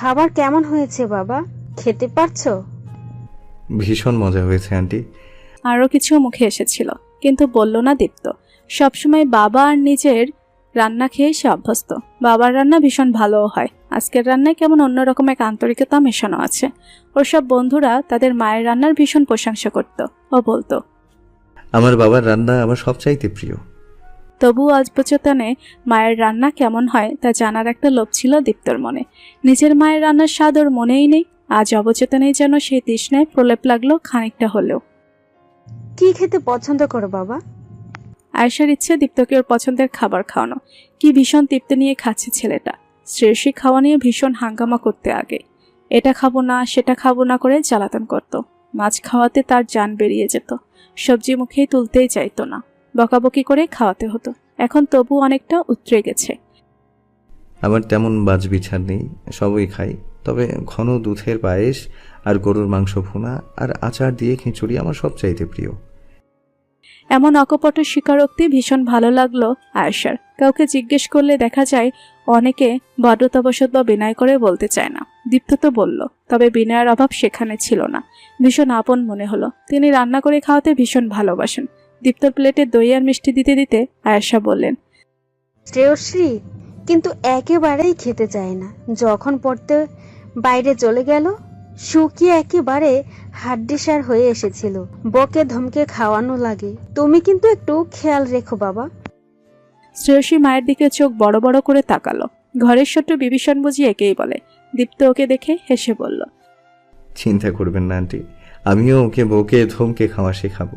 খাবার কেমন হয়েছে বাবা? খেতে পারছো? ভীষণ মজা হয়েছে আন্টি। আরও কিছু মুখে এসেছিল, কিন্তু বলল না দীপ্ত। সবসময় বাবা আর নিজের রান্না খেয়ে সে অভ্যস্ত। বাবার রান্না ভীষণ ভালোও হয়, আজকের রান্নায় কেমন অন্যরকম এক আন্তরিকতা মেশানো আছে। ওর সব বন্ধুরা তাদের মায়ের রান্নার ভীষণ প্রশংসা করত। ও বলতো, আমার বাবার রান্না আমার সবচাইতে প্রিয়। তবু আজ পর্যন্তনে মায়ের রান্না কেমন হয় তা জানার একটা লোভ ছিল দীপ্তর মনে। নিজের মায়ের রান্নার স্বাদ ওর মনেই নেই। আজ অবচেতনেই যেন সেই তৃষ্ণায় প্রলেপ লাগলো খানিকটা হলেও। কি খেতে পছন্দ করো বাবা? আয়েশার ইচ্ছে দীপ্তকে ওর পছন্দের খাবার খাওয়ানো। কি ভীষণ তৃপ্তি নিয়ে খাচ্ছে ছেলেটা। শ্রেয়সী খাওয়া নিয়ে ভীষণ হাঙ্গামা করতে আগে। এটা খাবো না সেটা খাবো না করে জ্বালাতন করত। মাছ খাওয়াতে তার জান বেরিয়ে যেত। সবজি মুখেই তুলতেই চাইতো না, বকাবকি করে খাওয়াতে হতো। এখন তবু অনেকটা উতরে গেছে। আমার তেমন বাজবিছার নেই, সবই খাই। তবে ঘন দুধের পায়েস আর গরুর মাংস ভুনা আর আচার দিয়ে খিচুড়ি আমার সবচাইতে প্রিয়। এমন অকপট স্বীকারোক্তি ভীষণ ভালো লাগলো আয়েশার। কাউকে জিজ্ঞেস করলে দেখা যায় অনেকে ভদ্রতাবশত বা বিনয় করে বলতে চায় না। দীপ্ত তো বলল, তবে বিনয়ের অভাব সেখানে ছিল না। ভীষণ আপন মনে হলো। তিনি রান্না করে খাওয়াতে ভীষণ ভালোবাসেন। দীপ্তর প্লেটে দই আর মিষ্টি দিতে দিতে আয়েশা বললেন, শ্রেয়শ্রী কিন্তু একেবারেই খেতে চায় না। যখন পড়তে বাইরে চলে গেল, শুকিয়ে একেবারে হাড্ডিসার হয়ে এসেছিল। বকে ধমকে খাওয়ানো লাগে। তুমি কিন্তু একটু খেয়াল রেখো বাবা। শ্রেয়সী মায়ের দিকে চোখ বড় বড় করে তাকালো। ঘরের ছোট্ট বিভীষণ বুঝি একেই বলে। দীপ্ত ওকে দেখে হেসে বলল, চিন্তা করবেন না আন্টি, আমিও ওকে বউকে ধমকে খাওয়া শেখাবো।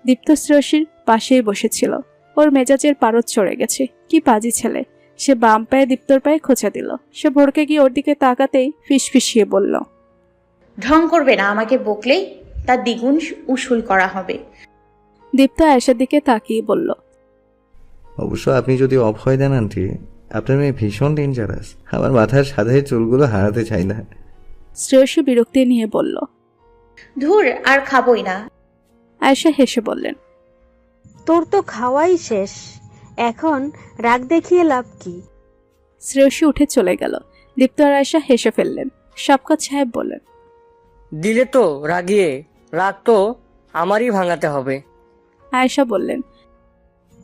দীপ্ত শ্রেয়সীর পাশেই বসেছিল। ওর মেজাজের পারদ চড়ে গেছে। কি পাজি ছেলে। সে বাম পায়ে দীপ্তর পায়ে খোঁচা দিল। সে ভড়কে গিয়ে ওর দিকে তাকাতেই ফিসফিসিয়ে বলল, ঢং করবে না, আমাকে বকলেই তার দ্বিগুণ উসুল করা হবে। দীপ্ত আয়েশার দিকে তাকিয়ে বলল, অবশ্য আপনি যদি অভয় দেন আন্টি, আপনার মেয়ে ভীষণ ডেঞ্জারাস। আমার মাথার সাদাই চুলগুলো হারাতে চাই না। শ্রেয়সী বিরক্তি নিয়ে বলল। ধুর, আর খাবই না। আয়েশা হেসে বললেন, তোর তো খাওয়াই শেষ, এখন রাগ দেখিয়ে লাভ কি? শ্রেয়সী উঠে চলে গেল। দীপ্ত আর আয়েশা হেসে ফেললেন। শওকত সাহেব বললেন, দিলে তো রাগিয়ে, রাগ তো আমারই ভাঙাতে হবে। আয়েশা বললেন,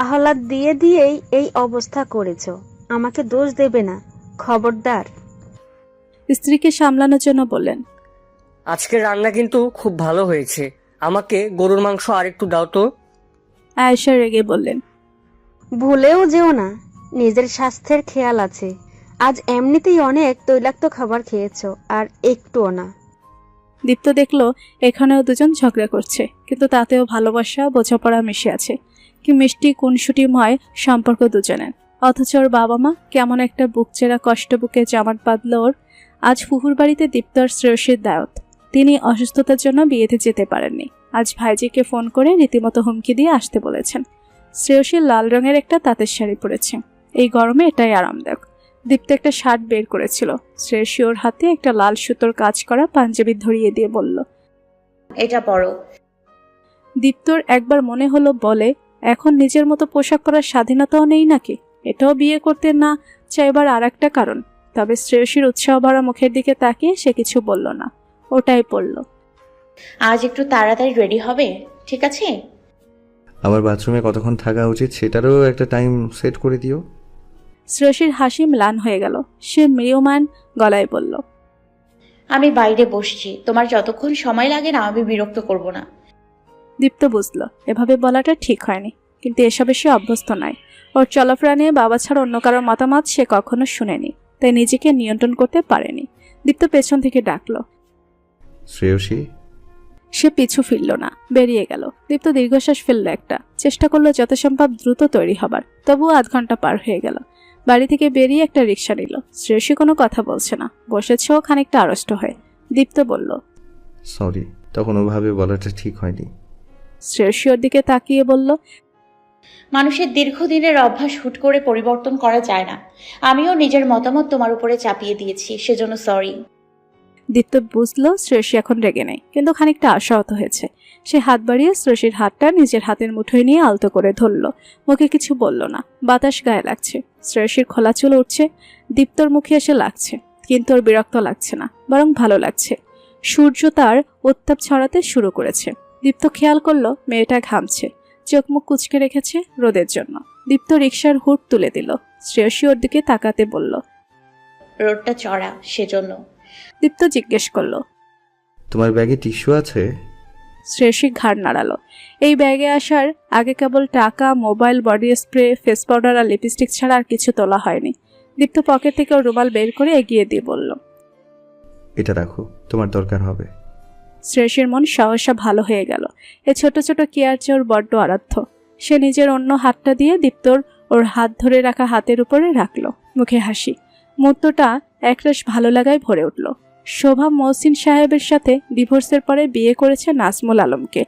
আহ্লাদ দিয়ে দিয়েই এই অবস্থা করেছো। আমাকে দোষ দেবে না, খবরদার। স্ত্রীকে সামলানোর জন্য বললেন, আজকের রান্না কিন্তু খুব ভালো হয়েছে, আমাকে গরুর মাংস আরেকটু দাও তো। আয়েশা রেগে বললেন, ভুলেও যেও না, নিজের স্বাস্থ্যের খেয়াল আছে। আজ এমনিতেই অনেক তৈলাক্ত খাবার খেয়েছো, আর একটুও না। দীপ্ত দেখলো এখানেও দুজন ঝগড়া করছে, কিন্তু তাতেও ভালোবাসা বোঝাপড়া মিশে আছে। কি মিষ্টি কুনসুটিময় সম্পর্ক দুজনের। অথচ ওর বাবা মা কেমন একটা বুকচেরা কষ্ট বুকে জামাত বাঁধল ওর। আজ ফুহুর বাড়িতে দীপ্ত আর শ্রেয়সীর দাওয়াত। তিনি অসুস্থতার জন্য বিয়েতে যেতে পারেননি। আজ ভাইজিকে ফোন করে রীতিমতো হুমকি দিয়ে আসতে বলেছেন। শ্রেয়সী লাল রঙের একটা তাঁতের শাড়ি পরেছে। এই গরমে এটাই আরামদায়ক। দীপ্ত একটা শার্ট বের করেছিল। শ্রেয়সী ওর হাতে একটা লাল সুতোর কাজ করা পাঞ্জাবি ধরিয়ে দিয়ে বলল, এটা পরো। দীপ্তর একবার মনে হলো বলে, এখন নিজের মতো পোশাক পরার স্বাধীনতাও নেই নাকি? এটাও বিয়ে করতে না চাইবার আর একটা কারণ। তবে শ্রেয়সীর উৎসাহ ভরা মুখের দিকে তাকিয়ে সে কিছু বলল না। ওটাই পড়ল, আজ একটু তাড়াতাড়ি রেডি হবে, ঠিক আছে? আমার বাথরুমে কতক্ষণ থাকা উচিত সেটারও একটা টাইম সেট করে দিও। শ্রেয়সীর হাসি ম্লান হয়ে গেল। সে ম্রিয়মান গলায় বলল, আমি বাইরে বসছি, তোমার যতক্ষণ সময় লাগে না আমি বিরক্ত করব না। দীপ্ত বুঝল এভাবে বলাটা ঠিক হয়নি, কিন্তু এসবে সে অভ্যস্ত নয়। ওর চলাফেরা নিয়ে বাবা ছাড়া অন্য কারোর মতামত সে কখনো শুনেনি, তাই নিজেকে নিয়ন্ত্রণ করতে পারেনি। দীপ্ত পেছন থেকে ডাকলো। শ্রেয়সী। সে পিছু ফিরল না, বেরিয়ে গেল। দীপ্ত দীর্ঘশ্বাস ফেলল একটা। চেষ্টা করলো যত সম্ভব দ্রুত তৈরি হবার। তবুও আধ ঘন্টা পার হয়ে গেল। বাড়ি থেকে বেরিয়ে একটা রিক্সা নিল। শ্রেয়সী কোনো কথা বলছে না, বসেছেও খানিকটা আড়ষ্ট হয়ে। দীপ্ত বলল, সরি, তখন ওভাবে বলাটা ঠিক হয়নি। শ্রেয়সী ওর দিকে তাকিয়ে বলল, মানুষের দীর্ঘদিনের অভ্যাস হুট করে পরিবর্তন করা যায় না। আমিও নিজের মতামত তোমার উপরে চাপিয়ে দিয়েছি, সেজন্য সরি। দীপ্ত বুঝলো শ্রেয়সী এখন রেগে নেই, কিন্তু খানিকটা আশাহত হয়েছে। সে হাত বাড়িয়ে শ্রেয়সীর হাতটা নিজের হাতের মুঠোয় নিয়ে আলতো করে ধরল। মুখে কিছু বলল না। বাতাস গায়ে লাগছে। শ্রেয়সীর খোলা চুল উঠছে, দীপ্তর মুখে এসে লাগছে। কিন্তু ওর বিরক্ত লাগছে না, বরং ভালো লাগছে। সূর্য তার উত্তাপ ছড়াতে শুরু করেছে। দীপ্ত খেয়াল করলো মেয়েটা ঘামছে, চোখ মুখ কুঁচকে রেখেছে রোদের জন্য। দীপ্ত রিকশার হুড তুলে দিল। শ্রেয়সী ওর দিকে তাকাতে বলল। রোডটা চড়া, সেজন্য। দীপ্ত জিজ্ঞেস করলো। তোমার ব্যাগে টিস্যু আছে? শ্রেয়সী ঘাড় নাড়ালো। এই ব্যাগে আসার আগে কেবল টাকা, mobile, body spray, face powder আর লিপস্টিক ছাড়া আর কিছু তোলা হয়নি। দীপ্ত পকেট থেকে ওর রুমাল বের করে এগিয়ে দিয়ে বলল। এটা রাখো, তোমার দরকার হবে। শ্রেয়সীর মন সহসা ভালো হয়ে গেল। এ ছোট ছোট কেয়ার যে ওর বড্ড আরাধ্য। সে নিজের অন্য হাতটা দিয়ে দীপ্তর ওর হাত ধরে রাখা হাতের উপরে রাখলো, মুখে হাসি। মুহূর্তটা একরাশ ভালো লাগায় ভরে উঠল। শোভা মহসিন সাহেবের সাথে ডিভোর্সের পরে বিয়ে করেছে নাজমুল আলমকে।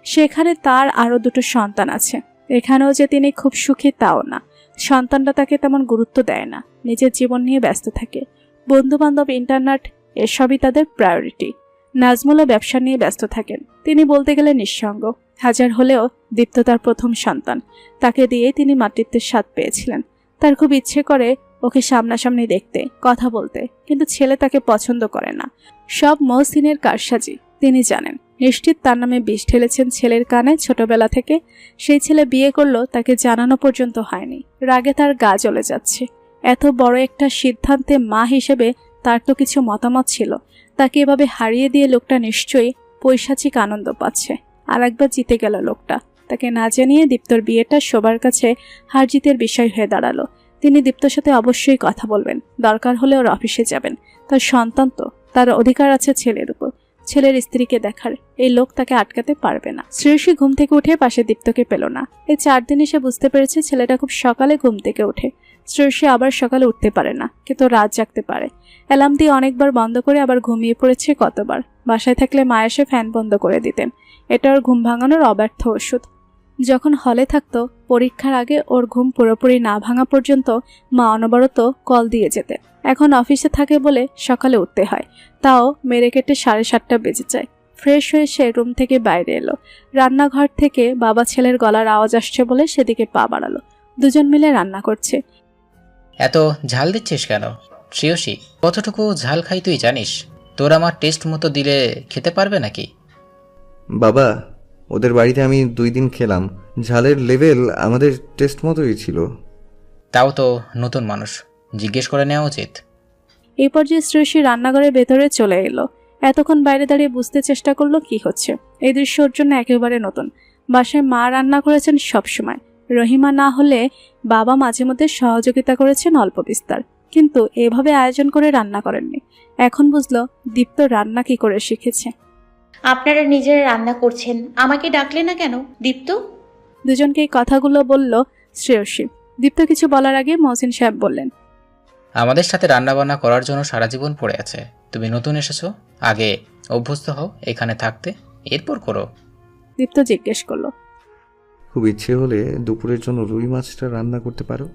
সেখানে তার আরও 2টো সন্তান আছে। এখানেও যে তিনি খুব সুখী তাও না। সন্তানরা তাকে তেমন গুরুত্ব দেয় না, নিজের জীবন নিয়ে ব্যস্ত থাকে। বন্ধুবান্ধব, ইন্টারনেট এসবই তাদের প্রায়োরিটি। নাজমুলও ব্যবসা নিয়ে ব্যস্ত থাকেন। তিনি বলতে গেলে নিঃসঙ্গ। হাজার হলেও দীপ্ত তার প্রথম সন্তান। তাকে দিয়েই তিনি মাতৃত্বের স্বাদ পেয়েছিলেন। তার খুব ইচ্ছে করে ওকে সামনাসামনি দেখতে, কথা বলতে, কিন্তু ছেলে তাকে পছন্দ করে না। সব মহসিনের কারসাজি তিনি জানেন। নিশ্চিত তার নামে বিষ ঢেলেছেন ছেলের কানে ছোটবেলা থেকে। সেই ছেলে বিয়ে করলো, তাকে জানানো পর্যন্ত হয়নি। রাগে তার গা জ্বলে যাচ্ছে। এত বড় একটা সিদ্ধান্তে মা হিসেবে তার তো কিছু মতামত ছিল। তাকে এভাবে হারিয়ে দিয়ে লোকটা নিশ্চয়ই পৈশাচিক আনন্দ পাচ্ছে। আর একবার জিতে গেল লোকটা। তাকে না জানিয়ে দীপ্তর বিয়েটা সবার কাছে হার জিতের বিষয় হয়ে দাঁড়ালো। তিনি দীপ্তর সাথে অবশ্যই কথা বলবেন, দরকার হলে ওর অফিসে যাবেন। তার সন্তান তো, তার অধিকার আছে ছেলের উপর, ছেলের স্ত্রীকে দেখার। এই লোক তাকে আটকাতে পারবে না। শ্রেয়সী ঘুম থেকে উঠে পাশে দীপ্তকে পেল না। এই 4 দিনে সে বুঝতে পেরেছে ছেলেটা খুব সকালে ঘুম থেকে ওঠে। শ্রেয়সী আবার সকালে উঠতে পারে না, কিন্তু রাত জাগতে পারে। অ্যালার্ম দিয়ে অনেকবার বন্ধ করে আবার ঘুমিয়ে পড়েছে কতবার। বাসায় থাকলে মা এসে ফ্যান বন্ধ করে দিতেন। এটা ওর ঘুম ভাঙানোর অব্যর্থ ওষুধ। যখন হলে থাকতো, পরীক্ষার আগে ওর ঘুম পুরোপুরি না ভাঙা পর্যন্ত মা অনবরত কল দিয়ে যেতেন। এখন অফিসে থাকে বলে সকালে উঠতে হয়, তাও মেরে কেটে 7:30 বেজে যায়। ফ্রেশ হয়ে সে রুম থেকে বাইরে এলো। রান্নাঘর থেকে বাবা ছেলের গলার আওয়াজ আসছে বলে সেদিকে পা বাড়ালো। দুজন মিলে রান্না করছে। এত ঝাল দিচ্ছিস কেন শ্রেয়সী? কতটুকু ঝাল খাই তুই জানিস? তোর আমার টেস্ট মতো দিলে খেতে পারবে নাকি? বাবা, ওদের বাড়িতে আমি 2 দিন খেলাম, ঝালের লেভেল আমাদের টেস্ট মতোই ছিল। তাও তো নতুন মানুষ, জিজ্ঞেস করে নেওয়া উচিত। এই পর্যায়ে শ্রেয়সী রান্নাঘরের ভেতরে চলে এলো। এতক্ষণ বাইরে দাঁড়িয়ে বুঝতে চেষ্টা করলো কি হচ্ছে। এই দৃশ্য ওর জন্য একেবারে নতুন। বাসায় মা রান্না করেছেন সবসময়। রহিমা না হলে বাবা মাঝে মধ্যে সহযোগিতা করেছেন অল্প বিস্তার, কিন্তু এভাবে আয়োজন করে রান্না করেননি। এখন বুঝলো দীপ্ত রান্না কি করে শিখেছে। আপনারা নিজেরা রান্না করছেন, আমাকে ডাকলে না কেন দীপ্ত? দুজনকে এই কথাগুলো বলল শ্রেয়সী। দীপ্ত কিছু বলার আগে মহসিন সাহেব বললেন। আমাদের সাথে রান্নাবান্না করার জন্য সারা জীবন পড়ে আছে। তুমি নতুন এসেছো, আগে অভ্যস্ত হও এখানে থাকতে, এরপর করো। দীপ্ত জিজ্ঞেস করলো। খুব ইচ্ছে হলে দুপুরের জন্য রুই মাছটা রান্না করতে পারো।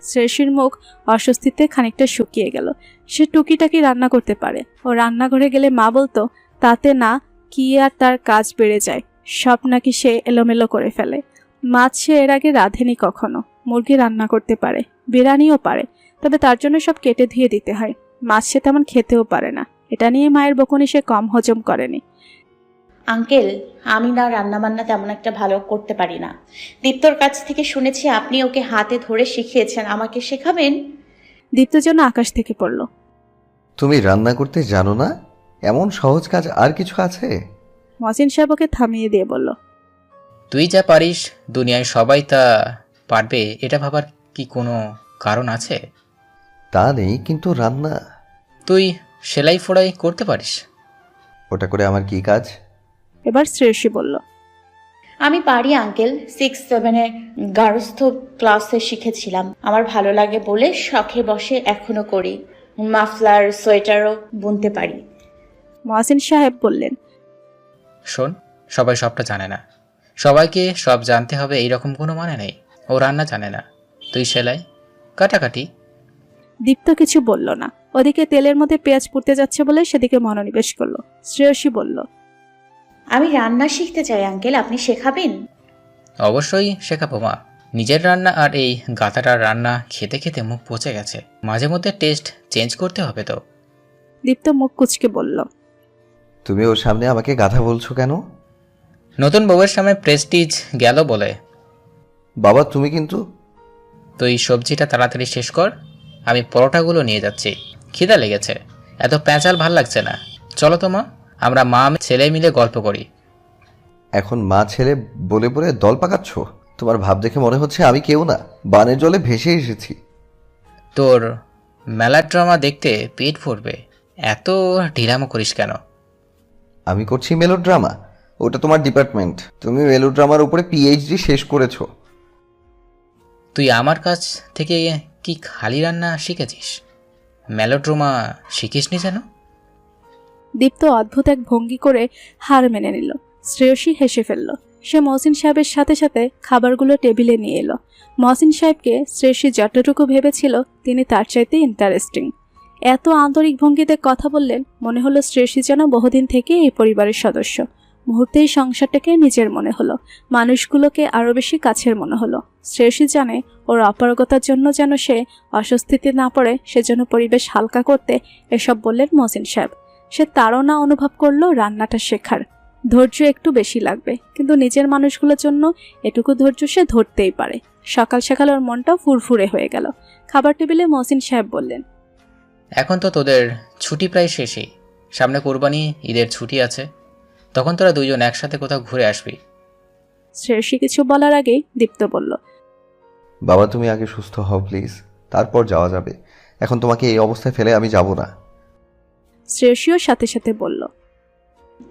শ্রেয়সীর মুখ অস্বস্তিতে খানিকটা শুকিয়ে গেল। সে টুকিটাকি রান্না করতে পারে। ও রান্নাঘরে গেলে মা বলতো তাতে না কি আর তার কাজ বেড়ে যায়, সব নাকি সে এলোমেলো করে ফেলে। মাছ সে এর আগে রাঁধেনি কখনো। মুরগি রান্না করতে পারে, বিরিয়ানিও পারে, তবে তার জন্য সব কেটে ধুয়ে দিতে হয়। মাছ সে তেমন খেতেও পারে না। এটা নিয়ে মায়ের বকুনি সে কম হজম করেনি। আঙ্কেল, আমি না রান্নাবান্না তেমন একটা ভালো করতে পারি না। দীপ্তর কাছ থেকে শুনেছি আপনি ওকে হাতে ধরে শিখিয়েছেন, আমাকে শেখাবেন? দীপ্ত যেন আকাশ থেকে পড়ল। তুমি রান্না করতে জানো না? এমন সহজ কাজ আর কিছু আছে? মহসিন সাহেব ওকে থামিয়ে দিয়ে বলল। তুই যা পারিস দুনিয়ায় সবাই তা পারবে, এটা ভাবার কি কোনো কারণ আছে? তা নেই, কিন্তু রান্না তুই সেলাই ফোড়াই করতে পারিস। ওটা করে আমার কি কাজ? এবার শ্রেয়সী বলল। আমি পারি আঙ্কেল, 6-7 গার্হস্থ ক্লাসে শিখেছিলাম। আমার ভালো লাগে বলে শখে বসে এখনো করি। মাফলার, সোয়েটারও বুনতে পারি। মহসিন সাহেব বললেন। শোন, সবাই সবটা জানে না, সবাইকে সব জানতে হবে এইরকম কোনো মানে নেই। ও রান্না জানে না, তুই সেলাই, কাটাকাটি। দীপ্ত কিছু বলল না। ওদিকে তেলের মধ্যে পেঁয়াজ পুড়তে যাচ্ছে বলে সেদিকে মনোনিবেশ করলো। শ্রেয়সী বলল। আমি রান্না শিখতে চাই আঙ্কেল, আপনি শেখাবেন? অবশ্যই শেখাবো মা। নিজের রান্না আর এই গাতাটার রান্না খেতে খেতে মুখ পচে গেছে। মাঝে মধ্যে টেস্ট চেঞ্জ করতে হবে তো। দীপ্ত মুখ কুঁচকে বলল, তুমি ওর সামনে আমাকে গাধা বলছো কেন? নতুন বউয়ের সামনে প্রেস্টিজ গেল বলে। বাবা তুমি কিন্তু। তুই সবজিটা তাড়াতাড়ি শেষ কর, আমি পরোটাগুলো নিয়ে যাচ্ছি, খিদা লেগেছে। এত প্যাঁচাল ভাল লাগছে না। চলো তো মা, আমরা মা ছেলে মিলে গল্প করি। এখন মা ছেলে বলে বলে দল পাকাচ্ছ? তোমার ভাব দেখে মনে হচ্ছে আমি কেউ না, বানের জলে ভেসে এসেছি। তোর মেলাড্রামা দেখতে পেট ভরবে, এত ঢিলামো করিস কেন? আমি করছি মেলোড্রামা? ওটা তোমার ডিপার্টমেন্ট, তুমি মেলোড্রামার উপরে পিএইচডি শেষ করেছো। তুই আমার কাছ থেকে কি খালি রান্না শিখেছিস? মেলোড্রামা শিখিসনি যেন? দীপ্ত অদ্ভুত এক ভঙ্গি করে হার মেনে নিল। শ্রেয়সী হেসে ফেলল। সে মহসিন সাহেবের সাথে সাথে খাবারগুলো টেবিলে নিয়ে এলো। মহসিন সাহেবকে শ্রেয়সী যতটুকু ভেবেছিল তিনি তার চাইতে ইন্টারেস্টিং। এত আন্তরিক ভঙ্গিতে কথা বললেন, মনে হলো শ্রেয়সী যেন বহুদিন থেকে এই পরিবারের সদস্য। মুহূর্তেই সংসারটাকে নিজের মনে হলো, মানুষগুলোকে আরও বেশি কাছের মনে হলো। শ্রেয়সী জানে ওর অপারগতার জন্য যেন সে অস্বস্তিতে না পড়ে, সেজন্য পরিবেশ হালকা করতে এসব বললেন মহসিন সাহেব। সে তাড়না অনুভব করলো রান্নাটা শেখার। ধৈর্য একটু বেশি লাগবে, কিন্তু নিজের মানুষগুলোর জন্য এটুকু ধৈর্য সে ধরতেই পারে। সকাল সকাল ওর মনটা ফুরফুরে হয়ে গেল। খাবার টেবিলে মহসিন সাহেব বললেন, এখন তো তোদের ছুটি প্রায় শেষই, সামনে কোরবানি ঈদের ছুটি আছে, তখন তোরা দুইজন একসাথে কোথাও ঘুরে আসবি। শ্রেয়সী কিছু বলার আগেই দীপ্ত বলল, বাবা তুমি আগে সুস্থ হও প্লিজ, তারপর যাওয়া যাবে। এখন তোমাকে এই অবস্থায় ফেলে আমি যাব না। শ্রেয়সীও সাথে সাথে বলল,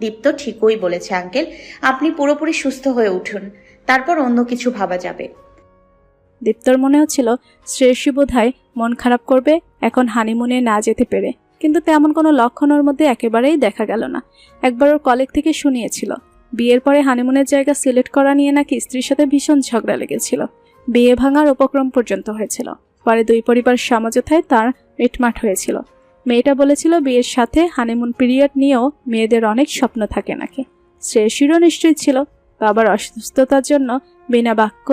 দীপ্ত ঠিকই বলেছে আঙ্কেল, আপনি পুরোপুরি সুস্থ হয়ে উঠুন, তারপর অন্য কিছু ভাবা যাবে। দীপ্তর মনে হচ্ছিল শ্রেয়সী বোধহয় মন খারাপ করবে এখন হানিমুনে না যেতে পেরে, কিন্তু তেমন কোনো লক্ষণ ওর মধ্যে একেবারেই দেখা গেল না। একবার ওর কলিগ থেকে শুনিয়েছিল বিয়ের পরে হানিমুনের জায়গা সিলেক্ট করা নিয়ে নাকি স্ত্রীর সাথে ভীষণ ঝগড়া লেগেছিল, বিয়ে ভাঙার উপক্রম পর্যন্ত হয়েছিল। পরে দুই পরিবার সমঝোতায় তার মিটমাট হয়েছিল। মেয়েটা বলেছিল বিয়ের সাথে হানিমুন পিরিয়ড নিয়েও মেয়েদের অনেক স্বপ্ন থাকে নাকি। শ্রেয়সীরও নিশ্চয়ই ছিল। বাবার অসুস্থতার জন্য বিনা বাক্য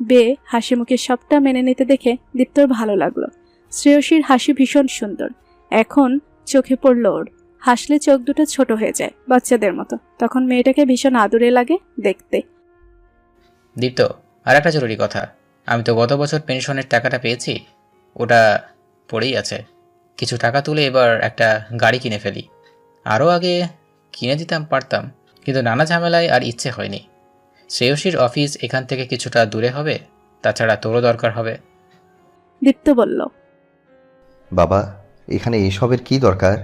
বেয়ে হাসি মুখে সবটা মেনে নিতে দেখে দীপ্তর ভালো লাগলো। শ্রেয়সীর হাসি ভীষণ সুন্দর, এখন চোখে পড়ল ওর। হাসলে চোখ দুটো ছোট হয়ে যায় বাচ্চাদের মতো, তখন মেয়েটাকে ভীষণ আদুরে লাগে দেখতে। দীপ্ত, আর একটা জরুরি কথা, আমি তো গত বছর পেনশনের টাকাটা পেয়েছি, ওটা পড়েই আছে। কিছু টাকা তুলে এবার একটা গাড়ি কিনে ফেলি। আরও আগে কিনে দিতাম পারতাম, কিন্তু নানা ঝামেলায় আর ইচ্ছে হয়নি। শ্রেয়সীর অফিস এখান থেকে কিছুটা দূরে হবে, তাছাড়া তোরও দরকার হবে। দীপ্ত বলল, বাবা এখানে এসবের কি দরকার?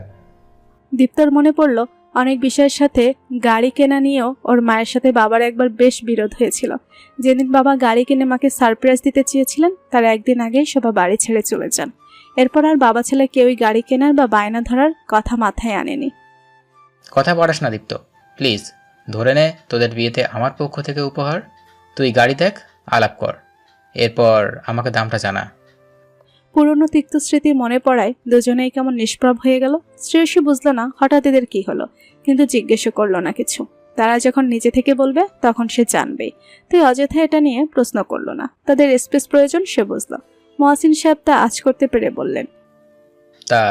দীপ্তর মনে পড়ল অনেক বিষয়ের সাথে গাড়ি কেনা নিয়েও ওর মায়ের সাথে বাবার একবার বেশ বিরোধ হয়েছিল। যেদিন বাবা গাড়ি কিনে মাকে সারপ্রাইজ দিতে চেয়েছিলেন তার একদিন আগেই সবাই বাড়ি ছেড়ে চলে যান। এরপর আর বাবা ছেলে কেউই গাড়ি কেনার বা বায়না ধরার কথা মাথায় আনেনি। কথা বাড়াস না দীপ্ত, প্লিজ। ধরে নে তোদের বিয়েতে আমার পক্ষ থেকে উপহার। তুই গাড়ি দেখ, আলাপ কর, এরপর আমাকে দামটা জানা। পুরনো তিক্ত স্মৃতি মনে পড়ায় দুজনেই কেমন নিষ্প্রভ হয়ে গেল। শ্রেয়সী বুঝলো না হঠাৎ এদের কি হলো, কিন্তু জিজ্ঞেসও করলো না কিছু। তারা যখন নিজে থেকে বলবে তখন সে জানবেই, তাই অযথা এটা নিয়ে প্রশ্ন করলো না। তাদের স্পেস প্রয়োজন সে বুঝলো। মহসিন সাহেব তা আজ করতে পেরে বললেন, তা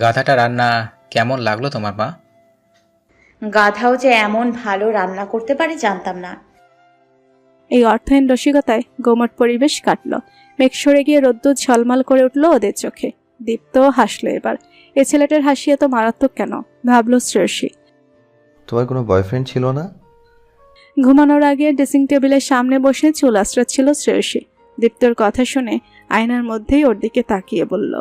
গাধাটা রান্না কেমন লাগলো তোমার মা? গাধাও যে এমন ভালো রান্না করতে পারে জানতাম না। এই অর্থহীন রসিকতায় গোমট পরিবেশ কাটল। মেঘ সরে গিয়ে রোদ্দুর ঝলমল করে উঠল ওদের চোখে। দীপ্তও হাসলো এবার। এ ছেলেটার হাসি এত মারাত্মক কেন, ভাবল শ্রেয়সী। তোমার কোনো বয়ফ্রেন্ড ছিল না? ঘুমানোর আগে ড্রেসিং টেবিলের সামনে বসে চুল আঁচড়াচ্ছিল শ্রেয়সী। দীপ্তর কথা শুনে আয়নার মধ্যেই ওর দিকে তাকিয়ে বলল,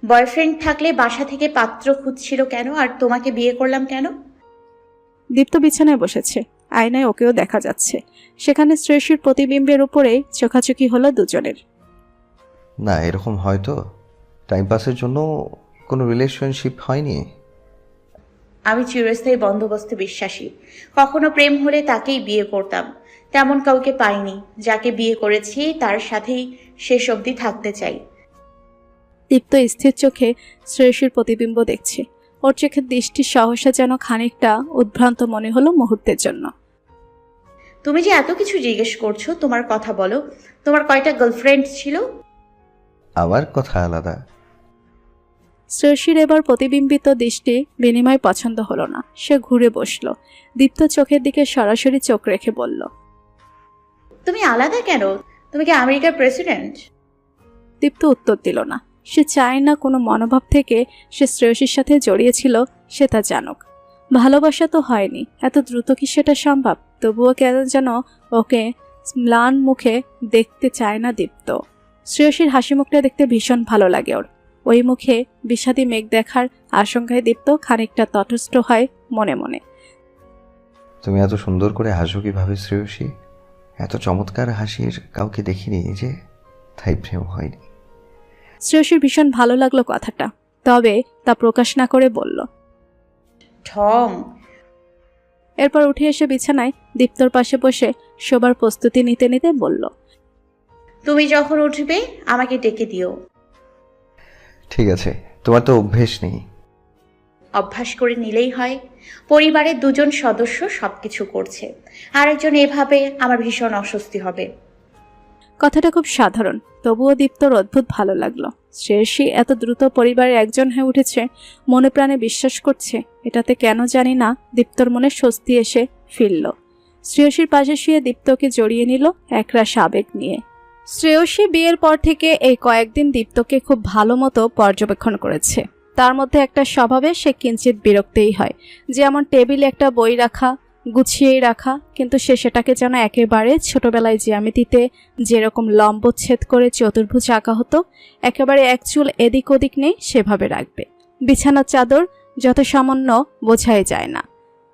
বয়ফ্রেন্ড থাকলে বাসা থেকে পাত্র খুঁজছিল কেন, আর তোমাকে বিয়ে করলাম কেন? দীপ্ত বিছানায় বসেছে, আয়নায় ওকেও দেখা যাচ্ছে। সেখানে শ্রেয়সীর প্রতিবিম্বের উপরেই চোখাচোখি হলো দুজনের। না এরকম হয়তো টাইম পাসের জন্য কোনো রিলেশনশিপ হয়নি। আমি চিরস্থায়ী বন্দোবস্তে বিশ্বাসী। কখনো প্রেম হলে তাকেই বিয়ে করতাম, তেমন কাউকে পাইনি। যাকে বিয়ে করেছি তার সাথেই শেষ অবধি থাকতে চাই। দীপ্ত স্থির চোখে শ্রেয়সীর প্রতিবিম্ব দেখছে। ওর চোখের দৃষ্টি সহসা যেন খানিকটা উদ্ভ্রান্ত মনে হলো মুহূর্তের জন্য। তুমি যে এত কিছু জিজ্ঞেস করছো, তোমার কথা বলো। তোমার কয়টা গার্লফ্রেন্ড ছিল? আমার কথা আলাদা। শ্রেয়সীর এবার প্রতিবিম্বিত দৃষ্টি বিনিময় পছন্দ হলো না। সে ঘুরে বসল। দীপ্ত চোখের দিকে সরাসরি চোখ রেখে বলল, তুমি আলাদা কেন? তুমি কি আমেরিকার প্রেসিডেন্ট? দীপ্ত উত্তর দিল না। সে চায় না কোনো মনোভাব থেকে সে শ্রেয়সীর সাথে জড়িয়েছিল সে তা জানুক। ভালোবাসা তো হয়নি, এত দ্রুত কি সেটা সম্ভব? তবুও কেন যেন ওকে ম্লান মুখে দেখতে চায় না দীপ্ত। শ্রেয়সীর হাসি মুখটা দেখতে ভীষণ ভালো লাগে ওর। ওই মুখে বিষাদী মেঘ দেখার আশঙ্কায় দীপ্ত খানিকটা তটস্থ হয় মনে মনে। তুমি এত সুন্দর করে হাসো কিভাবে শ্রেয়সী? এত চমৎকার হাসির কাউকে দেখিনি যে, তাই প্রেম হয়নি। শ্রেয়সীর ভীষণ ভালো লাগলো কথাটা, তবে তা প্রকাশ না করে বলল। ঠং। এরপর উঠে এসে বিছানায় দীপ্তর পাশে বসে শোবার প্রস্তুতি নিতে নিতে বলল, তুমি যখন উঠবে আমাকে ডেকে দিও। ঠিক আছে, তোমার তো অভ্যেস নেই। অভ্যাস করে নিলেই হয়। পরিবারের দুজন সদস্য সবকিছু করছে, আরেকজন এভাবে আমার ভীষণ অস্বস্তি হবে। কথাটা খুব সাধারণ, তবুও দীপ্তর অদ্ভুত ভালো লাগলো। শ্রেয়সী এত দ্রুত পরিবারের একজন হয়ে উঠেছে, মনে প্রাণে বিশ্বাস করছে। এটাতে কেন জানি না দীপ্তর মনে স্বস্তি এসে ফিরল। শ্রেয়সীর পাশে শুয়ে দীপ্তকে জড়িয়ে নিল একরাশ আবেগ নিয়ে। শ্রেয়সী বিয়ের পর থেকে এই কয়েকদিন দীপ্তকে খুব ভালো মতো পর্যবেক্ষণ করেছে। তার মধ্যে একটা স্বভাবে সে কিঞ্চিত বিরক্তই হয়, যেমন টেবিলে একটা বই রাখা, গুছিয়েই রাখা, কিন্তু সে সেটাকে যেন একেবারে ছোটবেলায় জ্যামিতিতে যেরকম লম্বচ্ছেদ করে চতুর্ভুজ আঁকা হতো, একেবারে এক চুল এদিক ওদিক নেই সেভাবে রাখবে। বিছানার চাদর যত সামান্য বোঝাই যায় না,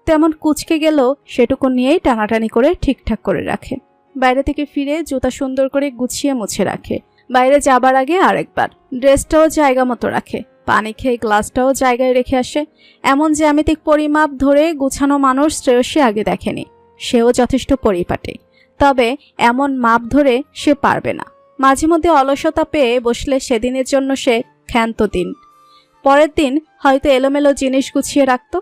তেমন কুঁচকে গেলেও সেটুকু নিয়েই টানাটানি করে ঠিকঠাক করে রাখে। বাইরে থেকে ফিরে জুতা সুন্দর করে গুছিয়ে মুছে রাখে। বাইরে যাবার আগে আরেকবার ড্রেসটাও জায়গা মতো রাখে। পানি খেয়ে গ্লাসটাও জায়গায় রেখে আসে। এমন জ্যামিতিক পরিমাপ ধরে গুছানো মানুষ শ্রেয়সী আগে দেখেনি। সেও যথেষ্ট পরিপাটি, তবে এমন মাপ ধরে সে পারবে না। মাঝে মধ্যে অলসতা পেয়ে বসলে সেদিনের জন্য সে ক্ষান্ত দিন। পরের দিন হয়তো এলোমেলো জিনিস গুছিয়ে রাখত।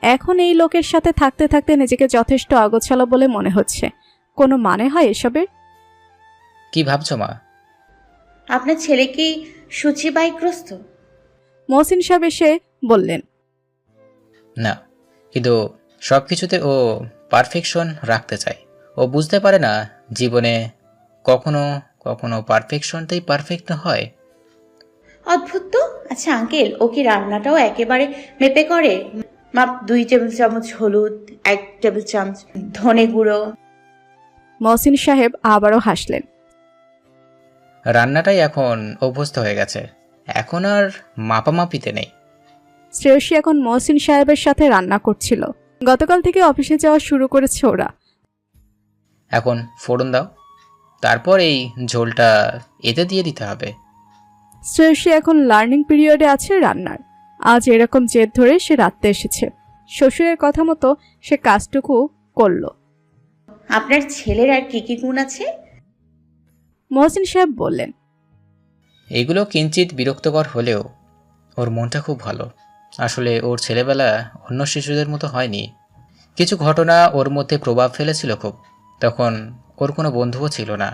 এখন এই লোকের সাথে থাকতে থাকতে নিজেকে যথেষ্ট অগোছালো বলে মনে হচ্ছে। কোনো মানে হয় এসবের? কি ভাবছো মা? আপনার ছেলে কি সূচিবায়গ্রস্ত? মহসিন সাহেব এসে বললেন, না, কিন্তু সব কিছুতে ও পারফেকশন রাখতে চায়। ও বুঝতে পারে না জীবনে কখনো কখনো পারফেকশনটাই পারফেক্ট হয়। অদ্ভুত তো। আচ্ছা আঙ্কেল, ও কি রান্নাটাও একেবারে মেপে করে? মাপ 2 টেবিল চামচ হলুদ, 1 টেবিল চামচ ধনে গুঁড়ো। মহসিন সাহেব আবারও হাসলেন। রান্নাটাই এখন অভ্যস্ত হয়ে গেছে, এখন আর মাপামাপিতে নেই। শ্রেয়সী এখন মহসিন সাহেবের সাথে রান্না করছিল। গতকাল থেকে অফিসে যাওয়া শুরু করেছে ওরা। এখন ফোড়ন দাও, তারপর এই ঝোলটা এতে দিয়ে দিতে হবে। শ্রেয়সী এখন লার্নিং পিরিয়ডে আছে রান্নার। আজ এরকম জেদ ধরে সে রাত্রে এসেছে। শ্বশুরের কথা মতো সে কাজটুকু করল। আপনার ছেলের আর কি কি গুণ আছে? মহসিন সাহেব বললেন, এগুলো কিঞ্চিত বিরক্তকর হলেও ওর মনটা খুব ভালো। আসলে ওর ছেলেবেলা অন্য শিশুদের মতো হয়নি। কিছু ঘটনা ওর মধ্যে প্রভাব ফেলেছিল খুব। তখন ওর কোনো বন্ধুও ছিল না,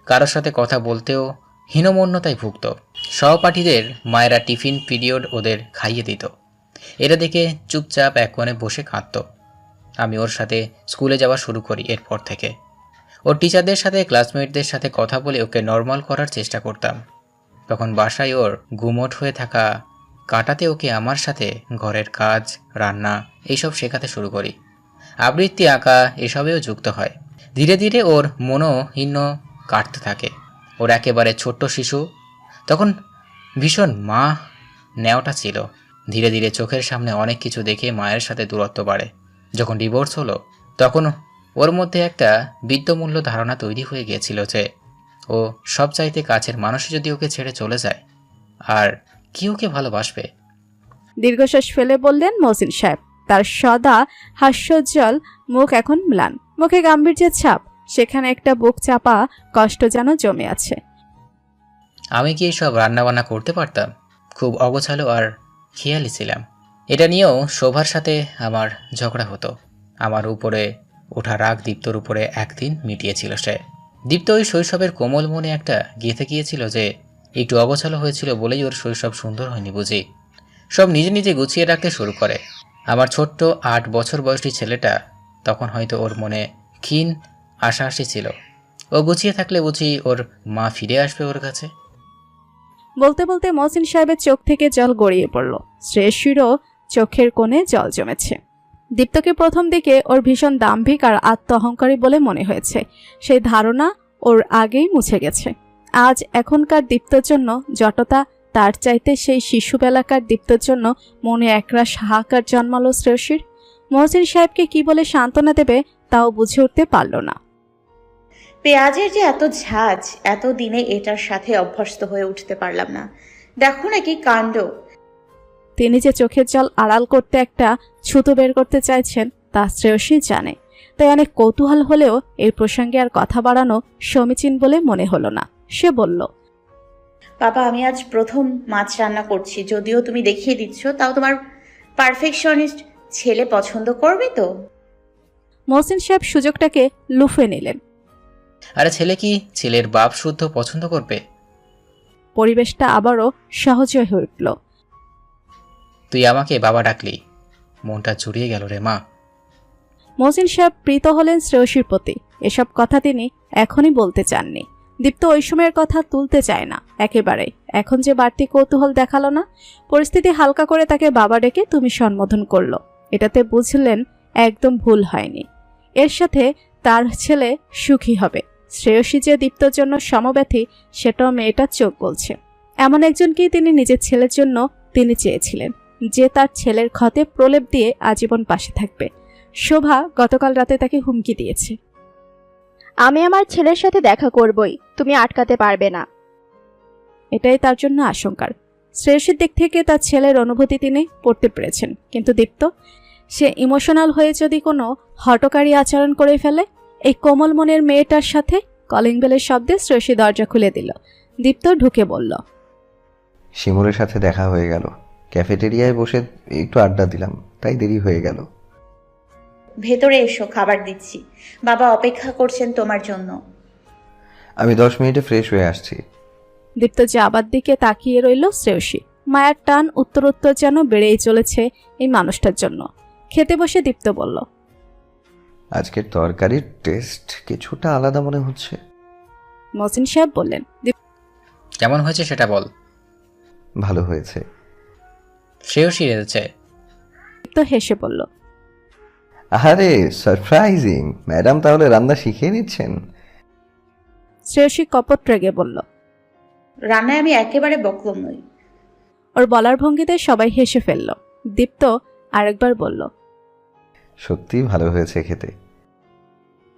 কারোর সাথে কথা বলতেও হীনমন্যতায় ভুগত। সহপাঠীদের মায়েরা টিফিন পিরিয়ড ওদের খাইয়ে দিত, এটা দেখে চুপচাপ এক কোণে বসে কাঁদত। আমি ওর সাথে স্কুলে যাওয়া শুরু করি। এরপর থেকে ওর টিচারদের সাথে ক্লাসমেটদের সাথে কথা বলে ওকে নর্মাল করার চেষ্টা করতাম। তখন বাসায় ওর গুমোট হয়ে থাকা কাটাতে ওকে আমার সাথে ঘরের কাজ, রান্না এইসব শেখাতে শুরু করি। আবৃত্তি, আঁকা এসবেও যুক্ত হয়। ধীরে ধীরে ওর মনোহীন কাটতে থাকে। ওর একেবারে ছোট্ট শিশু তখন ভীষণ মা নেওয়াটা ছিল। ধীরে ধীরে চোখের সামনে অনেক কিছু দেখে মায়ের সাথে দূরত্ব বাড়ে। যখন ডিভোর্স হলো তখন ওর মধ্যে একটা বিদ্যমূল্য ধারণা তৈরি হয়ে গিয়েছিল যে ও সবচাইতে কাছের মানুষই যদি ওকে ছেড়ে চলে যায় আর কি ওকে ভালোবাসবে। দীর্ঘশ্বাস ফেলে বললেন মহসিন সাহেব। তার সদা হাস্যোজ্জ্বল মুখ এখন ম্লান, মুখে গাম্ভীর্যের ছাপ, সেখানে একটা বুক চাপা কষ্ট যেন জমে আছে। আমি কি সব রান্নাবান্না করতে পারতাম? খুব অগোছালো আর খেয়ালি ছিলাম। এটা নিয়েও শোভার সাথে আমার ঝগড়া হতো। আমার উপরে ওঠা রাগ দীপ্তর উপরে একদিন মিটিয়েছিল সে। দীপ্ত ওই শৈশবের কোমল মনে একটা গেঁথে গিয়েছিল যে একটু অগোছালো হয়েছিল বলেই ওর শৈশব সুন্দর হয়নি বুঝি। সব নিজে নিজে গুছিয়ে রাখতে শুরু করে। আমার ছোট্ট 8 বছর বয়সী ছেলেটা তখন হয়তো ওর মনে ক্ষীণ আশা ছিল, ও গুছিয়ে থাকলে বুঝি ওর মা ফিরে আসবে ওর কাছে। বলতে বলতে মহসিন সাহেবের চোখ থেকে জল গড়িয়ে পড়ল। শ্রেয়সীরও চোখের কোণে জল জমেছে। দীপ্তকে প্রথম দিকে ওর ভীষণ দাম্ভিক আর আত্ম অহংকারী বলে মনে হয়েছে, সেই ধারণা ওর আগেই মুছে গেছে। আজ এখনকার দীপ্তর জন্য যতটা, তার চাইতে সেই শিশুবেলাকার দীপ্তর জন্য মনে একরাশ হাহাকার জন্মালো শ্রেয়সীর। মহসিন সাহেবকে কি বলে সান্ত্বনা দেবে তাও বুঝে উঠতে পারল না। পেঁয়াজের যে এত ঝাঁজ, এত দিনে এটার সাথে অভ্যস্ত হয়ে উঠতে পারলাম না। দেখো না কি কাণ্ড। তিনি যে চোখের জল আড়াল করতে একটা ছুতো বের করতে চাইছেন তা শ্রেয়সী জানে, তাই অনেক কৌতূহল হলেও এই প্রসঙ্গে আর কথা বাড়ানো সমীচীন বলে মনে হলো না। সে বলল, বাবা, আমি আজ প্রথম মাছ রান্না করছি। যদিও তুমি দেখিয়ে দিচ্ছ, তাও তোমার পারফেকশনিস্ট ছেলে পছন্দ করবে তো? মহসিন সাহেব সুযোগটাকে লুফে নিলেন। আরে ছেলে কি ছেলের বাপ শুদ্ধ পছন্দ করবে? পরিবেশটা আবারও সহজ হয়ে উঠল। তুই আমাকে বাবা ডাকলি, মনটা জুড়িয়ে গেল রে মা। মহসিন সাহেব প্রীত হলেন শ্রেয়সীর প্রতি। এসব কথা তিনি এখনই বলতে চাননি। দীপ্ত ওই সময়ের কথা তুলতে চায় না একেবারেই। এখন যে বাড়তি কৌতূহল দেখালো না, পরিস্থিতি হালকা করে তাকে বাবা ডেকে তুমি সম্বোধন করলো, এটাতে বুঝলেন একদম ভুল হয়নি। এর সাথে তার ছেলে সুখী হবে। শ্রেয়সী যে দীপ্তর জন্য সমব্যথী সেটাও মেয়েটার চোখ বলছে। এমন একজনকেই তিনি নিজের ছেলের জন্য তিনি চেয়েছিলেন, যে তার ছেলের ক্ষতে প্রলেপ দিয়ে আজীবন পাশে থাকবে। শোভা গতকাল রাতে তাকে হুমকি দিয়েছে, আমি আমার ছেলের সাথে দেখা করবই, তুমি আটকাতে পারবে না। এটাই তার জন্য আশঙ্কার। শ্রেয়সীর দিক থেকে তার ছেলের অনুভূতি তিনি পড়তে পেরেছেন, কিন্তু দীপ্ত, সে ইমোশনাল হয়ে যদি কোনো হটকারী আচরণ করে ফেলে। এই কোমল মনের মেয়েটার সাথে কলিং বেলের শব্দে শ্রেয়সী দরজা খুলে দিল। দীপ্ত ঢুকে বলল, শিমুলের সাথে দেখা হয়ে গেল। ক্যাফেটেরিয়ায় বসে একটু আড্ডা দিলাম, তাই দেরি হয়ে গেল। ভেতরে এসো, খাবার দিচ্ছি। বাবা অপেক্ষা করছেন তোমার জন্য। আমি 10 মিনিটে ফ্রেশ হয়ে আসছি। দীপ্ত যাবার দিকে তাকিয়ে রইল শ্রেয়সী। মায়ার টান উত্তরোত্তর যেন বেড়েই চলেছে এই মানুষটার জন্য। খেতে বসে দীপ্ত বলল, আজকের তরকারির টেস্ট কিছুটা আলাদা মনে হচ্ছে। মহসিন সাহেব বললেন, কেমন হয়েছে সেটা বল। ভালো হয়েছে। শ্রেয়সী রেঁধেছে। দীপ্ত হেসে বলল, আরে সারপ্রাইজিং, ম্যাডাম তাহলে রান্না শিখিয়ে নিচ্ছেন? শ্রেয়সী কপট রেগে বলল। রান্নায় আমি একেবারে বকলম নই। ওর বলার ভঙ্গিতে সবাই হেসে ফেলল। দীপ্ত আরেকবার বলল, সত্যি ভালো হয়েছে খেতে।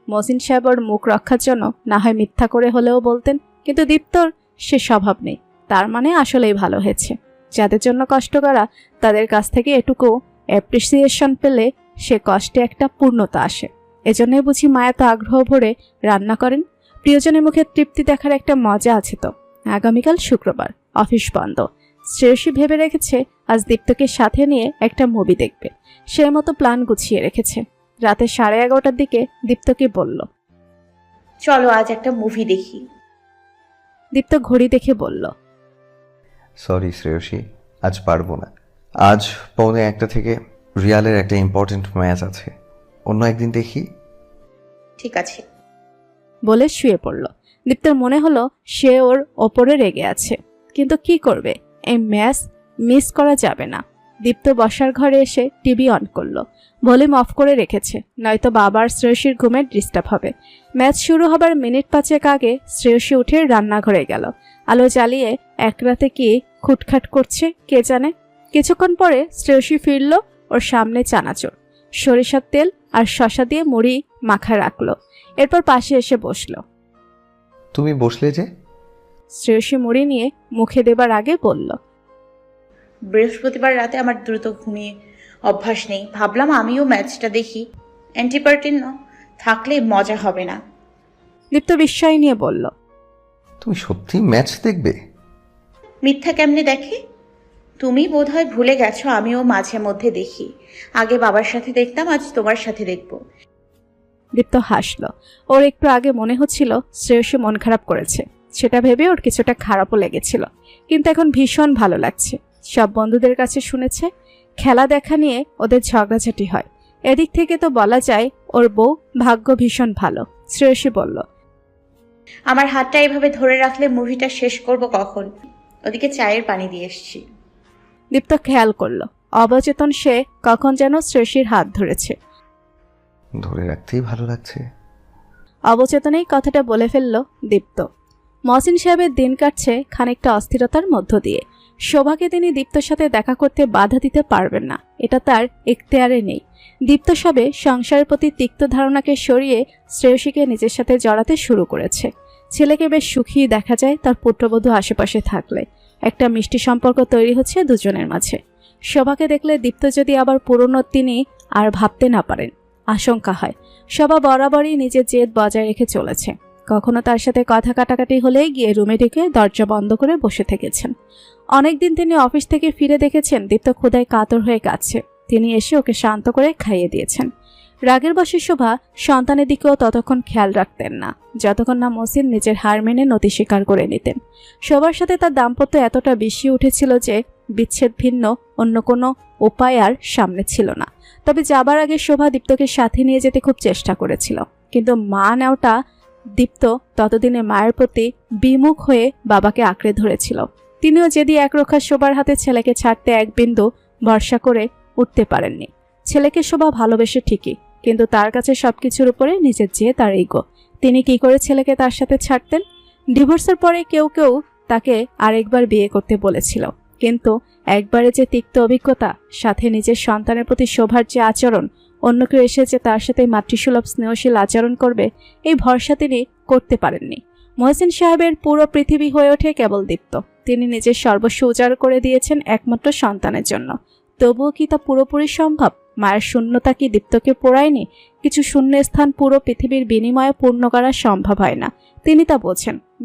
মহসিন সাহেব ওর মুখ রক্ষার জন্য না হয় মিথ্যা করে হলেও বলতেন, কিন্তু দীপ্তর সে স্বভাব নেই। তার মানে আসলেই ভালো হয়েছে। যাদের জন্য কষ্ট করা, তাদের কাছ থেকে এটুকু অ্যাপ্রিসিয়েশন পেলে সে কষ্টে একটা পূর্ণতা আসে। এজন্যই বুঝি মায়া তো আগ্রহ ভরে রান্না করেন। প্রিয়জনের মুখে তৃপ্তি দেখার একটা মজা আছে তো। আগামীকাল শুক্রবার, অফিস বন্ধ। শ্রেয়সী ভেবে রেখেছে আজ দীপ্তকে সাথে নিয়ে একটা মুভি দেখবে। সেই মতো প্ল্যান গুছিয়ে রেখেছে। রাতে 11:30টার দিকে দীপ্তকে বলল, চলো আজ একটা মুভি দেখি। দীপ্ত ঘড়ি দেখে বলল, সরি শ্রেয়সী, আজ পারবো না। আজ 1:45 থেকে রিয়ালের একটা ইম্পর্টেন্ট ম্যাচ আছে, অন্য একদিন দেখি। ঠিক আছে। বলে শুয়ে পড়ল। দীপ্তর মনে হলো সে ওর ওপরে রেগে আছে, কিন্তু কি করবে, এই ম্যাচ মিস করা যাবে না। দীপ্ত বসার ঘরে এসে টিভি অন করলো। ভলিউম অফ করে রেখেছে, নয়তো বাবার শ্রেয়সীর ঘুমের ডিস্টার্ব হবে। ম্যাচ শুরু হবার মিনিট 5 আগে শ্রেয়সী উঠে রান্নাঘরে গেল। আলো জ্বালিয়ে এক রাতে কি খুটখাট করছে কে জানে। কিছুক্ষণ পরে শ্রেয়সী ফিরল। ওর সামনে চানাচুর, সরিষার তেল আর শসা দিয়ে মুড়ি মাখা রাখলো। এরপর পাশে এসে বসলো। তুমি বসলে যে? শ্রেয়সী মুড়ি নিয়ে মুখে দেবার আগে বলল, বৃহস্পতিবার রাতে আমার দ্রুত ঘুমিয়ে অভ্যাস নেই। ভাবলাম আমিও ম্যাচটা দেখি। অ্যান্টিপার্টিন থাকলে মজা হবে না। দীপ্ত বিস্ময় নিয়ে বলল, তুমি সত্যি ম্যাচ দেখবে? মিথ্যা কেমনে দেখে? তুমি বোধহয় ভুলে গেছো আমিও মাঝে মধ্যে দেখি। আগে বাবার সাথে দেখতাম, আজ তোমার সাথে দেখব। দীপ্ত হাসল। ওর একটু আগে মনে হচ্ছিল শ্রেয়সী মন খারাপ করেছে। সেটা ভেবে ওর কিছুটা খারাপও লেগেছিল, কিন্তু এখন ভীষণ ভালো লাগছে। সব বন্ধুদের কাছে শুনেছে খেলা দেখা নিয়ে ওদের ঝগড়াঝাটি হয়। এদিক থেকে তো বলা যায় ওর বউ ভাগ্য ভীষণ ভালো। শ্রেয়সী বলল, আমার হাতটা এভাবে ধরে রাখলে মুভিটা শেষ করব কখন? ওদিকে চায়ের পানি দিয়ে এসছি। দীপ্ত খেয়াল করলো অবচেতন সে কখন যেন শ্রেয়সীর হাত ধরেছে। ধরে রাখতেই ভালো লাগছে। অবচেতনেই কথাটা বলে ফেলল দীপ্ত। মহসিন সাহেবের দিন কাটছে খানিকটা অস্থিরতার মধ্য দিয়ে। শোভাকে তিনি দীপ্তর সাথে দেখা করতে বাধা দিতে পারবেন না, এটা তার এখতিয়ারে নেই। দীপ্ত সবে সংসারের প্রতি তিক্ত ধারণাকে সরিয়ে শ্রেয়সীকে নিজের সাথে জড়াতে শুরু করেছে। ছেলেকে বেশ সুখী দেখা যায় তার পুত্রবধূ আশেপাশে থাকলে। একটা মিষ্টি সম্পর্ক তৈরি হচ্ছে দুজনের মাঝে। শোভাকে দেখলে দীপ্ত যদি আবার পুরনো তিনি আর ভাবতে না পারেন, আশঙ্কা হয়। শোভা বরাবরই নিজের জেদ বজায় রেখে চলেছে। কখনো তার সাথে কথা কাটাকাটি হলে গিয়ে রুমে ঢুকে দরজা বন্ধ করে বসে থেকেছেন। অনেকদিন তিনি অফিস থেকে ফিরে দেখেছেন দীপ্ত ক্ষুধায় কাতর হয়ে কাঁদছে। তিনি এসে ওকে শান্ত করে খাইয়ে দিয়েছেন। রাগের বশে শোভা সন্তানের দিকেও ততক্ষণ খেয়াল রাখতেন না, যতক্ষণ না মহসিন নিজের হার মেনে নতি স্বীকার করে নিতেন। শোভার সাথে তার দাম্পত্য এতটা বেশি উঠেছিল যে বিচ্ছেদ ভিন্ন অন্য কোনো উপায় আর সামনে ছিল না। তবে যাবার আগে শোভা দীপ্তকে সাথে নিয়ে যেতে খুব চেষ্টা করেছিল, কিন্তু মা নেওয়াটা দীপ্ত ততদিনে মায়ের প্রতি বিমুখ হয়ে বাবাকে আঁকড়ে ধরেছিল। তিনিও যদি একরক্ষা শোভার হাতে ছেলেকে ছাড়তে এক বিন্দু ভরসা করে উঠতে পারেননি। ছেলেকে শোভা ভালোবেসে ঠিকই, কিন্তু তার কাছে সবকিছুর উপরে নিজের জেদ আর ইগো। তিনি কি করে ছেলেকে তার সাথে ছাড়তেন? ডিভোর্সের পরে কেউ কেউ তাকে আরেকবার বিয়ে করতে বলেছিল, কিন্তু একবারে যে তিক্ত অভিজ্ঞতা, সাথে নিজের সন্তানের প্রতি শোভার যে আচরণ, অন্য কেউ এসে যে তার সাথে মাতৃসুলভ স্নেহশীল আচরণ করবে, এই ভরসা তিনি করতে পারেননি। মহসিন সাহেবের পুরো পৃথিবী হয়ে ওঠে কেবল দীপ্ত। তিনি নিজের সর্বস্ব উজাড় করে দিয়েছেন একমাত্র সন্তানের জন্য। তবুও কি তা পুরোপুরি সম্ভব? মায়ের শূন্যতা কি দীপ্তকে পোড়ায়নি? কিছু শূন্য স্থান পুরো পৃথিবীর বিনিময়ে পূর্ণ করা সম্ভব হয় না। তিনি তা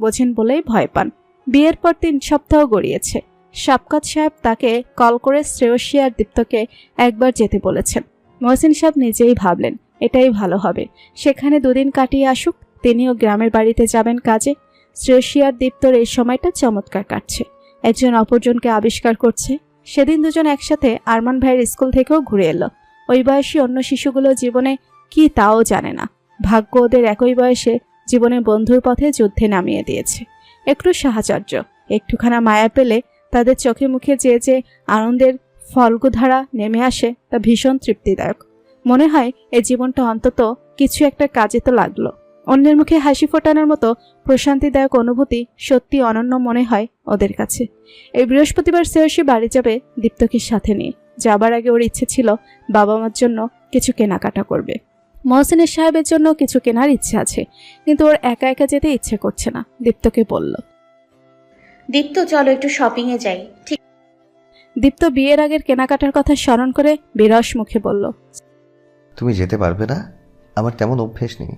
বোঝেন বলেই ভয় পান। বিয়ের পর 3 সপ্তাহ গড়িয়েছে। শাফকাত সাহেব তাকে কল করে শ্রেয়সী আর দীপ্তকে একবার যেতে বলেছেন। মহসিন সাহেব নিজেই ভাবলেন এটাই ভালো হবে, সেখানে 2 দিন কাটিয়ে আসুক। তিনিও গ্রামের বাড়িতে যাবেন কাজে। শ্রেয়সী আর দীপ্তর এই সময়টা চমৎকার কাটছে, একজন অপরজনকে আবিষ্কার করছে। সেদিন দুজন একসাথে আরমান ভাইয়ের স্কুল থেকেও ঘুরে এলো। ওই বয়সী অন্য শিশুগুলো জীবনে কি তাও জানে না। ভাগ্য ওদের একই বয়সে জীবনে বন্ধুর পথে যুদ্ধে নামিয়ে দিয়েছে। একটু সাহচর্য, একটুখানা মায়া পেলে তাদের চোখে মুখে যে আনন্দের ফলগুধারা নেমে আসে তা ভীষণ তৃপ্তিদায়ক। মনে হয় এই জীবনটা অন্তত কিছু একটা কাজে তো লাগলো। অন্যের মুখে হাসি ফোটানোর মতো প্রশান্তিদায়ক অনুভূতি সত্যি অনন্য মনে হয় ওদের কাছে। এই বৃহস্পতিবার শ্রেয়সী বাড়ি যাবে দীপ্তকে সাথে নিয়ে। যাবার আগে ওর ইচ্ছে ছিল বাবা মার জন্য কিছু কেনাকাটা করবে। মহসিনের সাহেবের জন্য কিছু কেনার ইচ্ছে আছে, কিন্তু ওর একা একা যেতে ইচ্ছে করছে না। দীপ্তকে বলল, দীপ্ত চলো একটু শপিং এ যাই। ঠিক। দীপ্ত বিয়ের আগের কেনাকাটার কথা স্মরণ করে বিরস মুখে বলল, তুমি যেতে পারবে না? আমার তেমন অভ্যেস নেই।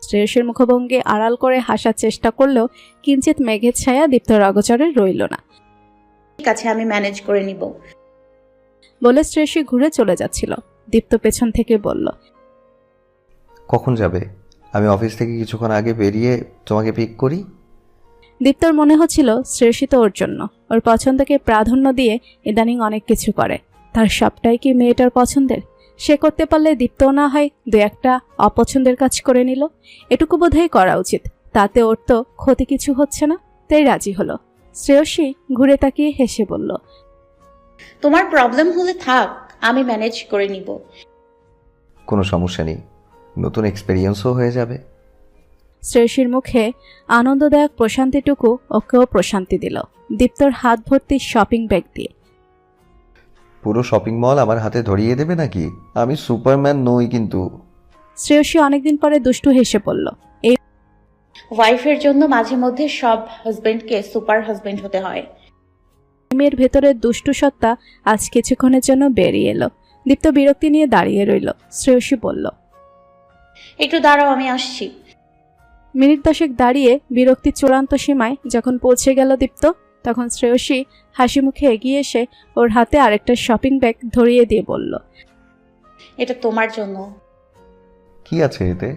শ্রেয়সীর মুখভঙ্গি আড়াল করে হাসার চেষ্টা করলেও কিঞ্চিত মেঘের ছায়া দীপ্তর অগোচরে রইল না। ঠিক আছে, আমি ম্যানেজ করে নিব। বলে শ্রেয়সী ঘুরে চলে যাচ্ছিল। দীপ্ত পেছন থেকে বলল, কখন যাবে? আমি অফিস থেকে কিছুক্ষণ আগে বেরিয়ে তোমাকে পিক করি। দীপ্তর মনে হচ্ছিল শ্রেয়সী তো ওর জন্য, ওর পছন্দকে প্রাধান্য দিয়ে ইদানিং অনেক কিছু করে। তার সবটাই কি মেয়েটার পছন্দের? সে করতে পারলে দীপ্তও না হয় 2-1টা অপছন্দের কাজ করে নিল। এটুকু বোধহয় করা উচিত, তাতে ওর তো ক্ষতি কিছু হচ্ছে না। তাই রাজি হলো। শ্রেয়সী ঘুরে তাকিয়ে হেসে বলল, তোমার প্রবলেম হলে থাক, আমি ম্যানেজ করে নিব। কোনো সমস্যা নেই, নতুন এক্সপেরিয়েন্সও হয়ে যাবে। শ্রেয়সীর মুখে আনন্দদায়ক প্রশান্তিটুকু ওকেও প্রশান্তি দিল। দীপ্তর হাত ভর্তি শপিং ব্যাগ দিয়ে। পুরো শপিং মল আমার হাতে ধরিয়ে দেবে নাকি? আমি সুপারম্যান নই কিন্তু। শ্রেয়সী অনেকদিন পরে দুষ্টু হেসে পড়ল। এই ওয়াইফের জন্য মাঝে মধ্যে সব হাজবেন্ডকে সুপার হাজবেন্ড হতে হয়। মেয়ের ভেতরের দুষ্টু সত্তা আজ কিছুক্ষণের জন্য বেরিয়ে এলো। দীপ্ত বিরক্তি নিয়ে দাঁড়িয়ে রইল। শ্রেয়সী বলল, একটু দাঁড়াও, আমি আসছি। মিনিট 10 দাঁড়িয়ে বিরক্তি চূড়ান্ত সীমায় যখন পৌঁছে গেল দীপ্ত, তখন শ্রেয়সী হাসি মুখে এগিয়ে এসে ওর হাতে আরেকটা শপিং ব্যাগ ধরিয়ে দিয়ে বলল, এটা তোমার জন্য। কি আছে এতে?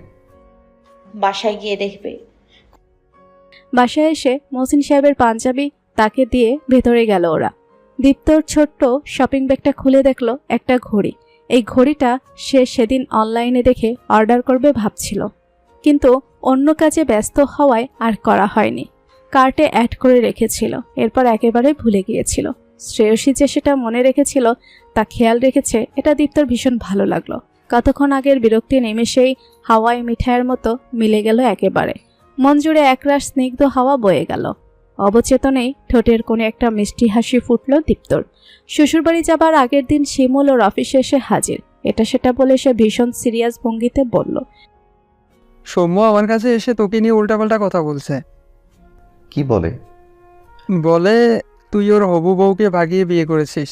বাসায় গিয়ে দেখবে। বাসায় এসে মহসিন সাহেবের পাঞ্জাবি তাকে দিয়ে ভেতরে গেল ওরা। দীপ্তর ছোট্ট শপিং ব্যাগটা খুলে দেখলো একটা ঘড়ি। এই ঘড়িটা সে সেদিন অনলাইনে দেখে অর্ডার করবে ভাবছিল, কিন্তু অন্য কাজে ব্যস্ত হওয়ায় আর করা হয়নি। কার্টে অ্যাড করে রেখেছিল, এরপর একেবারে ভুলে গিয়েছিল। শ্রেয়সী যে সেটা মনে রেখেছিল, তা খেয়াল রেখেছে, এটা দীপ্তর ভীষণ ভালো লাগলো। কতক্ষণ আগের বিরক্তি নিমেষেই হাওয়াই মিঠাইয়ের মতো মিলে গেল একেবারে। মন জুড়ে একরাশ স্নিগ্ধ হাওয়া বয়ে গেল। অবচেতনেই ঠোঁটের কোণে একটা মিষ্টি হাসি ফুটল দীপ্তর। শ্বশুরবাড়ি যাবার আগের দিন শিমুল ওর অফিসে এসে হাজির। এটা সেটা বলে সে ভীষণ সিরিয়াস ভঙ্গিতে বলল, সৌম্য আমার কাছে এসে তোকে নিয়ে উল্টাপাল্টা কথা বলছে। কি বলে? বলে তুই ওর হবু বউকে ভাগিয়ে বিয়ে করেছিস।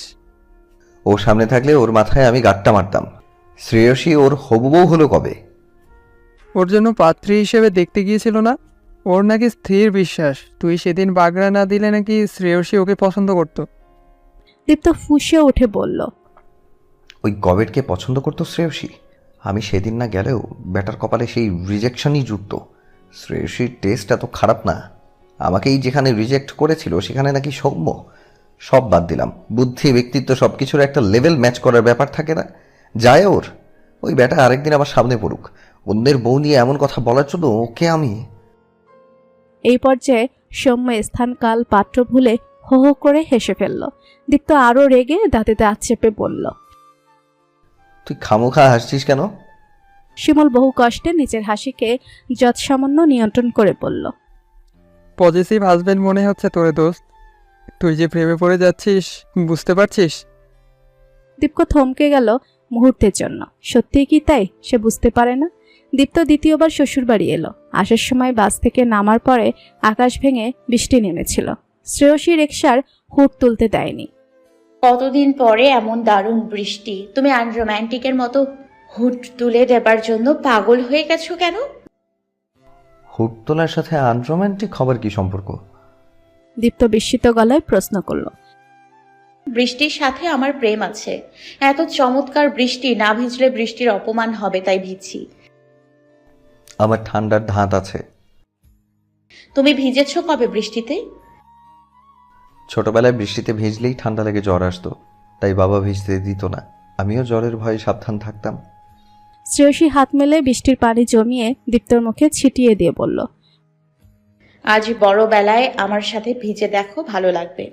ও সামনে থাকলে ওর মাথায় আমি গাঁটটা মারতাম। শ্রেয়সী ওর হবু বউ হলো কবে? ওর জন্য পাত্রী হিসেবে দেখতে গিয়েছিল না? ওর নাকি স্থির বিশ্বাস তুই সেদিন বাগড়া না দিলে নাকি শ্রেয়সী ওকে পছন্দ করত। দীপ্ত ফুঁসে উঠে বলল, ওই গবেটকে পছন্দ করতো শ্রেয়সী? আমি সেদিন না গেলেও ব্যাটার কপালে সেই রিজেকশনই যুক্ত। শ্রেয়সীর টেস্ট এত খারাপ না। আমাকেই যেখানে রিজেক্ট করেছিল সেখানে নাকি সৌম্য। সব বাদ দিলাম, বুদ্ধি ব্যক্তিত্ব সব কিছুর একটা লেভেল ম্যাচ করার ব্যাপার থাকে না? যায় ওর। ওই ব্যাটা আরেকদিন আমার সামনে পড়ুক, অন্যের বউ নিয়ে এমন কথা বলার জন্য ওকে আমি। এই পর্যায়ে সৌম্য স্থান কাল পাত্র ভুলে হো হো করে হেসে ফেলল। দীপ্ত আরো রেগে দাঁতে দাঁত চেপে বলল, তুই খামোখা হাসছিস কেন? শিমুল বহু কষ্টে নিজের হাসিকে যৎসামান্য নিয়ন্ত্রণ করে বলল, পজিটিভ হাজবেন্ড মনে হচ্ছে তোরে দোস্ত। তুই যে প্রেমে পড়ে যাচ্ছিস বুঝতে পারছিস? দীপ্ত থমকে গেল মুহূর্তের জন্য। সত্যিই কি তাই? সে বুঝতে পারে না। দীপ্ত দ্বিতীয়বার শ্বশুরবাড়ি এলো। আসার সময় বাস থেকে নামার পরে আকাশ ভেঙে বৃষ্টি নেমেছিল। শ্রেয়সী রিকশার হুট তুলতে দেয়নি। কতদিন পরে এমন দারুণ বৃষ্টি, তুমি আনরোম্যান্টিকের মতো হুট তুলে দেবার জন্য পাগল হয়ে গেছো কেন? হুট তোলার সাথে আনরোম্যান্টিক হবার কি সম্পর্ক? দীপ্ত বিস্মিত গলায় প্রশ্ন করল। বৃষ্টির সাথে আমার প্রেম আছে। এত চমৎকার বৃষ্টি, না ভিজলে বৃষ্টির অপমান হবে, তাই ভিজছি। আমার ঠান্ডার ধাত আছে। তুমি ভিজেছো কবে বৃষ্টিতে? ছোটবেলায় বৃষ্টিতে ভিজলেই ঠান্ডা লেগে জ্বর আসতো, তাই বাবা ভিজতে দিত না। আমিও জ্বরের ভয়ে সাবধান থাকতাম। শ্রেয়সী হাত মেলে বৃষ্টির পানি জমিয়ে দীপ্তর মুখে ছিটিয়ে দিয়ে বলল, আজ বড় বেলায় আমার সাথে ভিজে দেখো, ভালো লাগবে।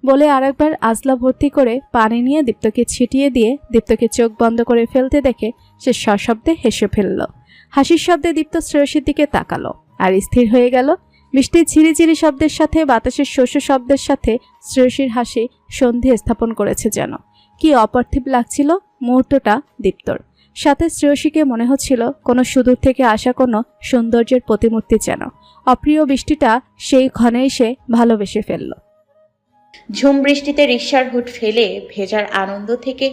বলে আরেকবার আজলা ভর্তি করে পানি নিয়ে দীপ্তকে ছিটিয়ে দিয়ে দীপ্তকে চোখ বন্ধ করে ফেলতে দেখে সে সশব্দে হেসে ফেলল। হাসির শব্দে দীপ্ত শ্রেয়সীর দিকে তাকালো আর স্থির হয়ে গেল। বৃষ্টির ঝিরিঝিরি শব্দের সাথে বাতাসের শস্য শব্দের সাথে শ্রেয়সীর হাসি সন্ধি স্থাপন করেছে যেন। কি অপার্থিব লাগছিল মুহূর্তটা দীপ্তর। সাথে শ্রেয়সীকে মনে হচ্ছিল কোনো সুদূর থেকে আসা কোনো সৌন্দর্যের প্রতিমূর্তি যেন। অপ্রিয় বৃষ্টিটা সেই ক্ষণে এসে ভালোবেসে ফেলল। ঝুম বৃষ্টিতে রিকশার হুড ফেলে ভেজার আনন্দ থেকে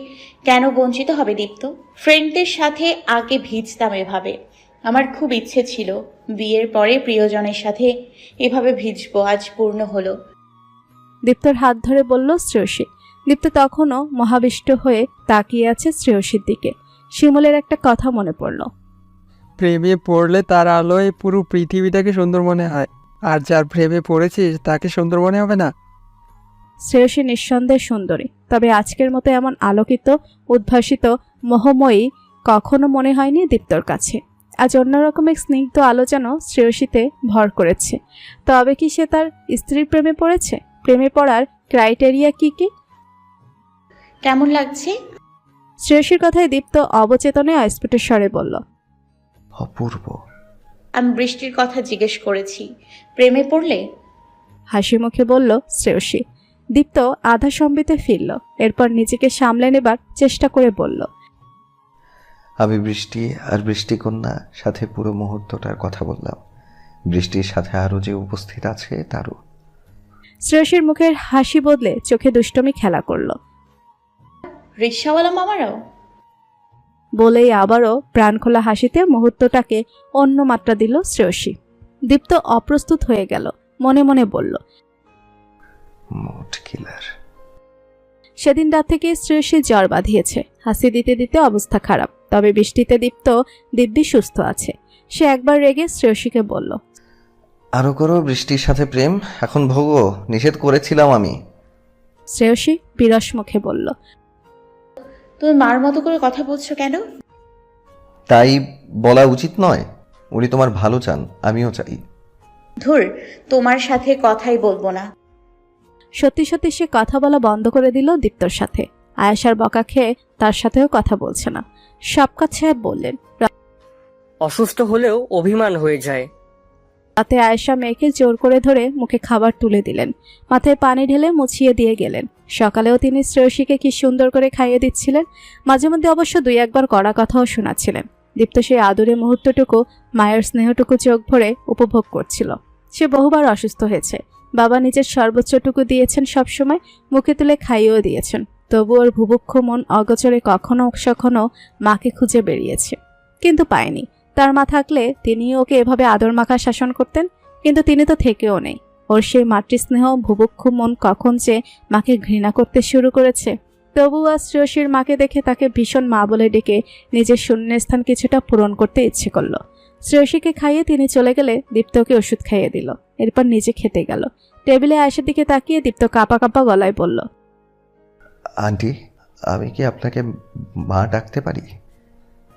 কেন বঞ্চিত হবে দীপ্ত? ফ্রেন্ডদের সাথে আগে ভিজতাম এভাবে। আমার খুব ইচ্ছে ছিল বিয়ের পরে প্রিয়জনের সাথে এভাবে ভিজবো, আজ পূর্ণ হলো। দীপ্তর হাত ধরে বলল শ্রেয়সী। দীপ্ত তখনও মহাবিষ্ট হয়ে তাকিয়ে আছে শ্রেয়সীর দিকে। শিমুলের একটা কথা মনে পড়ল। প্রেমে পড়লে তার আলোয় পুরো পৃথিবীটাকে সুন্দর মনে হয়, আর যার প্রেমে পড়েছিস তাকে সুন্দর মনে হবে না? শ্রেয়সী নিঃসন্দেহে সুন্দরী, তবে আজকের মতো এমন আলোকিত উদ্ভাসিত মোহময়ী কখনো মনে হয়নি দীপ্তর কাছে। আজ অন্যরকম এক স্নিগ্ধ আলো যেন শ্রেয়সীতে ভর করেছে। তবে কি সে তার স্ত্রীর প্রেমে পড়েছে? প্রেমে পড়ার ক্রাইটেরিয়া কি কি? কেমন লাগছে? শ্রেয়সীর কথায় দীপ্ত অবচেতনে অস্ফুট স্বরে বলল, অপূর্ব। আমি বৃষ্টির কথা জিজ্ঞেস করেছি, প্রেমে পড়লে? হাসি মুখে বলল শ্রেয়সী। দীপ্ত আধা সম্বিতে ফিরল, এরপর নিজেকে সামলে নেবার চেষ্টা করে বলল, আমি বৃষ্টি আর বৃষ্টিকন্যা সাথে পুরো মুহূর্তটার কথা বললাম। বৃষ্টির সাথে আরও যে উপস্থিত আছে তারও। শ্রেয়সীর মুখের হাসি বদলে চোখে দুষ্টমি খেলা করল। রিকশাওয়ালা মামারাও? বলেই আবারও প্রাণখোলা হাসিতে মুহূর্তটাকে অন্য মাত্রা দিল শ্রেয়সী। দীপ্ত অপ্রস্তুত হয়ে গেল, মনে মনে বলল, মোট কিলার। সেদিন রাত থেকে শ্রেয়সী জ্বর বাঁধিয়েছে। হাসি দিতে দিতে অবস্থা খারাপ, তবে বৃষ্টিতে দীপ্ত দিব্যি সুস্থ আছে। সে একবার রেগে শ্রেয়সীকে বলল, আরও করো বৃষ্টির সাথে প্রেম, এখন ভোগো, নিষেধ করেছিলাম আমি। শ্রেয়সী বিরস মুখে বলল, তুমি মার মতো করে কথা বলছো কেন? তাই বলা উচিত নয়। উনি তোমার ভালো চান, আমিও চাই। ধুর, তোমার সাথে কথাই বলবো না। সত্যি সত্যি সে কথা বলা বন্ধ করে দিল দীপ্তর সাথে। আয়েশার বকা খেয়ে তার সাথেও কথা বলছে না। শফকাত সাহেব বললেন, অসুস্থ হলেও অভিমান হয়ে যায়। রাতে আয়েশা মেয়েকে জোর করে ধরে মুখে খাবার তুলে দিলেন, মাথায় পানি ঢেলে মুছিয়ে দিয়ে গেলেন। সকালেও তিনি শ্রেয়সীকে কি সুন্দর করে খাইয়ে দিচ্ছিলেন। মাঝে মধ্যে অবশ্য 2-1 বার কড়া কথাও শোনাচ্ছিলেন। দীপ্ত সেই আদুরে মুহূর্তটুকু, মায়ের স্নেহটুকু চোখ ভরে উপভোগ করছিল। সে বহুবার অসুস্থ হয়েছে, বাবা নিজের সর্বোচ্চটুকু দিয়েছেন, সবসময় মুখে তুলে খাইয়েও দিয়েছেন। তবু ওর ভুভুক্ষ মন অগোচরে কখনো কখনো মাকে খুঁজে বেরিয়েছে, কিন্তু পায়নি। তার মা থাকলে তিনি ওকে এভাবে আদর মাখা শাসন করতেন, কিন্তু তিনি তো থেকেও নেই। ওর সেই মাতৃস্নেহ ভুভুক্ষ মন কখন যে মাকে ঘৃণা করতে শুরু করেছে। তবু আজ শ্রেয়সীর মাকে দেখে তাকে ভীষণ মা বলে ডেকে নিজের শূন্যস্থান কিছুটা পূরণ করতে ইচ্ছে করলো। শ্রেয়সীকে খাইয়ে তিনি চলে গেলে দীপ্তকে ওষুধ খাইয়ে দিল। এরপর নিজে খেতে গেল। টেবিলে আয়েশার দিকে তাকিয়ে দীপ্ত কাঁপা কাঁপা গলায় বলল, আন্টি, আমি কি আপনাকে মা ডাকতে পারি?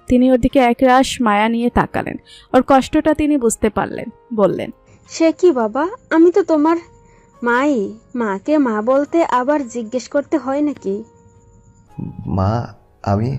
তিনি ওর দিকে একরাশ মায়া নিয়ে তাকালেন। ওর কষ্টটা তিনি বুঝতে পারলেন, বললেন, সে কি বাবা, আমি তো তোমার মাই। মাকে মা বলতে আবার জিজ্ঞেস করতে হয় নাকি? মা, আমি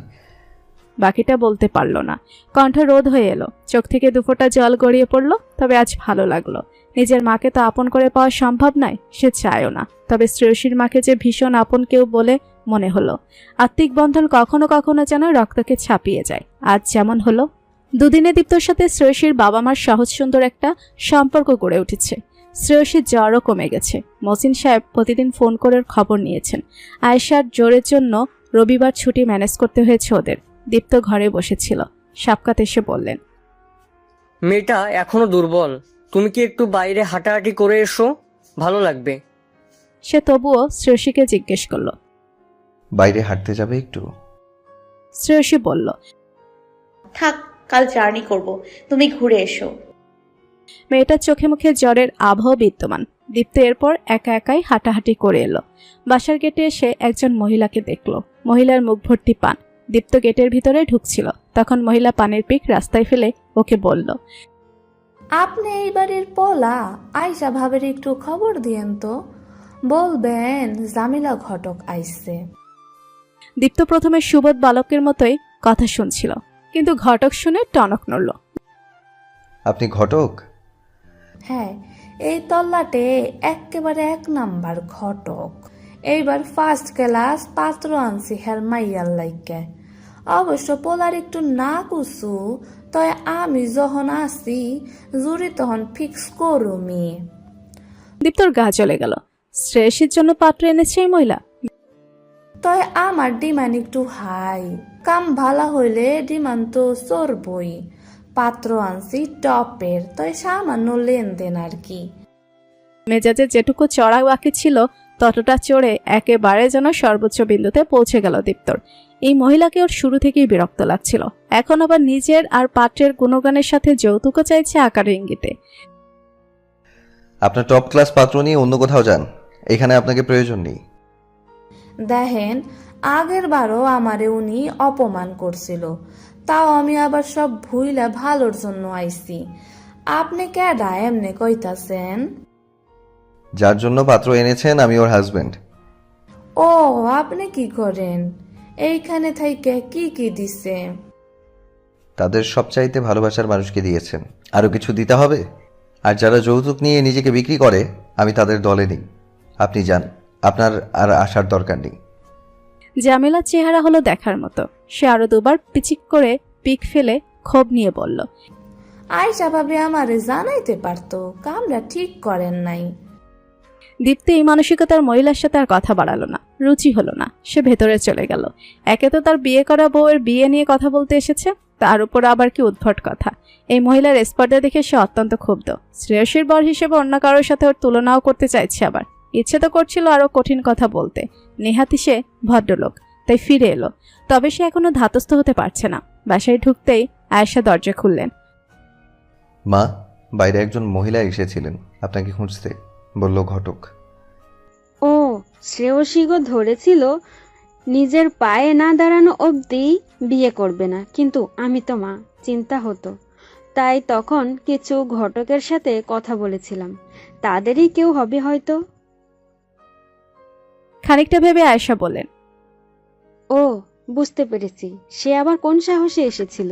বাকিটা বলতে পারল না। কণ্ঠ রোধ হয়ে এলো, চোখ থেকে দুফোঁটা জল গড়িয়ে পড়ল। তবে আজ ভালো লাগলো। নিজের মাকে তো আপন করে পাওয়া সম্ভব নয়, সে চায়ও না। তবে শ্রেয়সীর মাকে যে ভীষণ আপন কেউ বলে মনে হলো। আত্মিক বন্ধন কখনো কখনো যেন রক্তকে ছাপিয়ে যায়। আজ যেমন হলো। দুদিনে দীপ্তর সাথে শ্রেয়সীর বাবা মার সহজ সুন্দর একটা সম্পর্ক গড়ে উঠেছে। শ্রেয়সীর জ্বরও কমে গেছে। মহসিন সাহেব প্রতিদিন ফোন করে খবর নিয়েছেন। আয়েশার জোরের জন্য রবিবার ছুটি ম্যানেজ করতে হয়েছে ওদের। দীপ্ত ঘরে বসেছিল। শফকাত এসে বললেন, মেয়েটা এখনো দুর্বল, তুমি কি একটু বাইরে হাঁটাহাঁটি করে এসো, ভালো লাগবে। সে তবুও শ্রেয়সীকে জিজ্ঞেস করলো। বাইরে হাঁটতে যাবে একটু? শ্রেয়সী বলল, থাক, কাল জার্নি করব, তুমি ঘুরে এসো। মেয়েটার চোখে মুখে জ্বরের আবহ বিদ্যমান। দীপ্ত এরপর একা একাই হাঁটাহাঁটি করে এলো। বাসার গেটে এসে একজন মহিলাকে দেখলো। মহিলার মুখ ভর্তি পান। দীপ্ত গেটের ভিতরে ঢুকছিল, তখন মহিলা পানের পিক রাস্তায় ফেলে ওকে বলল, আপনি এই বাড়ির পোলা? আয়শা ভাবের একটু খবর দিয়েন তো, বলবেন জামিলা ঘটক আইছে। দীপ্ত প্রথমে সুবোধ বালকের মতোই কথা শুনছিল, কিন্তু ঘটক শুনে টনক নড়ল। আপনি ঘটক? হ্যাঁ, এই তল্লাটে একেবারে 1 নাম্বার ঘটক। এইবার ফার্স্ট ক্লাস পাত্র আনছি হ্যার মাইয়ার লাইকে। অবশ্য পোলার একটু না কুসু, তয় আমি যখন আসি জুড়ি তখন ফিক্স করুমি। দীপ্তর গা চলে গেল। শ্রেয়সীর জন্য পাত্র এনেছে এই মহিলা। তয় আমার ডিমান্ড একটু হাই, কাম ভালা হইলে ডিমান্ড তো চড়বই। পাত্র আনছি টপের, তয় সামান্য লেনদেন আর কি। মেজাজে যেটুকু চড়া বাকি ছিল ততটা চড়ে একেবারে যেন সর্বোচ্চ বিন্দুতে পৌঁছে গেল দীপ্তর। এই মহিলাকে ওর শুরু থেকেই বিরক্ত লাগছিল। এখন আবার নিজের আর পাত্রের গুণগানের সাথে যৌতুকও চাইছে আকারে ইঙ্গিতে। আপনার টপ ক্লাস পাত্র নিয়ে অন্য কোথাও যান, এখানে আপনাকে প্রয়োজন নেই। দেখেন, আগের বারও আমারে উনি অপমান করছিল, তাও আমি আবার সব ভুইলা ভালোর জন্য আইছি। আপনি কেডা এমনে কইতাছেন? যার জন্য পাত্র এনেছেন আমি ওর হাজবেন্ড। ও, আপনি কি করেন? এইখানে থাইকে কি কি দিছে? তাদের সবচাইতে ভালোবাসার মানুষকে দিয়েছেন, আরও কিছু দিতে হবে? আর যারা যৌতুক নিয়ে নিজেকে বিক্রি করে আমি তাদের দলে নেই। আপনি যান, আপনার আর আসার দরকার নেই। জামিলার চেহারা হলো দেখার মতো। সে আরো দুবার পিচিক করে পিক ফেলে ক্ষোভ নিয়ে বলল, আয়শা ভাবি আমারে জানাইতে পারতো, কামরা ঠিক করেন নাই। দীপ্তি এই মানসিকতার মহিলার সাথে আর কথা বাড়ালো না, রুচি হলো না। সে ভেতরে চলে গেল। একে তো তার বিয়ে করা বউয়ের বিয়ে নিয়ে কথা বলতে এসেছে, তার উপর আবার কি উদ্ভট কথা। এই মহিলার স্পর্ধা দেখে সে অত্যন্ত ক্ষুব্ধ। শ্রেয়সীর বর হিসেবে অন্য কারোর সাথে ওর তুলনাও করতে চাইছে। আবার ইচ্ছে তো করছিল আরো কঠিন কথা বলতে। নেহাতি সে ভদ্রলোক, তাই ফিরে এলো। তবে সে এখনো ধাতস্থ হতে পারছে না। বাসায় ঢুকতেই আয়েশা দরজা খুললেন। মা, বাইরে একজন মহিলা এসেছিলেন আপনাকে খুঁজতে, বলল ঘটক। ও, শ্রেয়সীগো ধরেছিল নিজের পায়ে না দাঁড়ানো অবধি বিয়ে করবে না, কিন্তু আমি তো মা, চিন্তা হতো। তাই তখন কিছু ঘটকের সাথে কথা বলেছিলাম, তাদেরই কেউ হবে হয়তো। খানিকটা ভেবে আয়েশা বলেন, ও, বুঝতে পেরেছি, সে আবার কোন সাহসে এসেছিল।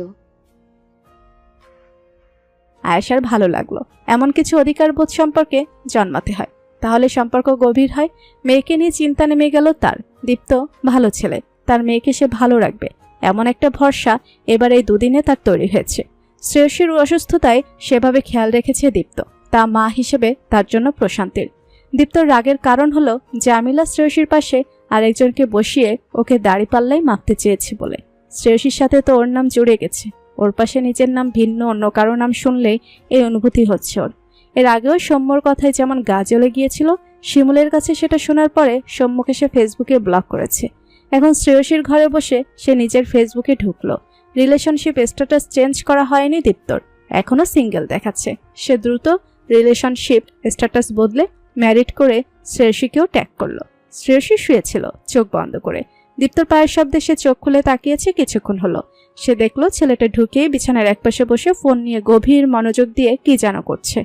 আয়েশার ভালো লাগলো। এমন কিছু অধিকার বোধ সম্পর্কে জন্মাতে হয়, তাহলে সম্পর্ক গভীর হয়। মেয়েকে নিয়ে চিন্তা নেমে গেল তার। দীপ্ত ভালো ছেলে, তার মেয়েকে সে ভালো রাখবে, এমন একটা ভরসা এবার এই দুদিনে তার তৈরি হয়েছে। শ্রেয়সীর অসুস্থতায় সেভাবে খেয়াল রেখেছে দীপ্ত, তা মা হিসেবে তার জন্য প্রশান্তির। দীপ্তর রাগের কারণ হলো জামিলা শ্রেয়সীর পাশে আরেকজনকে বসিয়ে ওকে দাড়িপাল্লাই মাপতে চেয়েছে বলে। শ্রেয়সীর সাথে তো ওর নাম জুড়ে গেছে, ওর পাশে নিজের নাম ভিন্ন অন্য কারো নাম শুনলেই এই অনুভূতি হচ্ছে ওর। এর আগেও সৌম্যর কথায় যেমন গা জ্বলে গিয়েছিল, শিমুলের কাছে সেটা শোনার পরে সৌম্যকে সে ফেসবুকে ব্লক করেছে। এখন শ্রেয়সীর ঘরে বসে সে নিজের ফেসবুকে ঢুকলো। রিলেশনশিপ স্ট্যাটাস চেঞ্জ করা হয়নি দীপ্তর, এখনো সিঙ্গেল দেখাচ্ছে। সে দ্রুত রিলেশনশিপ স্ট্যাটাস বদলে ম্যারিড করে শ্রেয়সীকেও ট্যাগ করলো। শ্রেয়সী শুয়েছিল চোখ বন্ধ করে। দীপ্তর পায়ের শব্দে সে চোখ খুলে তাকিয়েছে কিছুক্ষণ হলো। সে দেখলো ছেলেটা ঢুকেই বিছানার একপাশে বসে ফোন নিয়ে গভীর মনোযোগ দিয়ে কি যেন করছে।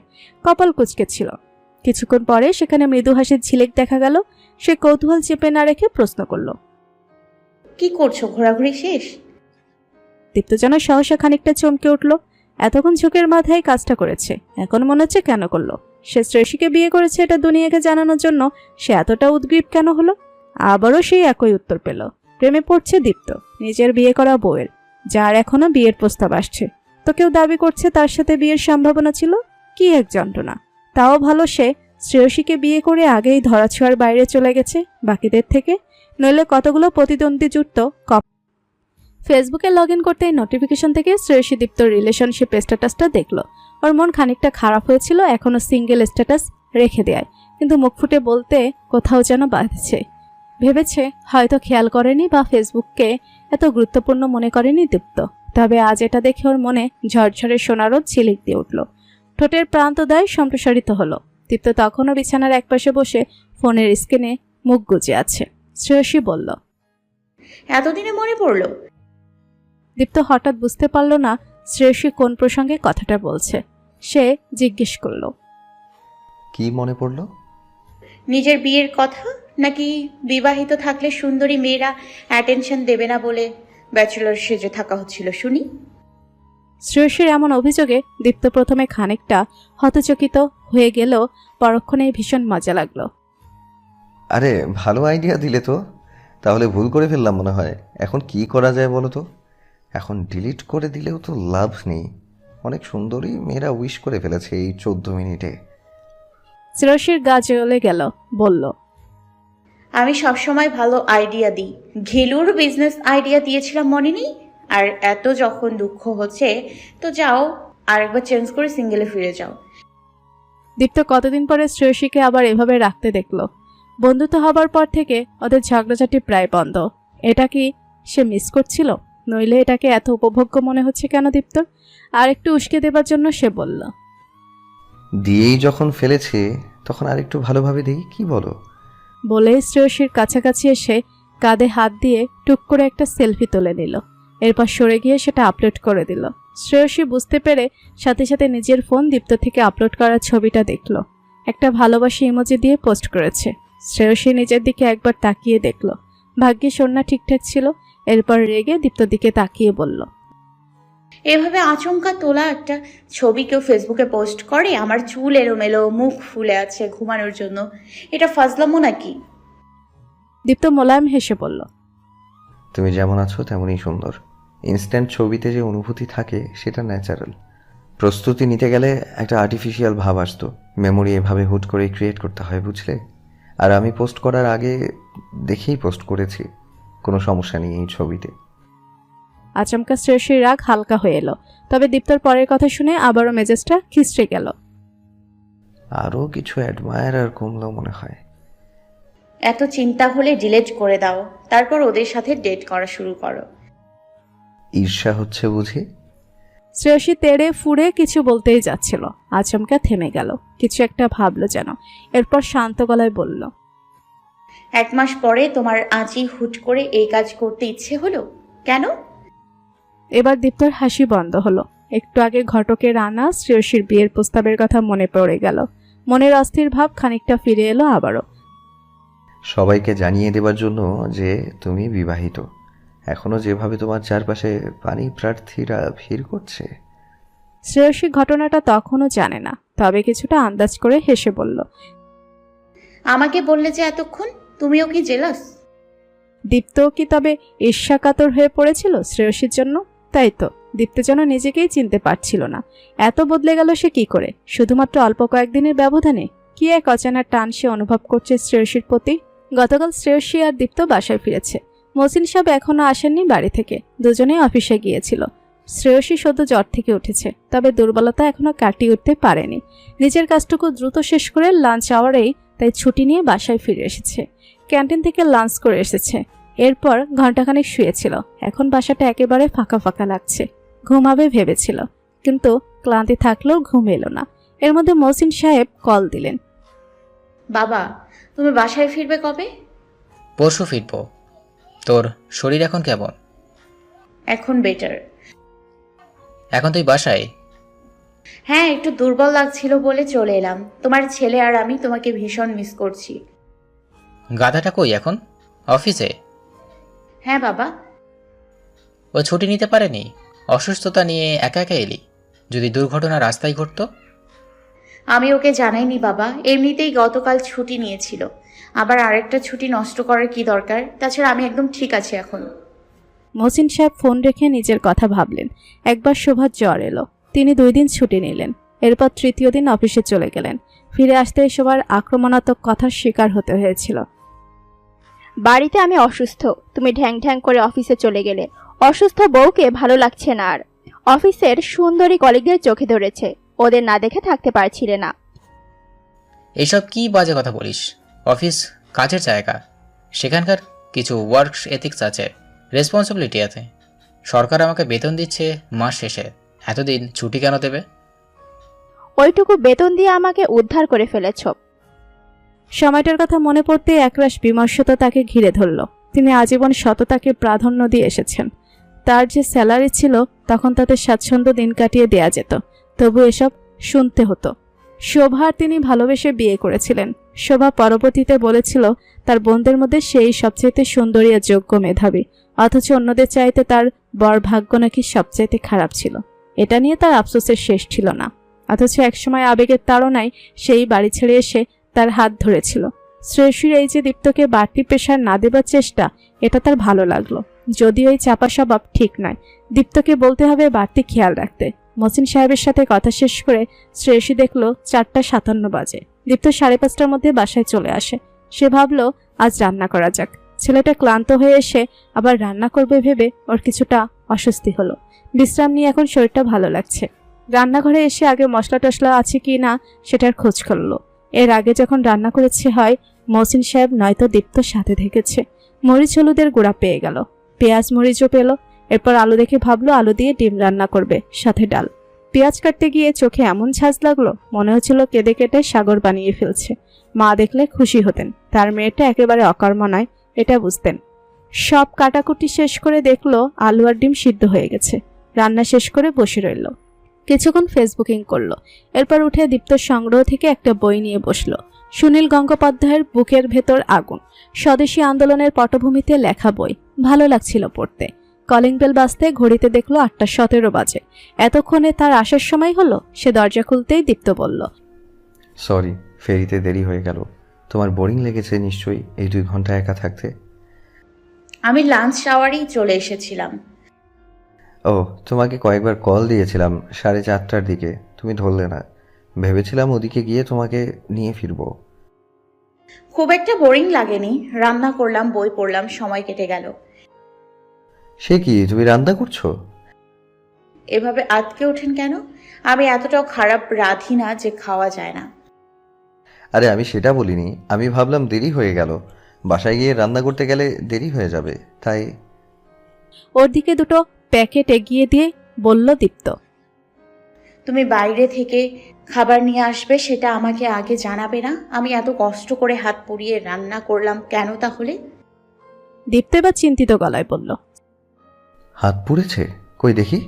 কপাল কুঁচকে ছিল। কিছুক্ষণ পরে সেখানে মৃদু হাসির ঝিলিক দেখা গেল। সে কৌতূহল চেপে না রেখে প্রশ্ন করল, কি করছো, ঘোরাঘুরি শেষ? দীপ্ত যেন সহসা খানিকটা চমকে উঠল। এতক্ষণ ঝোঁকের মাথায় কাজটা করেছে, এখন মনে হচ্ছে কেন করলো। সে শ্রেয়সীকে বিয়ে করেছে এটা দুনিয়াকে জানানোর জন্য সে এতটা উদ্গ্রীব কেন হলো? আবারও সেই একই উত্তর পেল। প্রেমে পড়ছে দীপ্ত নিজের বিয়ে করা বউয়ের, যার এখনো বিয়ের প্রস্তাব আসছে। তো কেউ দাবি করছে তার সাথে বিয়ের সম্ভাবনা ছিল। কি এক যন্ত্রণা! তাও ভালো সে শ্রেয়সীকে বিয়ে করে আগেই ধরাছোঁয়ার বাইরে চলে গেছে বাকিদের থেকে, নইলে কতগুলো প্রতিদ্বন্দ্বী যুক্ত ফেসবুকে লগ ইন করতেই নোটিফিকেশন থেকে শ্রেয়সী দীপ্তর রিলেশনশিপ স্ট্যাটাসটা দেখলো। ওর মন খানিকটা খারাপ হয়েছিল এখনো সিঙ্গেল স্ট্যাটাস রেখে দেয়, কিন্তু মুখ ফুটে বলতে কোথাও যেন বাঁধছে। ভেবেছে হয়তো খেয়াল করেনি বা ফেসবুককে এত গুরুত্বপূর্ণ মনে করেনি দীপ্ত। তবে আজ এটা দেখে ওর মনে ঝরঝরে সোনারও ঝিলিক দিয়ে উঠল। ঠোঁটের প্রান্তদয় সম্প্রসারিত হলো। দীপ্ত তখনও বিছানার একপাশে বসে ফোনের স্ক্রিনে মুখ গুজে আছে। শ্রেয়সী বলল, এতদিনে মনে পড়লো? দীপ্ত হঠাৎ বুঝতে পারল না শ্রেয়সী কোন প্রসঙ্গে কথাটা বলছে। সে জিজ্ঞেস করল, কি মনে পড়লো? নিজের বিয়ের কথা, নাকি বিবাহিত থাকলে সুন্দরী মেয়েরা অ্যাটেনশন দেবে না বলে ব্যাচেলর সেজে থাকা হচ্ছিল শুনি? শ্রেয়সীর এমন অভিযোগে দীপ্ত প্রথমে খানিকটা হতচকিত হয়ে গেল, পরক্ষণেই ভীষণ মজা লাগলো। আরে ভালো আইডিয়া দিলে তো, তাহলে ভুল করে ফেললাম মনে হয়। এখন কি করা যায় বলো তো? এখন ডিলিট করে দিলেও তো লাভ নেই। অনেক সুন্দরী মেয়েরা উইশ করে ফেলেছে এই 14 মিনিটে। শ্রেয়সীর গা জ্বলে গেল, বলল, আমি সবসময় ভালো আইডিয়া দিই। ঘিলুর বিজনেস আইডিয়া দিয়েছিলাম মনে নেই? আর এত যখন দুঃখ হচ্ছে তো যাও আরেকবার চেঞ্জ করে সিঙ্গেলে ফিরে যাও। দীপ্ত কতদিন পরে শ্রেয়সীকে আবার এভাবে রাখতে দেখলো। বন্ধুত্ব হবার পর থেকে ওদের ঝগড়াঝাটি প্রায় বন্ধ। এটা কি সে মিস করছিল? নইলে এটাকে এত উপভোগ্য মনে হচ্ছে কেন দীপ্তর? আর একটু উস্কে দেবার জন্য সে বলল, দিয়েই যখন ফেলেছে তখন আর একটু ভালোভাবে দেই, কি বলো? বলে শ্রেয়সীর কাছাকাছি এসে কাঁধে হাত দিয়ে টুক করে একটা সেলফি তুলে নিল। এরপর সরে গিয়ে সেটা আপলোড করে দিল। শ্রেয়সী বুঝতে পেরে সাথে সাথে নিজের ফোন দীপ্ত থেকে আপলোড করা ছবিটা দেখল। একটা ভালোবাসা ইমোজি দিয়ে পোস্ট করেছে। শ্রেয়সী নিজের দিকে একবার তাকিয়ে দেখল, ভাগ্যে ওড়না ঠিকঠাক ছিল। এরপর রেগে দীপ্তর দিকে তাকিয়ে বলল, এভাবে আচমকা তোলা একটা ছবি কেউ ফেসবুকে পোস্ট করে? আমার চুল এলোমেলো, মুখ ফুলে আছে ঘুমানোর জন্য, এটা ফাজলামো নাকি? দীপ্ত মোলায়েম হেসে বলল, তুমি যেমন আছো তেমনই সুন্দর। ইনস্ট্যান্ট ছবিতে যে অনুভূতি থাকে সেটা ন্যাচারাল। প্রস্তুতি নিতে গেলে একটা আর্টিফিশিয়াল ভাব আসতো। মেমোরি এভাবে হুট করে ক্রিয়েট করতে হয়, বুঝলে? আর আমি পোস্ট করার আগে দেখেই পোস্ট করেছি, কোনো সমস্যা নেই এই ছবিতে। আচমকা শ্রেয়সীর রাগ হালকা হয়ে এলো। তবে দীপ্তর পরের কথা শুনে আবারও মেজাজটা খিস্টে গেল। আরও কিছু অ্যাডমায়ার আর কমলো মনে হয়। এত চিন্তা হলে ডিলিট করে দাও, তারপর ওদের সাথে ডেট করা শুরু করো। ঈর্ষা হচ্ছে বুঝি? শ্রেয়সী তেড়ে ফুড়ে কিছু বলতেই যাচ্ছিল, আচমকা থেমে গেল। কিছু একটা ভাবলো যেন। এরপর শান্ত গলায় বলল, 1 মাস পরে তোমার আজই হুট করে এই কাজ করতে ইচ্ছে হলো কেন? এবার দীপ্তর হাসি বন্ধ হলো। একটু আগে ঘটকের আনা শ্রেয়সীর বিয়ের প্রস্তাবের কথা মনে পড়ে গেল। মনের অস্থির ভাব খানিকটা ফিরে এলো আবারও। সবাইকে জানিয়ে দেবার জন্য যে তুমি বিবাহিত। এখনো যেভাবে তোমার চারপাশে পানি প্রার্থীরা ভিড় করছে। শ্রেয়সী ঘটনাটা তখনও জানে না, তবে কিছুটা আন্দাজ করে হেসে বলল। আমাকে বললে যে এতক্ষণ, তুমিও কি জেলাস? দীপ্ত কি তবে ঈর্ষাকাতর হয়ে পড়েছিল শ্রেয়সীর জন্য? তাই তো, দীপ্ত যেন নিজেকেই চিনতে পারছিল না। এত বদলে গেল সে কি করে, শুধুমাত্র অল্প কয়েকদিনের ব্যবধানে? কি এক অজানা টান সে অনুভব করছে শ্রেয়সীর প্রতি। গতকাল শ্রেয়সী আর দীপ্ত বাসায় ফিরেছে। মহসিন সাহেব এখনো আসেননি বাড়ি থেকে, দুজনেই অফিসে গিয়েছিল। শ্রেয়সী সদ্য জ্বর থেকে উঠেছে, তবে দুর্বলতা এখনো কাটিয়ে উঠতে পারেনি। নিজের কাজটুকু দ্রুত শেষ করে লাঞ্চ আওয়ারেই তাই ছুটি নিয়ে বাসায় ফিরে এসেছে। ক্যান্টিন থেকে লাঞ্চ করে এসেছে, এরপর ঘন্টাখানেক শুয়েছিল। এখন বাসাটা একেবারে ফাঁকা ফাঁকা লাগছে। ঘুমাবে ভেবেছিল, কিন্তু ক্লান্তি থাকলেও ঘুম এলো না। এর মধ্যে মহসিন সাহেব কল দিলেন। বাবা, তুমি বাসায় ফিরবে কবে? পরশু ফিরবো। তোর শরীর এখন কেমন? এখন বেটার। এখন তুই বাসায়? হ্যাঁ, একটু দুর্বল লাগছিল বলে চলে এলাম। তোমার ছেলে আর আমি তোমাকে ভীষণ মিস করছি। গাধাটা কই এখন? অফিসে? হ্যাঁ বাবা। ও ছুটি নিতে পারেনি? অসুস্থতা নিয়ে একা একা এলি? যদি দুর্ঘটনা রাস্তায় ঘটতো? আমি ওকে জানাইনি বাবা, এমনিতেই গতকাল ছুটি নিয়েছিল। আবার আরেকটা ছুটি নষ্ট করার কি দরকার? তাছাড়া আমি একদম ঠিক আছি এখন। মহসিন সাহেব ফোন রেখে নিজের কথা ভাবলেন। একবার শোভার জ্বর এলো, তিনি 2 দিন ছুটি নিলেন। এরপর তৃতীয় দিন অফিসে চলে গেলেন। ফিরে আসতে শোভার আক্রমণাত্মক কথার শিকার হতে হয়েছিল। বাড়িতে আমি অসুস্থ, তুমি ঢ্যাং ঢ্যাং করে অফিসে চলে গেলে। অসুস্থ বউকে ভালো লাগছে না আর। অফিসের সুন্দরী কলিগদের চোখে ধরেছে, ওদের না দেখে থাকতে পারছিলে না। এইসব কি বাজে কথা বলিস? অফিস কাজের জায়গা, সেখানকার কিছু ওয়ার্ক এথিক্স আছে, রেসপন্সিবিলিটি আছে। সরকার আমাকে বেতন দিচ্ছে মাস শেষে, এতদিন ছুটি কেন দেবে? ওইটুকু বেতন দিয়ে আমাকে উদ্ধার করে ফেলেছ। সময়টার কথা মনে পড়তে একরাশ বিমর্ষতা তাকে ঘিরে ধরল। তিনি আজীবন সততাকে প্রাধান্য দিয়ে এসেছেন। তার যে স্যালারি ছিল তখন তাতে স্বাচ্ছন্দ্য দিন কাটিয়ে দেয়া যেত, তবু এসব শুনতে হতো। শোভা তিনি ভালোবেসে বিয়ে করেছিলেন। শোভা পরবর্তীতে বলেছিল তার বোনদের মধ্যে সেই সবচাইতে সুন্দরী আর যোগ্য মেধাবী, অথচ অন্যদের চাইতে তার বর ভাগ্য নাকি সবচাইতে খারাপ ছিল। এটা নিয়ে তার আফসোসের শেষ ছিল না। অথচ একসময় আবেগের তাড়নায় সেই বাড়ি ছেড়ে এসে তার হাত ধরেছিল। শ্রেয়সীর এই যে দীপ্তকে বাড়তি প্রেশার না দেবার চেষ্টা, এটা তার ভালো লাগলো। যদিও এই চাপা স্বভাব ঠিক নয়, দীপ্তকে বলতে হবে বাড়তি খেয়াল রাখতে। মহসিন সাহেবের সাথে কথা শেষ করে শ্রেয়সী দেখলো 4:57 বাজে। দীপ্ত 5:30টার মধ্যে বাসায় চলে আসে। সে ভাবলো আজ রান্না করা যাক। ছেলেটা ক্লান্ত হয়ে এসে আবার রান্না করবে ভেবে ওর কিছুটা অস্বস্তি হলো। বিশ্রাম নিয়ে এখন শরীরটা ভালো লাগছে। রান্নাঘরে এসে আগে মশলা টশলা আছে কি না সেটার খোঁজ করলো। এর আগে যখন রান্না করেছে হয় মহসিন সাহেব নয়তো দীপ্তর সাথে থেকেছে। মরিচ হলুদের গুঁড়া পেয়ে গেল, পেঁয়াজ মরিচও পেল। এরপর আলু দেখে ভাবলো আলু দিয়ে ডিম রান্না করবে, সাথে ডাল। পেঁয়াজ কাটতে গিয়ে চোখে এমন ঝাঁজ লাগলো, মনে হচ্ছিল কেঁদে কেটে সাগর বানিয়ে ফেলছে। মা দেখলে খুশি হতেন, তার মেয়েটা একেবারে অকর্ম নয়, এটা বুঝতেন। সব কাটাকুটি শেষ করে দেখলো আলু আর ডিম সিদ্ধ হয়ে গেছে। রান্না শেষ করে বসে রইল, কিছুক্ষণ ফেসবুকিং করলো। এরপর উঠে দীপ্তর সংগ্রহ থেকে একটা বই নিয়ে বসলো। সুনীল গঙ্গোপাধ্যায়ের বুকের ভেতর আগুন, স্বদেশী আন্দোলনের পটভূমিতে লেখা বই। ভালো লাগছিল পড়তে। কলিং বেল বাজতে ঘড়িতে দেখলো 8:17 বাজে। এতক্ষণে তার আসার সময় হলো। সে দরজা খুলতেই দীপ্ত বলল, সরি, ফেরিতে দেরি হয়ে গেল। তোমার বোরিং লেগেছে নিশ্চয়ই এই 2 ঘন্টা একা থাকতে। আমি লাঞ্চ আওয়ারেই চলে এসেছিলাম। ও, তোমাকে কয়েকবার কল দিয়েছিলাম 4:30টার দিকে, তুমি ধরলে না। ভেবেছিলাম ওদিকে গিয়ে তোমাকে নিয়ে ফিরবো। খুব একটা বোরিং লাগেনি, রান্না করলাম, বই পড়লাম, সময় কেটে গেল। সে কি, তুমি রান্না করছো? এভাবে আটকে ওঠেন কেন? আমি এতটাও খারাপ রাঁধি না যে খাওয়া যায় না। আরে আমি সেটা বলিনি, আমি ভাবলাম দেরি হয়ে গেল, বাসায় গিয়ে রান্না করতে গেলে দেরি হয়ে যাবে, তাই। ওর দিকে দুটো প্যাকেট এগিয়ে দিয়ে বলল দীপ্ত, তুমি বাইরে থেকে খাবার নিয়ে আসবে সেটা আমাকে আগে জানাবে না? আমি এত কষ্ট করে হাত পুড়িয়ে রান্না করলাম কেন তাহলে? দীপ্ত এবার চিন্তিত গলায় বলল। হাত পুড়েছে? কই দেখি,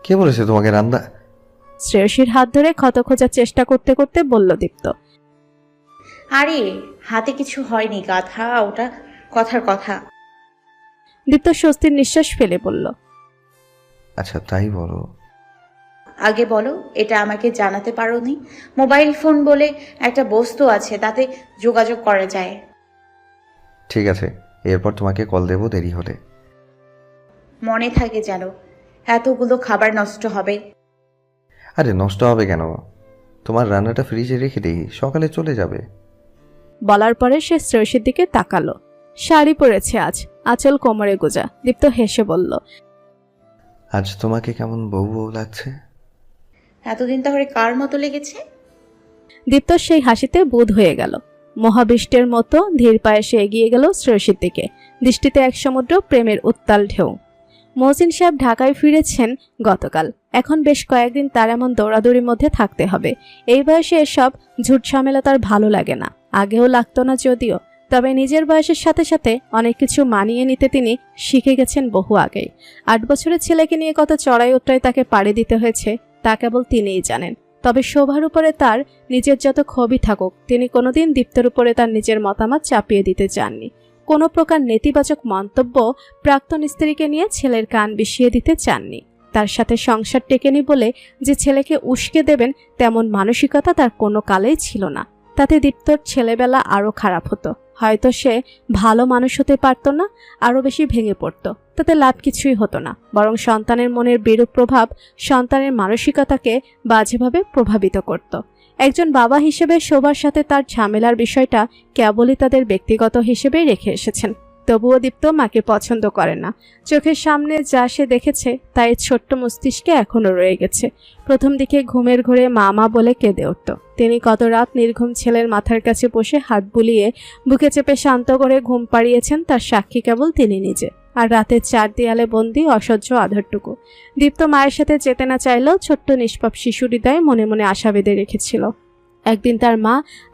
কে বলেছে তোমাকে রান্না? শ্রেয়সীর হাত ধরে ক্ষত খোঁজার চেষ্টা করতে করতে বলল দীপ্ত। আরে হাতে কিছু হয়নি গাধা, ওটা কথার কথা। দীপ্ত স্বস্তির নিঃশ্বাস ফেলে বলল। আচ্ছা তাই বলো। আগে বলো, এটা আমাকে জানাতে পারোনি? মোবাইল ফোন বলে একটা বস্তু আছে, তাতে যোগাযোগ করা যায়। ঠিক আছে, এরপর তোমাকে কল দেবো দেরি হলে। মনে থাকে যেন, এতগুলো খাবার নষ্ট হবে। আরে নষ্ট হবে কেন, তোমার রান্নাটা ফ্রিজে রেখে দিই, সকালে চলে যাবে। বলার পরে সে শ্রেয়সীর দিকে তাকালো। শাড়ি পরেছে আজ, আঁচল কোমরে গোজা। দীপ্ত হেসে বলল। আজ তোমাকে কেমন বউ বউ লাগছে? এতদিন তাহলে কার মতো লেগেছে? দীপ্ত সেই হাসিতে বুঁদ হয়ে গেল। মহাবিষ্টের মতো ধীর পায়ে সে এগিয়ে গেল শ্রেয়সীর দিকে, দৃষ্টিতে এক সমুদ্র প্রেমের উত্তাল ঢেউ। মহসিন সাহেব ঢাকায় ফিরেছেন গতকাল। এখন বেশ কয়েকদিন তার এমন দৌড়াদৌড়ির মধ্যে থাকতে হবে। এই বয়সে এসব ঝুট ঝামেলা তার ভালো লাগে না, আগেও লাগতো না যদিও। তবে নিজের বয়সের সাথে সাথে অনেক কিছু মানিয়ে নিতে তিনি শিখে গেছেন বহু আগেই। 8 বছরের ছেলেকে নিয়ে কত চড়াই উতরাই তাকে পাড়ি দিতে হয়েছে তা কেবল তিনিই জানেন। তবে শোভার উপরে তার নিজের যত ক্ষোভই থাকুক, তিনি কোনোদিন দীপ্তের উপরে তার নিজের মতামত চাপিয়ে দিতে চাননি। কোনো প্রকার নেতিবাচক মন্তব্য প্রাক্তন স্ত্রীকে নিয়ে ছেলের কান বিষিয়ে দিতে চাননি। তার সাথে সংসার টেকেনি বলে যে ছেলেকে উস্কে দেবেন তেমন মানসিকতা তার কোনো কালেই ছিল না। তাতে দীপ্তর ছেলেবেলা আরও খারাপ হতো। হয়তো সে ভালো মানুষ হতে পারত না, আরও বেশি ভেঙে পড়তো। তাতে লাভ কিছুই হতো না, বরং সন্তানের মনের বিরূপ প্রভাব সন্তানের মানসিকতাকে বাজেভাবে প্রভাবিত করত। একজন বাবা হিসেবে শোভার সাথে তার ঝামেলার বিষয়টা কেবলই তাদের ব্যক্তিগত হিসেবেই রেখে এসেছেন। তবুও দীপ্ত মাকে পছন্দ করে না। চোখের সামনে যা সে দেখেছে তাই ছোট্ট মস্তিষ্কে এখনো রয়ে গেছে। প্রথম দিকে ঘুমের ঘোরে মা মা বলে কেঁদে উঠত। তিনি কত রাত নির্ঘুম ছেলের মাথার কাছে বসে হাত বুলিয়ে বুকে চেপে শান্ত করে ঘুম পাড়িয়েছেন, তার সাক্ষী কেবল তিনি নিজে। আর রাতের 4 দেয়ালে বন্দি অসহ্য আধারটুকু। দীপ্ত মায়ের সাথে যেতে না চাইলেও ছোট্ট নিষ্পাপ শিশু হৃদয়ে মনে মনে আশা বেঁধে রেখেছিল একদিন তার মা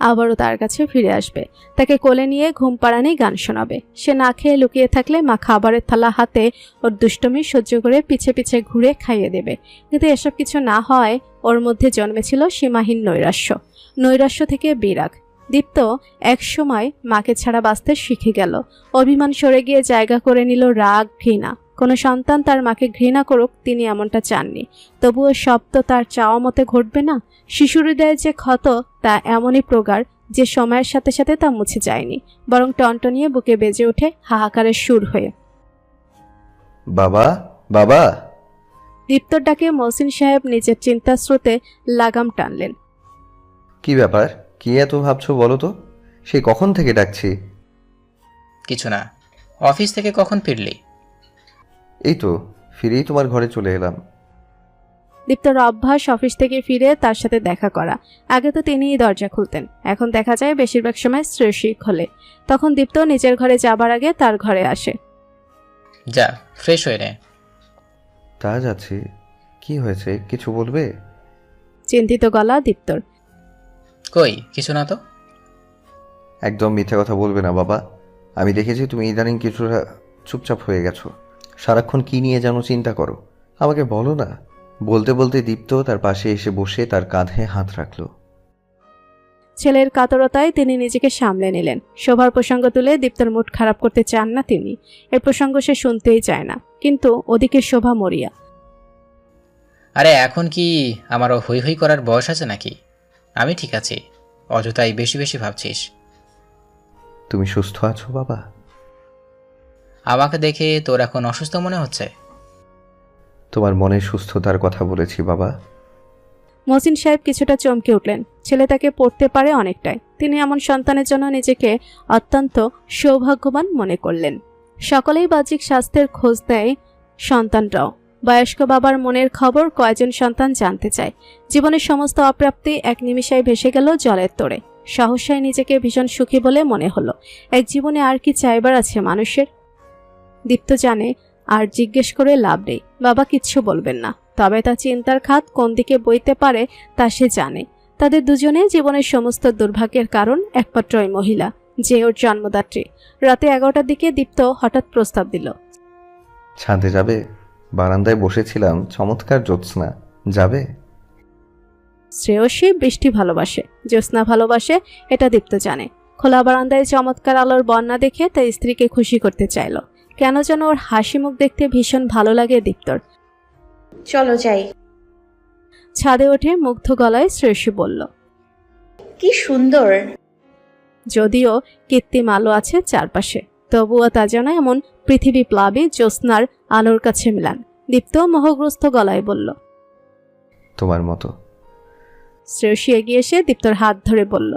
আবারও তার কাছে ফিরে আসবে, তাকে কোলে নিয়ে ঘুম পাড়ানি গান শোনাবে। সে না খেয়ে লুকিয়ে থাকলে মা খাবারের থালা হাতে ওর দুষ্টুমি সহ্য করে পিছে পিছে ঘুরে খাইয়ে দেবে। কিন্তু এসব কিছু না হয় ওর মধ্যে জন্মেছিল সীমাহীন নৈরাশ্য থেকে বিরাগ। দীপ্ত এক সময় মাকে ছাড়া বাঁচতে শিখে গেল। অভিমান সরে গিয়ে জায়গা করে নিল রাগ, ঘৃণা। কোনো সন্তান তার মাকে ঘৃণা করুক তিনি এমনটা চাননি, তবুও সব তো তার চাওয়া মতে ঘটবে না। শিশুর হৃদয়ে যে ক্ষত তা এমনই প্রগাঢ় যে সময়ের সাথে সাথে তা মুছে যায়নি, বরং টনটনিয়ে বুকে বেজে ওঠে হাহাকারের সুর হয়ে। বাবা, বাবা। দীপ্তর ডাকে মহসিন সাহেব নিজের চিন্তার স্রোতে লাগাম টানলেন। কি ব্যাপার, কি এত ভাবছো বলো তো? সেই কখন থেকে ডাকছি। কিছু না। অফিস থেকে কখন ফিরলি? এই তো ফিরেই তোমার ঘরে চলে এলাম। দীপ্তর অভ্যাস অফিস থেকে ফিরে তার সাথে দেখা করা। আগে তো তিনিই দরজা খুলতেন, এখন দেখা যায় বেশিরভাগ সময় শ্রেয়সী খোলে। তখন দীপ্ত নিজের ঘরে যাবার আগে তার ঘরে আসে। যা ফ্রেশ হয়ে নে। তা যাচ্ছি। কি হয়েছে, কিছু বলবে? চিন্তিত গলা দীপ্তর। কই কিছু না তো। একদম মিথ্যে কথা বলবে না বাবা। আমি দেখেছি তুমি ইদানিং কিছুটা চুপচাপ হয়ে গেছো। সারাক্ষণ কি নিয়ে যেন চিন্তা করো। আমাকে বলো না। বলতে বলতে দীপ্ত তার পাশে এসে বসে তার কাঁধে হাত রাখলো। ছেলের কাতরতায় তিনি নিজেকে সামলে নিলেন। শোভার প্রসঙ্গ তুলে দীপ্তর মুড খারাপ করতে চান না তিনি। এর প্রসঙ্গ সে শুনতেই চায় না, কিন্তু ওদিকে শোভা মরিয়া। আরে এখন কি আমারও হই হই করার বয়স আছে নাকি? আমি ঠিক আছি, অযথাই বেশি বেশি ভাবছিস। তুমি সুস্থ আছো বাবা? আমাকে দেখে তোর এখন অসুস্থ মনে হচ্ছে? তোমার মনের সুস্থতার কথা বলেছি বাবা। মহসিন সাহেব কিছুটা চমকে উঠলেন। ছেলে তাকে পড়তে পারে অনেকটাই। তিনি এমন সন্তানের জন্য নিজেকে অত্যন্ত সৌভাগ্যবান মনে করলেন। সকলেই বাহ্যিক স্বাস্থ্যের খোঁজ দেয়, সন্তানরাও। বয়স্ক বাবার মনের খবর কয়জন সন্তান জানতে চায়। জীবনের সমস্ত অপ্রাপ্তি এক নিমিষায় ভেসে গেল জলের তোড়ে। সহসায় নিজেকে ভীষণ সুখী বলে মনে হলো। এক জীবনে আর কি চাইবার আছে মানুষের? দীপ্ত জানে আর জিজ্ঞেস করে লাভ নেই, বাবা কিচ্ছু বলবেন না। তবে তা চিন্তার খাত কোন দিকে বইতে পারে তা সে জানে। তাদের দুজনে জীবনের সমস্ত দুর্ভাগ্যের কারণ একমাত্র ওই মহিলা, যে ওর জন্মদাত্রী। রাতে 11টার দিকে দীপ্ত হঠাৎ প্রস্তাব দিল। ছাদে যাবে? বারান্দায় বসেছিলাম, চমৎকার জ্যোৎস্না, যাবে? শ্রেয়সী বৃষ্টি ভালোবাসে, জ্যোৎস্না ভালোবাসে, এটা দীপ্ত জানে। খোলা বারান্দায় চমৎকার আলোর বন্যা দেখে তার স্ত্রীকে খুশি করতে চাইল। কেন যেন ওর হাসি মুখ দেখতে ভীষণ ভালো লাগে দীপ্তর। চলো যাই। ছাদে ওঠে মুগ্ধ গলায় শ্রেয়সী বলল। কি সুন্দর। যদিও কৃত্রিম আলো আছে চারপাশে, তবুও তা যেন এমন পৃথিবী প্লাবী জ্যোৎস্নার আলোর কাছে মিলান। দীপ্ত মোহগ্রস্ত গলায় বলল, তোমার মতো। শ্রেয়সী এগিয়ে এসে দীপ্তর হাত ধরে বলল,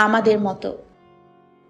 আমাদের মতো।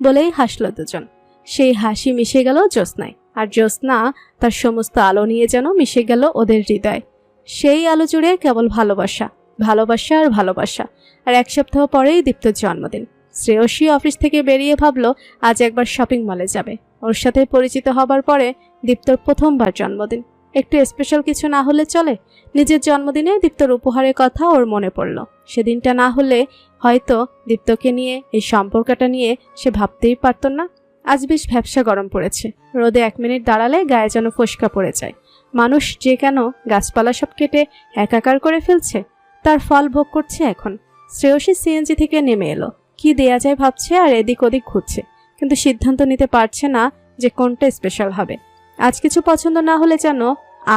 বলেই হাসল দুজন। সেই হাসি মিশে গেল জ্যোৎস্নায়, আর জ্যোৎস্না তার সমস্ত আলো নিয়ে যেন মিশে গেল ওদের হৃদয়। সেই আলো জুড়ে কেবল ভালোবাসা, ভালোবাসা আর ভালোবাসা। আর 1 সপ্তাহ পরেই দীপ্তর জন্মদিন। শ্রেয়সী অফিস থেকে বেরিয়ে ভাবল আজ একবার শপিং মলে যাবে। ওর সাথে পরিচিত হবার পরে দীপ্তর প্রথমবার জন্মদিন, একটু স্পেশাল কিছু না হলে চলে। নিজের জন্মদিনে দীপ্তর উপহারের কথা ওর মনে পড়ল। সেদিনটা না হলে হয়তো দীপ্তকে নিয়ে, এই সম্পর্কটা নিয়ে সে ভাবতেই পারত না। আজ বেশ ভ্যাপসা গরম পড়েছে। রোদে 1 মিনিট দাঁড়ালে গায়ে যেন ফোসকা পড়ে যায়। মানুষ যে কেন গাছপালা সব কেটে একাকার করে ফেলছে, তার ফল ভোগ করছে এখন। শ্রেয়সী সিএনজি থেকে নেমে এলো, কি দেয়া যায় ভাবছে আর এদিক ওদিক ঘুরছে, কিন্তু সিদ্ধান্ত নিতে পারছে না যে কোনটা স্পেশাল হবে। আজ কিছু পছন্দ না হলে যেন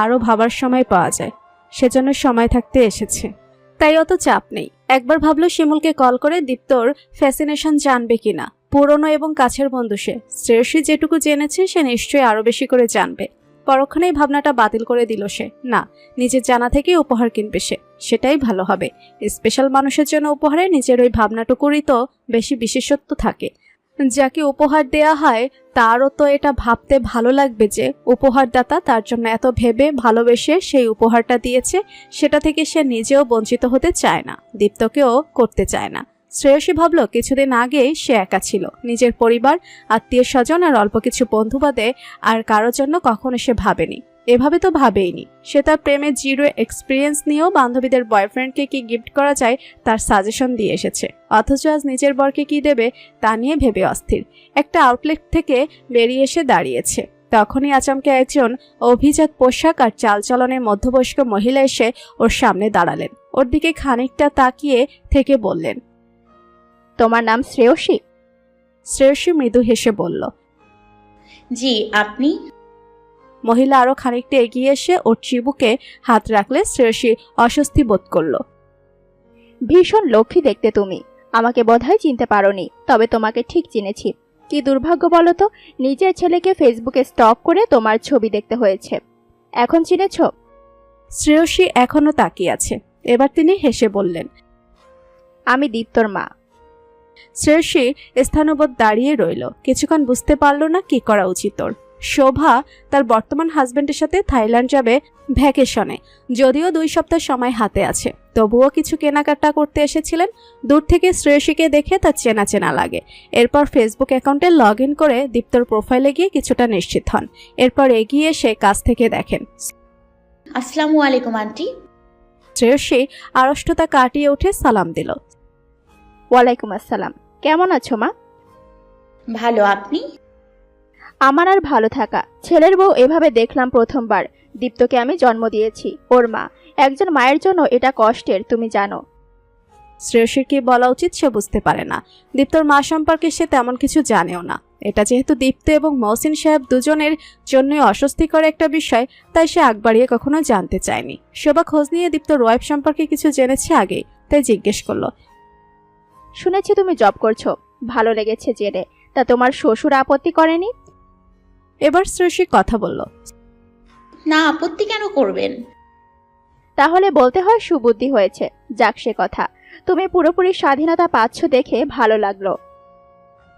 আরও ভাবার সময় পাওয়া যায়, সেজন্য সময় থাকতে এসেছে। তাই অত চাপ নেই। একবার ভাবলো শিমুলকে কল করে দীপ্তর ফ্যাসিনেশন জানবে কিনা। পুরনো এবং কাছের বন্ধু সে, শ্রেয়সী যেটুকু জেনেছে সে নিশ্চয়ই আরো বেশি করে জানবে। পরক্ষণেই ভাবনাটা বাতিল করে দিল সে। না, নিজের জানা থেকে উপহার কিনবে সে, সেটাই ভালো হবে। স্পেশাল মানুষের জন্য উপহারে নিজের ওই ভাবনাটুকুরই তো বেশি বিশেষত্ব থাকে। যাকে উপহার দেয়া হয় তারও তো এটা ভাবতে ভালো লাগবে যে উপহারদাতা তার জন্য এত ভেবে ভালোবেসে সেই উপহারটা দিয়েছে। সেটা থেকে সে নিজেও বঞ্চিত হতে চায় না, দীপ্তকেও করতে চায় না। শ্রেয়সী ভাবল কিছুদিন আগে সে একা ছিল, নিজের পরিবার, আত্মীয় স্বজন আর অল্প কিছু বন্ধু বাদে আর কারোর জন্য কখনো সে ভাবেনি। এভাবে তো ভাবেইনি। সে তার প্রেমের জিরো এক্সপিরিয়েন্স নিয়েও বান্ধবীদের বয়ফ্রেন্ডকে কি গিফট করা যায় তার সাজেশন দিয়ে এসেছে। অথচ আজ নিজের বরকে কি দেবে তা নিয়ে ভেবে অস্থির। একটা আউটলেট থেকে বেরিয়ে এসে দাঁড়িয়েছে। তখনই আচমকে একজন অভিজাত পোশাক আর চালচলনের মধ্যবয়স্ক মহিলা এসে ওর সামনে দাঁড়ালেন। ওর দিকে খানিকটা তাকিয়ে থেকে বললেন, তোমার নাম শ্রেয়সী? শ্রেয়সী মৃদু হেসে বলল, জি, আপনি? মহিলা আরো খানিকটা এগিয়ে এসে ওর চিবুকে হাত রাখলে শ্রেয়সী অস্বস্তি বোধ করল। ভীষণ লক্ষ্মী দেখতে তুমি। আমাকে বোধহয় চিনতে পারোনি, তবে তোমাকে ঠিক চিনেছি। কি দুর্ভাগ্য বলো তো, নিজের ছেলেকে ফেসবুকে স্টক করে তোমার ছবি দেখতে হয়েছে। এখন চিনেছ? শ্রেয়সী এখনো তাকিয়ে আছে। এবার তিনি হেসে বললেন, আমি দীপ্তর মা। শ্রেয়সী স্থানবোধ দাঁড়িয়ে রইল। কিছুক্ষণ বুঝতে পারল না কি করা উচিত ওর। শোভা তার বর্তমান হাজবেন্ডের সাথে থাইল্যান্ড যাবে ভ্যাকেশনে। যদিও 2 সপ্তাহ সময় হাতে আছে, তবুও কিছু কেনাকাটা করতে এসেছিলেন। দূর থেকে শ্রেয়সীকে দেখে তার চেনা চেনা লাগে। এরপর ফেসবুক অ্যাকাউন্টে লগ ইন করে দীপ্তর প্রোফাইলে গিয়ে কিছুটা নিশ্চিত হন। এরপর এগিয়ে এসে কাছ থেকে দেখেন। আসসালামু আলাইকুম আন্টি। শ্রেয়সী আড়ষ্টতা কাটিয়ে উঠে সালাম দিল। ওয়ালাইকুম আসসালাম। কেমন আছো মা? ভালো, আপনি? আমার আর ভালো থাকা। ছেলের বউ এভাবে দেখলাম প্রথমবার। দীপ্তকে আমি জন্ম দিয়েছি, ওর মা। একজন মায়ের জন্য এটা কষ্টের, তুমি জানো। শ্রেয়সীর কি বলা উচিত সে বুঝতে পারে না। দীপ্তর মা সম্পর্কে সে তেমন কিছু জানেও না। এটা যেহেতু দীপ্ত এবং মহসিন সাহেব দুজনের জন্যই অস্বস্তিকর একটা বিষয়, তাই সে আগ বাড়িয়ে কখনো জানতে চায়নি। শোভা খোঁজ নিয়ে দীপ্তর ওয়াইফ সম্পর্কে কিছু জেনেছে আগেই, তাই জিজ্ঞেস করলো, শুনেছি তুমি জব করছো, ভালো লেগেছে জেনে। তা তোমার শ্বশুর আপত্তি করেনি? এবার শ্রেয়সী কথা বলল, না, আপত্তি কেন করবেন? তাহলে বলতে হয় সুবুদ্ধি হয়েছে। যাক সে কথা, তুমি পুরোপুরি স্বাধীনতা পাচ্ছ দেখে ভালো লাগলো।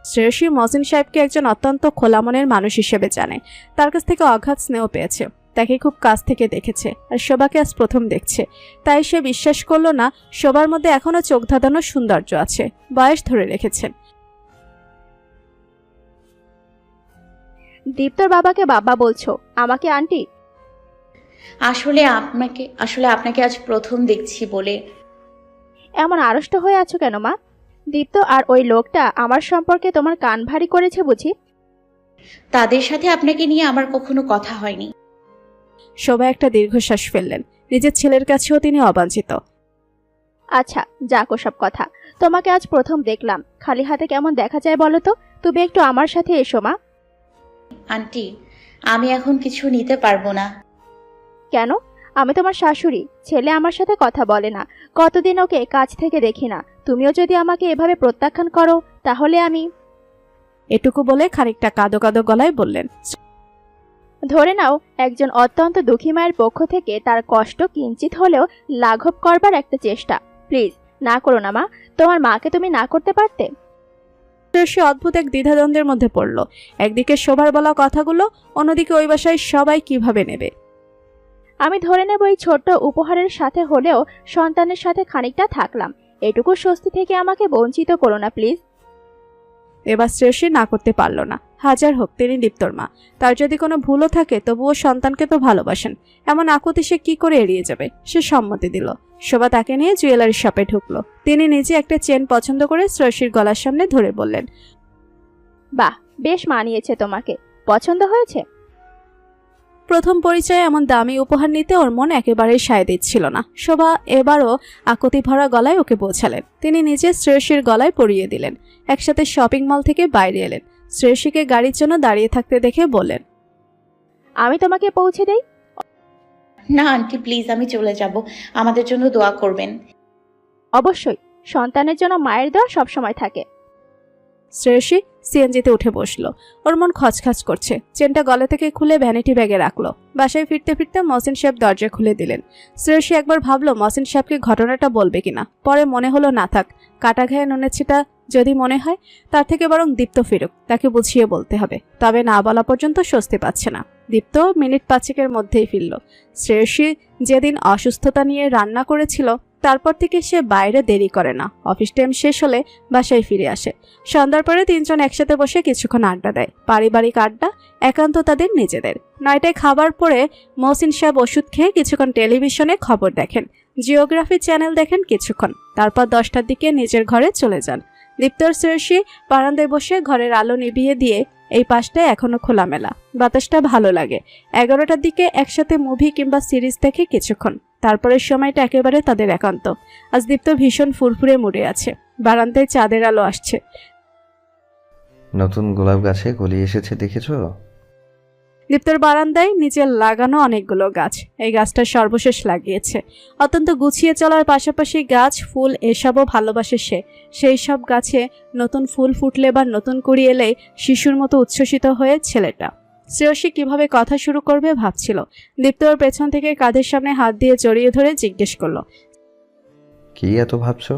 শ্রেয়সী মহসিন সাহেবকে একজন অত্যন্ত খোলা মনের মানুষ হিসেবে জানে। তার কাছ থেকে অগাধ স্নেহ পেয়েছে, তাকে খুব কাছ থেকে দেখেছে। আর শোভাকে আজ প্রথম দেখছে, তাই সে বিশ্বাস করলো না শোভার মধ্যে এখনো চোখ ধাঁধানো সৌন্দর্য আছে। বয়স ধরে রেখেছেন। দীপ্তর বাবাকে বাবা বলছো, আমাকে আন্টি? আসলে আপনাকে আজ প্রথম দেখছি বলে। এমন আড়ষ্ট হয়ে আছো কেন মা? দীপ্ত আর ওই লোকটা আমার সম্পর্কে তোমার কান ভারী করেছে বুঝি? তাদের সাথে আপনাকে নিয়ে আমার কখনো কথা হয়নি। শোভা একটা দীর্ঘশ্বাস ফেললেন। নিজের ছেলের কাছেও তিনি অবাঞ্ছিত। আচ্ছা যাক ওসব কথা। তোমাকে আজ প্রথম দেখলাম, খালি হাতে কেমন দেখা যায় বলো তো? তুমি একটু আমার সাথে এসো মা। আন্টি, আমি এখন কিছু নিতে পারবো না। কেন? আমি তোমার শাশুড়ি, ছেলে আমার সাথে কথা বলে না, কতদিন ওকে কাছ থেকে দেখি না। তুমিও যদি আমাকে এভাবে প্রত্যাখ্যান করো তাহলে আমি... এটুকু বলে খানিকটা কাঁদো কাঁদো গলায় বললেন, ধরে নাও একজন অত্যন্ত দুঃখী মায়ের পক্ষ থেকে তার কষ্ট কিঞ্চিত হলেও লাঘব করবার একটা চেষ্টা। প্লিজ না করো না মা। তোমার মাকে তুমি না করতে পারতে? শ্রেয়সী অদ্ভুত এক দ্বিধাদ্বন্দ্বের মধ্যে পড়ল। একদিকে শোভার বলা কথাগুলো, অন্যদিকে ওই বাসায় সবাই কিভাবে নেবে। আমি ধরে নেব এই ছোট্ট উপহারের সাথে হলেও সন্তানের সাথে খানিকটা থাকলাম। এটুকু স্বস্তি থেকে আমাকে বঞ্চিত করো না প্লিজ। এবার শ্রেয়সী না করতে পারল না। হাজার হোক তিনি দীপ্তর মা, তার যদি কোনো ভুলও থাকে তবুও সন্তানকে তো ভালোবাসেন। এমন আকুতি সে কি করে এড়িয়ে যাবে? সে সম্মতি দিল। শোভা তাকে নিয়ে জুয়েলারি শপে ঢুকলো। তিনি নিজে একটা চেন পছন্দ করে শ্রেয়সীর গলার সামনে ধরে বললেন, বাহ, বেশ মানিয়েছে তোমাকে। পছন্দ হয়েছে? প্রথম পরিচয়ে এমন দামি উপহার নিতে ওর মন একেবারেই সায় দিচ্ছিল না। শোভা এবারও আকুতি ভরা গলায় ওকে বোঝালেন। তিনি নিজে শ্রেয়সীর গলায় পরিয়ে দিলেন। একসাথে শপিং মল থেকে বাইরে এলেন। শ্রেয়সীকে গাড়ির জন্য দাঁড়িয়ে থাকতে দেখে বললেন, আমি তোমাকে পৌঁছে দেই? না আন্টি প্লিজ, আমি চলে যাব। আমাদের জন্য দোয়া করবেন। অবশ্যই, সন্তানের জন্য মায়ের দোয়া সবসময় থাকে। শ্রেয়সী সিএনজিতে উঠে বসলো। ওর মন খচখচ করছে। চেনটা গলা থেকে খুলে ভ্যানিটি ব্যাগে রাখলো। বাসায় ফিরতে ফিরতে মহসিন সাহেব দরজা খুলে দিলেন। শ্রেয়সী একবার ভাবলো মহসিন সাহেবকে ঘটনাটা বলবে কিনা। পরে মনে হলো না থাক, কাটা ঘায়ে নুনের ছিটা যদি মনে হয়, তার থেকে বরং দীপ্ত ফিরুক, তাকে বুঝিয়ে বলতে হবে। তবে না বলা পর্যন্ত স্বস্তি পাচ্ছে না। দীপ্ত মিনিট 5 মধ্যেই ফিরল। শ্রেয়সী যেদিন অসুস্থতা নিয়ে রান্না করেছিল তারপর থেকে সে বাইরে দেরি করে না। অফিস টাইম শেষ হলে বাসায় ফিরে আসে। সন্ধ্যার পরে তিনজন একসাথে বসে কিছুক্ষণ আড্ডা দেয়। পারিবারিক আড্ডা, একান্ত তাদের নিজেদের। 9টায় খাবার পরে মহসিন সাহেব ওষুধ খেয়ে কিছুক্ষণ টেলিভিশনে খবর দেখেন, জিওগ্রাফি চ্যানেল দেখেন কিছুক্ষণ। তারপর 10টার দিকে নিজের ঘরে চলে যান। দীপ্তর শ্রেয়সী বারান্দায় বসে ঘরের আলো নিভিয়ে দিয়ে এই পাশটায় এখনো খোলামেলা, বাতাসটা ভালো লাগে। 11টার দিকে একসাথে মুভি কিংবা সিরিজ দেখে কিছুক্ষণ। তারপরের সময়টা একেবারে তাদের একান্ত। আজ দীপ্ত ভীষণ ফুরফুরে মুড়ে আছে। বারান্দায় চাঁদের আলো আসছে। নতুন গোলাপ গাছে কলি এসেছে দেখেছো? দীপ্তর বারান্দায় নিজের লাগানো অনেকগুলো গাছ। এই গাছটা সর্বশেষ লাগিয়েছে। অত্যন্ত গুছিয়ে চলার পাশাপাশি গাছ, ফুল এসবও ভালোবাসে সে। সেই সব গাছে নতুন ফুল ফুটলে বা নতুন কুড়ি এলে শিশুর মতো উচ্ছ্বসিত হয়ে ছেলেটা। শ্রেয়সী কিভাবে কথা শুরু করবে ভাবছিল। দীপ্ত ওর পেছন থেকে কাঁধের সামনে হাত দিয়ে জড়িয়ে ধরে জিজ্ঞেস করলো, কি এত ভাবছো?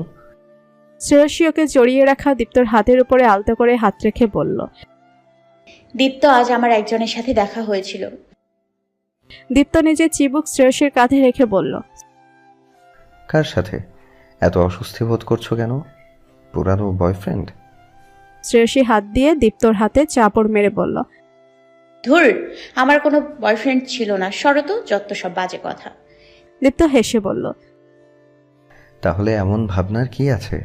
শ্রেয়সী ওকে জড়িয়ে রাখা দীপ্তর হাতের উপরে আলতো করে হাত রেখে বলল, দীপ্ত, আজ আমার একজনের সাথে দেখা হয়েছিল। দীপ্ত নিজের চিবুক শ্রেয়সীর কাঁধে রেখে বলল, কার সাথে? এত অস্বস্তি বোধ করছো কেন? পুরানো বয়ফ্রেন্ড? শ্রেয়সী হাত দিয়ে দীপ্তর হাতে চাপড় মেরে বলল, ধুর, আমার কোনো বয়ফ্রেন্ড ছিল না। শরত, যত সব বাজে কথা। দীপ্ত হেসে বলল। তাহলে এমন ভাবনার কি আছে?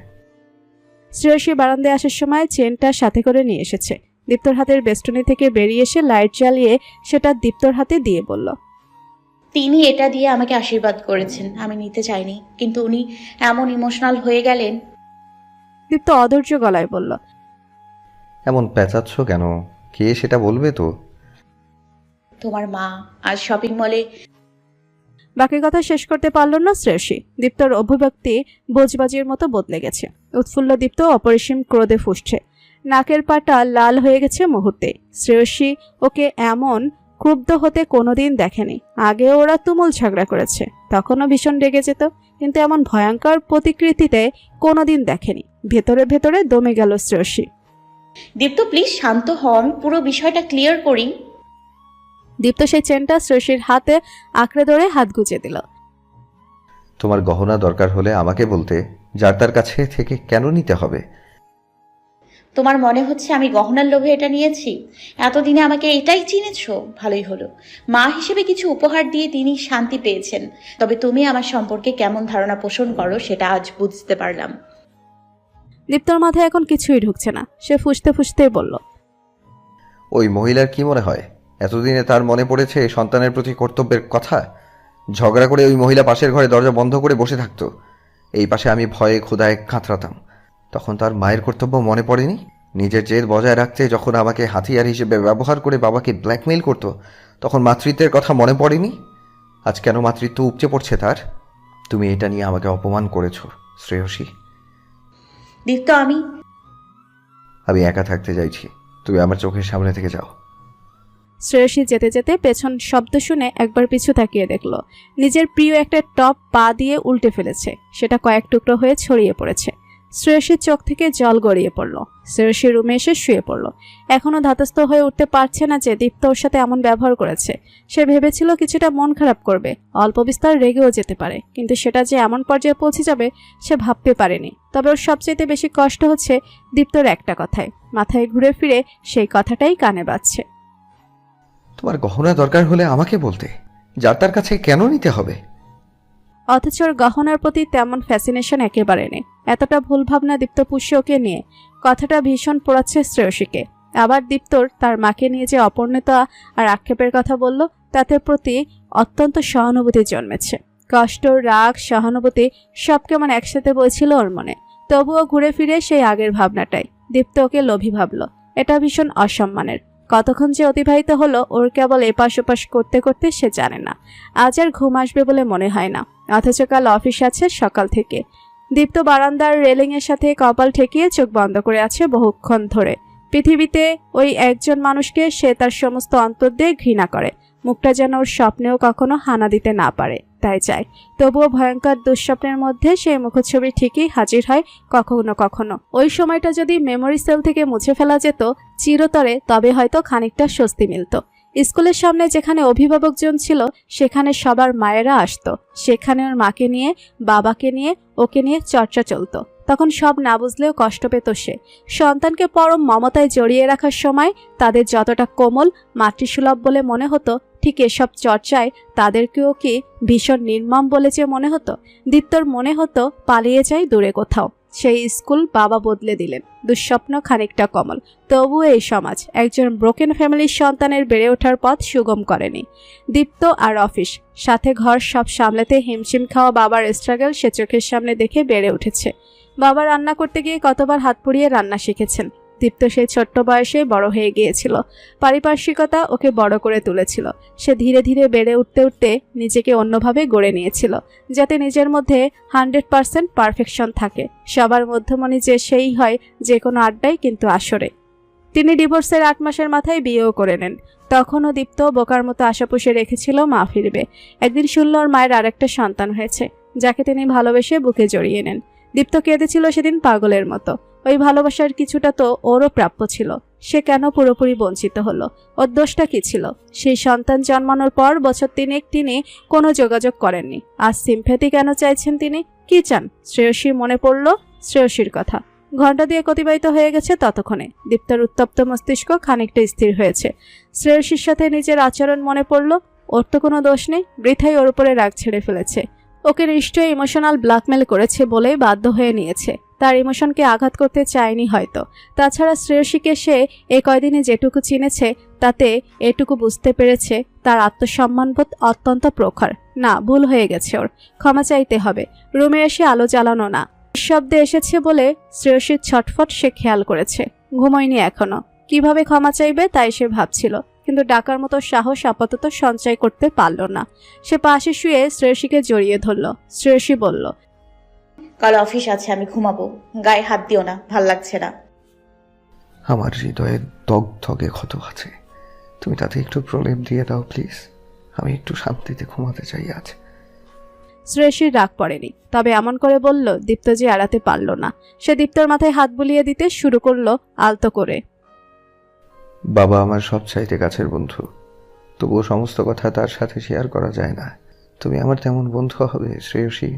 শ্রেয়সী বারান্দায় আসার সময় চেনটা সাথে করে নিয়ে এসেছে। দীপ্তর হাতের বেষ্টনী থেকে বেরিয়ে এসে লাইট জ্বালিয়ে সেটা দীপ্তর হাতে দিয়ে বলল, তিনি এটা দিয়ে আমাকে আশীর্বাদ করেছেন। আমি নিতে চাইনি, কিন্তু উনি এমন ইমোশনাল হয়ে গেলেন। দীপ্ত অধৈর্য গলায় বলল, এমন পেঁচাচ্ছ কেন? কে সেটা বলবে তো? তোমার মা আজ শপিং মলে। বাকি কথা শেষ করতে পারল না শ্রেয়সী। দীপ্তর অভিব্যক্তি বোঝবাজির মতো বদলে গেছে। উৎফুল্ল দীপ্ত অপরিসীম ক্রোধে ফুঁসছে। নাকের পাটা লাল হয়ে গেছে মুহূর্তে। শ্রেয়সী ওকে এমন ক্ষুব্ধ হতে কোনোদিন দেখেনি। আগে ওরা তুমুল ঝগড়া করেছে, তখনও ভীষণ রেগে যেত, কিন্তু এমন ভয়ঙ্কর প্রতিকৃতিতে কোনোদিন দেখেনি। ভেতরে ভেতরে দমে গেল শ্রেয়সী। দীপ্ত প্লিজ শান্ত হও, আমি পুরো বিষয়টা ক্লিয়ার করি। দীপ্ত সেই চেনটা শ্রেয়সীর হাতে আঁকড়ে ধরে হাত গুজে দিল। তোমার গহনা দরকার হলে আমাকে বলতে, যার তার কাছে থেকে কেন নিতে হবে? তোমার মনে হচ্ছে আমি গহনার লোভে এটা নিয়েছি? এতদিনে আমাকে এটাই চিনেছো? ভালোই হলো। মা হিসেবে কিছু উপহার দিয়ে তিনি শান্তি পেয়েছেন। তবে তুমি আমার সম্পর্কে কেমন ধারণা পোষণ করো সেটা আজ বুঝতে পারলাম। দীপ্তর মাথায় এখন কিছুই ঢুকছে না। সে ফুঁসতে ফুঁসতেই বলল, ওই মহিলার কি মনে হয় এতদিনে তার মনে পড়েছে সন্তানের প্রতি কর্তব্যের কথা? ঝগড়া করে ওই মহিলা পাশের ঘরে দরজা বন্ধ করে বসে থাকতো, এই পাশে আমি ভয়ে ক্ষুধায় কাতরাতাম। তখন তার মায়ের কর্তব্য মনে পড়েনি? নিজের জেদ বজায় রাখতে যখন আমাকে হাতিয়ার হিসেবে ব্যবহার করে বাবাকে ব্ল্যাকমেইল করতো, তখন মাতৃত্বের কথা মনে পড়েনি? আজ কেন মাতৃত্ব উপচে পড়ছে তার? তুমি এটা নিয়ে আমাকে অপমান করেছো শ্রেয়সী। দীপ্ত, আমি একা থাকতে চাইছি, তুমি আমার চোখের সামনে থেকে যাও। শ্রেয়সী যেতে যেতে পেছন শব্দ শুনে একবার পিছু তাকিয়ে দেখল নিজের প্রিয় একটা টপ পা দিয়ে উল্টে ফেলেছে। সেটা কয়েক টুকরো হয়ে ছড়িয়ে পড়েছে। শ্রেয়সীর চোখ থেকে জল গড়িয়ে পড়ল। শ্রেয়সী রুমে এসে শুয়ে পড়ল। এখনো ধাতস্থ হয়ে উঠতে পারছে না যে দীপ্ত ওর সাথে এমন ব্যবহার করেছে। সে ভেবেছিল কিছুটা মন খারাপ করবে, অল্প বিস্তর রেগেও যেতে পারে, কিন্তু সেটা যে এমন পর্যায়ে পৌঁছে যাবে সে ভাবতে পারেনি। তবে ওর সবচেয়ে বেশি কষ্ট হচ্ছে দীপ্তর একটা কথায়। মাথায় ঘুরে ফিরে সেই কথাটাই কানে বাজছে। তোমার গহনা দরকার হলে আমাকে বলতে, যার তার কাছে কেন নিতে হবে? অথচ ওর গহনার প্রতি তেমন ফ্যাসিনেশন একেবারে নেই। এতটা ভুল ভাবনা দীপ্ত পুষ্য ওকে নিয়ে। কথাটা ভীষণ পোড়াচ্ছে শ্রেয়সীকে। আবার দীপ্তর তার মাকে নিয়ে যে অপূর্ণতা আর আক্ষেপের কথা বলল, তাতে প্রতি অত্যন্ত সহানুভূতি জন্মেছে। কষ্ট, রাগ, সহানুভূতি সব কেমন একসাথে বইছিল ওর মনে। তবুও ঘুরে ফিরে সেই আগের ভাবনাটাই। দীপ্ত ওকে লোভী ভাবল। এটা ভীষণ অসম্মানের। কতক্ষণ যে অতিবাহিত হলো ওর কেবল এপাশ ওপাশ করতে করতে সে জানে না। আজ আর ঘুম আসবে বলে মনে হয় না। অথচ কাল অফিস আছে সকাল থেকে। দীপ্ত বারান্দার রেলিংয়ের সাথে কপাল ঠেকিয়ে চোখ বন্ধ করে আছে বহুক্ষণ ধরে। পৃথিবীতে ওই একজন মানুষকে সে তার সমস্ত অন্তর দিয়ে ঘৃণা করে। মুখটা যেন ওর স্বপ্নেও কখনো হানা দিতে না পারে, তাই চায়। তবুও ভয়ঙ্কর দুঃস্বপ্নের মধ্যে সেই মুখচ্ছবি ঠিকই হাজির হয় কখনো কখনো। ওই সময়টা যদি মেমোরি সেল থেকে মুছে ফেলা যেত চিরতরে, তবে হয়তো খানিকটা স্বস্তি মিলত। স্কুলের সামনে যেখানে অভিভাবকজন ছিল সেখানে সবার মায়েরা আসতো। সেখানে ওর মাকে নিয়ে, বাবাকে নিয়ে, ওকে নিয়ে চর্চা চলতো। তখন সব না বুঝলেও কষ্ট পেত সে। সন্তানকে পরম মমতায় জড়িয়ে রাখার সময় তাদের যতটা কোমল, মাতৃসুলভ বলে মনে হতো, ঠিক এসব চর্চায় তাদেরকেও কি ভীষণ নির্মম বলে যে মনে হতো। দীপ্তর মনে হতো পালিয়ে যায় দূরে কোথাও। সেই স্কুল বাবা বদলে দিলেন, দুঃস্বপ্ন খানিকটা কমল। তবুও এই সমাজ একজন ব্রোকেন ফ্যামিলির সন্তানের বেড়ে ওঠার পথ সুগম করেনি। দীপ্ত আর অফিস, সাথে ঘর সব সামলাতে হিমশিম খাওয়া বাবার স্ট্রাগল সে চোখের সামনে দেখে বেড়ে উঠেছে। বাবা রান্না করতে গিয়ে কতবার হাত পুড়িয়ে রান্না শিখেছেন। দীপ্ত সেই ছোট্ট বয়সে বড় হয়ে গিয়েছিল। পারিপার্শ্বিকতা ওকে বড় করে তুলেছিল। সে ধীরে ধীরে বেড়ে উঠতে উঠতে নিজেকে অন্যভাবে গড়ে নিয়েছিল, যাতে নিজের মধ্যে 100% পারফেকশন থাকে। সবার মধ্যমণি যে সেই হয় যে কোনো আড্ডায়, কিন্তু আসরে। তিনি ডিভোর্সের 8 মাসের মাথায় বিয়েও করে নেন। তখনও দীপ্ত বোকার মতো আশা পুষে রেখেছিল মা ফিরবে। একদিন শুনল ওর মায়ের আরেকটা সন্তান হয়েছে, যাকে তিনি ভালোবেসে বুকে জড়িয়ে নেন। দীপ্ত কেঁদেছিল সেদিন পাগলের মতো। ওই ভালোবাসার কিছুটা তো ওরও প্রাপ্য ছিল। সে কেন পুরোপুরি বঞ্চিত হলো? ওর দোষটা কি ছিল? সেই সন্তান জন্মানোর পর বছর 3 তিনি কোনো যোগাযোগ করেননি। আজ সিম্প্যাথি কেন চাইছেন তিনি? কি চান? শ্রেয়সী মনে পড়ল শ্রেয়সীর কথা। ঘন্টা দিয়ে অতিবাহিত হয়ে গেছে ততক্ষণে। দীপ্তর উত্তপ্ত মস্তিষ্ক খানিকটা স্থির হয়েছে। শ্রেয়সীর সাথে নিজের আচরণ মনে পড়ল। ওর তো কোনো দোষ নেই, বৃথাই ওর উপরে রাগ ছেড়ে ফেলেছে। ওকে নিশ্চয়ই ইমোশনাল ব্ল্যাকমেল করেছে বলে বাধ্য হয়ে নিয়েছে। তার ইমোশনকে আঘাত করতে চায়নি হয়তো। তাছাড়া শ্রেয়সীকে সে এই কয়দিনে যেটুকু চিনেছে তাতে এটুকু বুঝতে পেরেছে তার আত্মসম্মানবোধ অত্যন্ত প্রখর। না, ভুল হয়ে গেছে ওর, ক্ষমা চাইতে হবে। রুমে এসে আলো জ্বালানো না, শব্দে এসেছে বলে শ্রেয়সীর ছটফট সে খেয়াল করেছে। ঘুমোয়নি এখনো। কিভাবে ক্ষমা চাইবে তাই সে ভাবছিল, কিন্তু ডাকার মতো সাহস আপাতত সঞ্চয় করতে পারল না। সে পাশে শুয়ে শ্রেয়সীকে জড়িয়ে ধরল। শ্রেয়সী বলল, কাল অফিস আছে, আমি ঘুমাবো। গায়ে হাত দিও না, ভাল লাগছে না। আমার হৃদয়ে দগধগে ক্ষত আছে, তুমি তাতে একটু প্রলেপ দিয়ে দাও প্লিজ। আমি একটু শান্তিতে ঘুমাতে চাই আজ। শ্রেয়সীর রাগ পড়েনি, তবে এমন করে বলল দীপ্ত যে এড়াতে পারল না। সে দীপ্তর মাথায় হাত বুলিয়ে দিতে শুরু করলো আলতো করে। বাবা আমার সবচাইতে কাছের বন্ধু, তবুও সমস্ত কথা তার সাথে শেয়ার করা যায় না। তুমি আমার তেমন বন্ধু হবে শ্রেয়সী,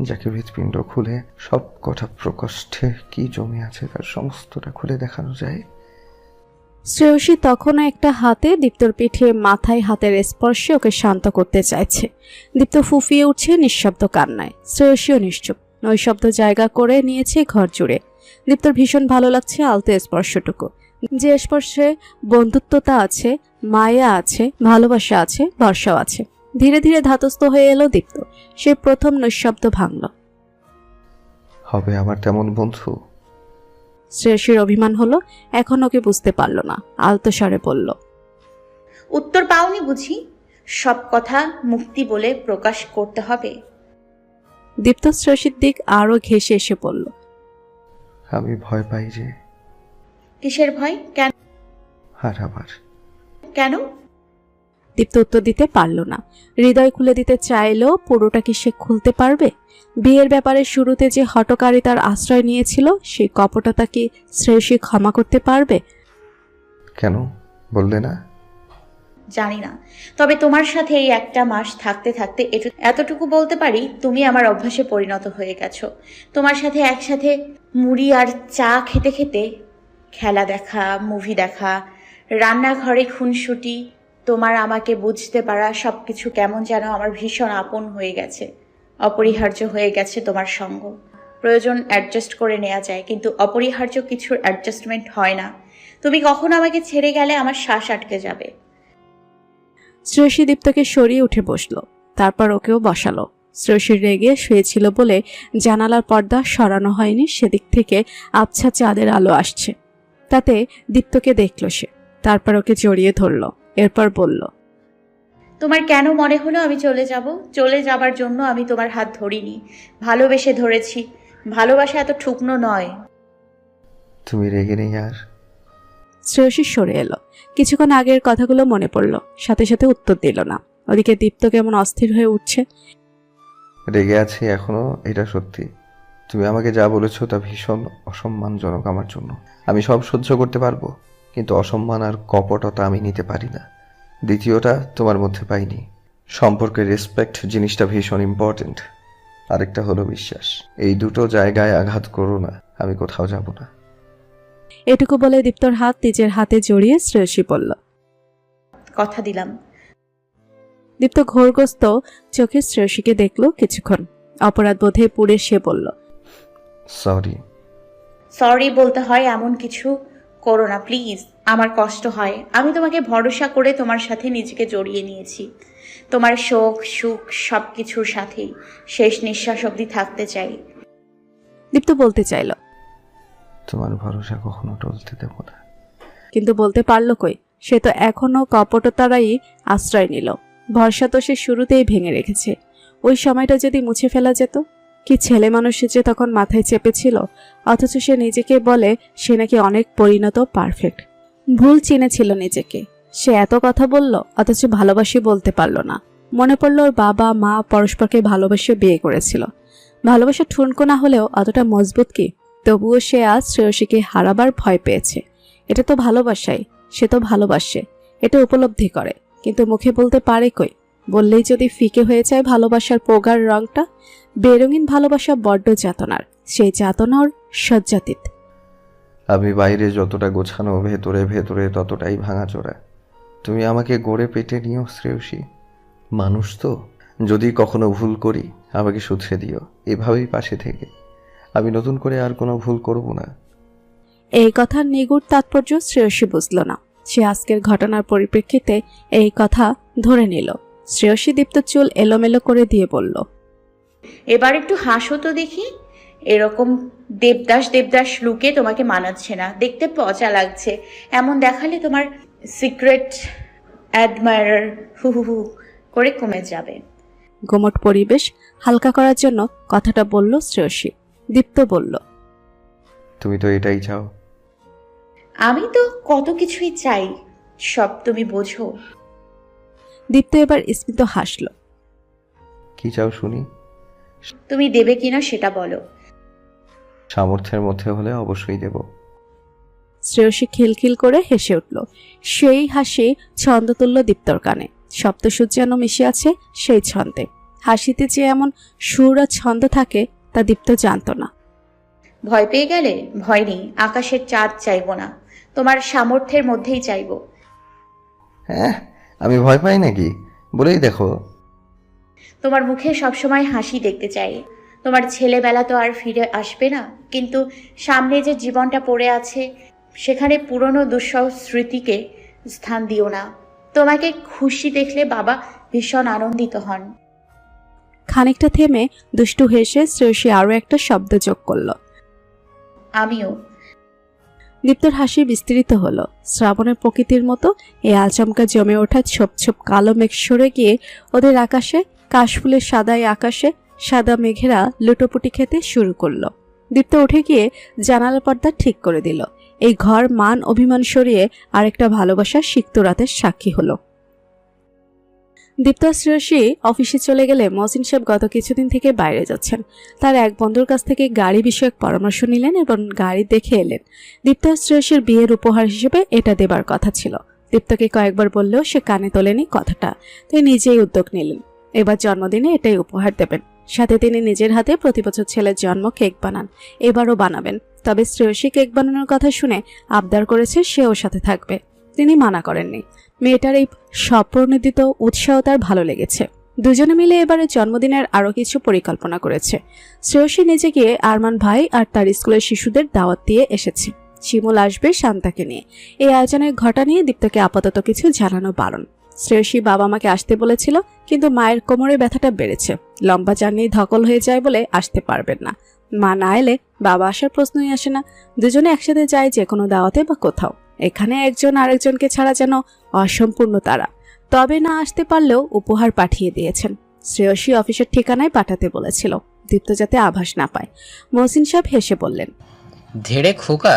যাকে হৃৎপিণ্ড খুলে সব কটা প্রকোষ্ঠে কি জমে আছে তার সমস্তটা খুলে দেখানো যায়। শ্রেয়সী তখনও একটা হাতে দীপ্তর পিঠে মাথায় হাতের স্পর্শে ওকে শান্ত করতে চাইছে। দীপ্ত ফুফিয়ে উঠছে নিঃশব্দ কান্নায়। শ্রেয়সীও নিশ্চুপ, নৈশব্দ জায়গা করে নিয়েছে ঘর জুড়ে। দীপ্তর ভীষণ ভালো লাগছে আলতো স্পর্শটুকু, যে স্পর্শে বন্ধুত্বতা আছে, মায়া আছে, ভালোবাসা আছে, ভরসাও আছে। ধীরে ধীরে ধাতস্থ হয়ে এলো দীপ্ত। সে প্রথম নিঃশব্দ ভাঙল। হবে আমার তেমন বন্ধু? শ্রেয়সীর অভিমান হলো, এখন ওকে বুঝতে পারল না। আলতো স্বরে বলল, উত্তর পাওনি বুঝি? সব কথা মুক্তি বলে প্রকাশ করতে হবে। দীপ্ত শ্রেয়সীর দিক আরো ঘেঁষে এসে বলল, আমি ভয় পাই যে। কিসের ভয়? কেন? আর আবার কেন? দীপ্ত উত্তর দিতে পারল না। হৃদয় খুলে দিতে চাইলেও পুরোটা কি সে খুলতে পারবে? বিয়ের ব্যাপারে শুরুতে যে হঠকারিতার আশ্রয় নিয়েছিল, সেই কপটতা কি শ্রেয়সী ক্ষমা করতে পারবে? কেন বললে না? জানি না, তবে তোমার সাথে এই একটা মাস থাকতে থাকতে এতটুকু বলতে পারি, তুমি আমার অভ্যাসে পরিণত হয়ে গেছো। তোমার সাথে একসাথে মুড়ি আর চা খেতে খেতে খেলা দেখা, মুভি দেখা, রান্নাঘরে খুনসুটি, তোমার আমাকে বুঝতে পারা, সবকিছু কেমন যেন আমার ভীষণ আপন হয়ে গেছে। অপরিহার্য হয়ে গেছে তোমার সঙ্গ। প্রয়োজন অ্যাডজাস্ট করে নেওয়া যায়, কিন্তু অপরিহার্য কিছুর অ্যাডজাস্টমেন্ট হয় না। তুমি কখন আমাকে ছেড়ে গেলে আমার শ্বাস আটকে যাবে। শ্রেয়সী দীপ্তকে সরিয়ে উঠে বসলো, তারপর ওকেও বসালো। শ্রেয়সী রেগে শুয়েছিল বলে জানালার পর্দা সরানো হয়নি, সেদিক থেকে আবছা চাঁদের আলো আসছে। তাতে দীপ্তকে দেখল সে, তারপর ওকে জড়িয়ে ধরল। এরপর বলল, তোমার কেন মনে হলো আমি চলে যাব? চলে যাবার জন্য আমি তোমার হাত ধরিনি, ভালোবেসে ধরেছি। ভালোবাসা এত ঠুকনো নয়। তুমি রেগে নেই আর? শ্রেয়সী সরে এলো। কিছুক্ষণ আগের কথাগুলো মনে পড়ল, সাথে সাথে উত্তর দিল না। ওদিকে দীপ্ত কেমন অস্থির হয়ে উঠছে। রেগে আছি এখনো, এটা সত্যি। তুমি আমাকে যা বলেছো তা ভীষণ অসম্মানজনক আমার জন্য। আমি সব সহ্য করতে পারবো, কিন্তু অসম্মান আর কপটতা আমি নিতে পারি না। দ্বিতীয়টা তোমার মধ্যে পাইনি। সম্পর্কে রেসপেক্ট জিনিসটা ভীষণ ইম্পর্টেন্ট। আরেকটা হলো বিশ্বাস। এই দুটো জায়গায় আঘাত করো না, আমি কোথাও যাব না। এটুকু বলে দীপ্তর হাত নিজের হাতে জড়িয়ে শ্রেয়সী বলল, কথা দিলাম। দীপ্ত ঘোরগ্রস্ত চোখে শ্রেয়সীকে দেখল কিছুক্ষণ। অপরাধ বোধে পুড়ে সে বলল, সরি। সরি বলতে হয় এমন কিছু করো না প্লিজ, আমার কষ্ট হয়। আমি তোমাকে ভরসা করে তোমার সাথে নিজেকে জড়িয়ে নিয়েছি। তোমার শোক সুখ সবকিছুর সাথেই শেষ নিঃশ্বাস অবধি থাকতে চাই। দীপ্ত বলতে চাইল, তোমার ভরসা কখনো টলতে দেব না। কিন্তু বলতে পারল কই? সে তো এখনো কপটতারাই আশ্রয় নিল। ভরসা তো সে শুরুতেই ভেঙে রেখেছে। ওই সময়টা যদি মুছে ফেলা যেত। কি ছেলে মানুষে যে তখন মাথায় চেপেছিল, অথচ সে নিজেকে বলে সে নাকি অনেক পরিণত, পারফেক্ট। ভুল চিনেছিল নিজেকে। সে এত কথা বলল, অথচ ভালোবাসি বলতে পারল না। মনে পড়ল ওর বাবা মা পরস্পরকে ভালোবেসে বিয়ে করেছিল। ভালোবাসা ঠুনকো না হলেও অতটা মজবুত কি? তবুও সে আজ শ্রেয়সীকে হারাবার ভয় পেয়েছে। এটা তো ভালোবাসাই, সে তো ভালোবাসে, এটা উপলব্ধি করে, কিন্তু মুখে বলতে পারে কই? বললেই যদি ফিকে হয়ে যায় ভালোবাসার পোগার রংটা। বেরঙিন ভালোবাসা বড্ড যাতনার, সেই যাতনা ওর সজ্জাতীত। আমি বাইরে যতটা গোছানো, ভেতরে ভেতরে ততটাই ভাঙাচোরা। তুমি আমাকে গড়ে পেটে নিও শ্রেয়সী। মানুষ তো, যদি কখনো ভুল করি আমাকে শুধরে দিও, এভাবেই পাশে থেকে। আমি নতুন করে আর কোনো ভুল করব না। এই কথার নিগুড় তাৎপর্য শ্রেয়সী বুঝল না। সে আজকের ঘটনার পরিপ্রেক্ষিতে এই কথা ধরে নিল। শ্রেয়সী দীপ্ত চুল এলোমেলো করে দিয়ে বলল, এবার একটু হাসো তো দেখি। এরকম দেবদাস দেবদাস লুকে তোমাকে মানাচ্ছে না, দেখতে পচা লাগছে। এমন দেখালে তোমার সিক্রেট অ্যাডমায়ার হু হু হু করে কমে যাবে। গোমট পরিবেশ হালকা করার জন্য কথাটা বলল শ্রেয়সী। দীপ্ত বলল, তুমি তো এটাই চাও। আমি তো কত কিছুই চাই, সব তুমি বোঝো। দীপ্ত এবার স্মিত হাসল। কি চাও শুনি? তুমি দেবে কিনা সেটা বলো। সামর্থ্যের মধ্যে হলে অবশ্যই দেব। শ্রেয়সী খিলখিল করে হেসে উঠল। সেই হাসি ছন্দ তুলল দীপ্তর কানে। সপ্তসূর্য যেন মিশে আছে সেই ছন্দে। হাসিতে যে এমন সুর আর ছন্দ থাকে তা দীপ্ত জানতো না। ভয় পেয়ে গেলে? ভয় নেই, আকাশের চাঁদ চাইবো না, তোমার সামর্থ্যের মধ্যেই চাইবো। হ্যাঁ, আমি ভয় পাই নাকি? বলেই দেখো। তোমার মুখে সবসময় হাসি দেখতে চাই। তোমার ছেলেবেলা তো আর ফিরে আসবে না, কিন্তু সামনে যে জীবনটা পড়ে আছে সেখানে পুরনো দুঃসহ স্মৃতিকে স্থান দিও না। তোমাকে খুশি দেখলে বাবা ভীষণ আনন্দিত হন। খানিকটা থেমে দুষ্টু হেসে শ্রেয়সী আরও একটা শব্দ যোগ করলো। আমিও। দীপ্তর হাসি বিস্তৃত হলো। শ্রাবণের প্রকৃতির মতো এই আচমকা জমে ওঠা ছোপ ছোপ কালো মেঘ সরে গিয়ে ওদের আকাশে, কাশফুলের সাদাই আকাশে সাদা মেঘেরা লুটোপুটি খেতে শুরু করলো। দীপ্ত উঠে গিয়ে জানালা পর্দা ঠিক করে দিল। এই ঘর মান অভিমান সরিয়ে আরেকটা ভালোবাসার সিক্ত রাতের সাক্ষী হলো। দীপ্ত শ্রেয়সী অফিসে চলে গেলে মহসিন সাহেব গত কিছুদিন থেকে বাইরে যাচ্ছেন। তার এক বন্ধুর কাছ থেকে গাড়ি বিষয়ক পরামর্শ নিলেন এবং গাড়ি দেখে এলেন। দীপ্ত শ্রেয়সীর বিয়ের উপহার হিসেবে এটা দেবার কথা ছিল। দীপ্তকে কয়েকবার বললেও সে কানে তোলেনি কথাটা। তিনি নিজেই উদ্যোগ নিলেন, এবার জন্মদিনে এটাই উপহার দেবেন। সাথে তিনি নিজের হাতে প্রতি বছর ছেলের জন্ম কেক বানান, এবারও বানাবেন। তবে শ্রেয়সী কেক বানানোর কথা শুনে আবদার করেছে সে ওর সাথে থাকবে। তিনি মানা করেননি। মেয়েটার এই স্বপ্রণোদিত উৎসাহ তার ভালো লেগেছে। দুজনে মিলে এবারে জন্মদিনের আরও কিছু পরিকল্পনা করেছে। শ্রেয়সী নিজে গিয়ে আরমান ভাই আর তার স্কুলের শিশুদের দাওয়াত দিয়ে এসেছে। শিমুল আসবে শান্তাকে নিয়ে। এই আয়োজনের ঘটা নিয়ে দীপ্তকে আপাতত কিছু জানানো বারণ। শ্রেয়সী বাবা মাকে আসতে বলেছিল, কিন্তু মায়ের কোমরে ব্যথাটা বেড়েছে, লম্বা জার্নি ধকল হয়ে যায় বলে আসতে পারবেন না। মা না এলে বাবা আসার প্রশ্নই আসে না। দুজনে একসাথে যায় যে কোনো দাওয়াতে বা কোথাও। এখানে একজন আরেকজনকে ছাড়া যেন অসম্পূর্ণ তারা। তবে না আসতে পারলেও উপহার পাঠিয়ে দিয়েছেন। শ্রেয়সী অফিসের ঠিকানায় পাঠাতে বলেছিল, দীপ্ত যাতে আভাস না পায়। মহসিন সাহেব হেসে বললেন, ধেড়ে খোকা,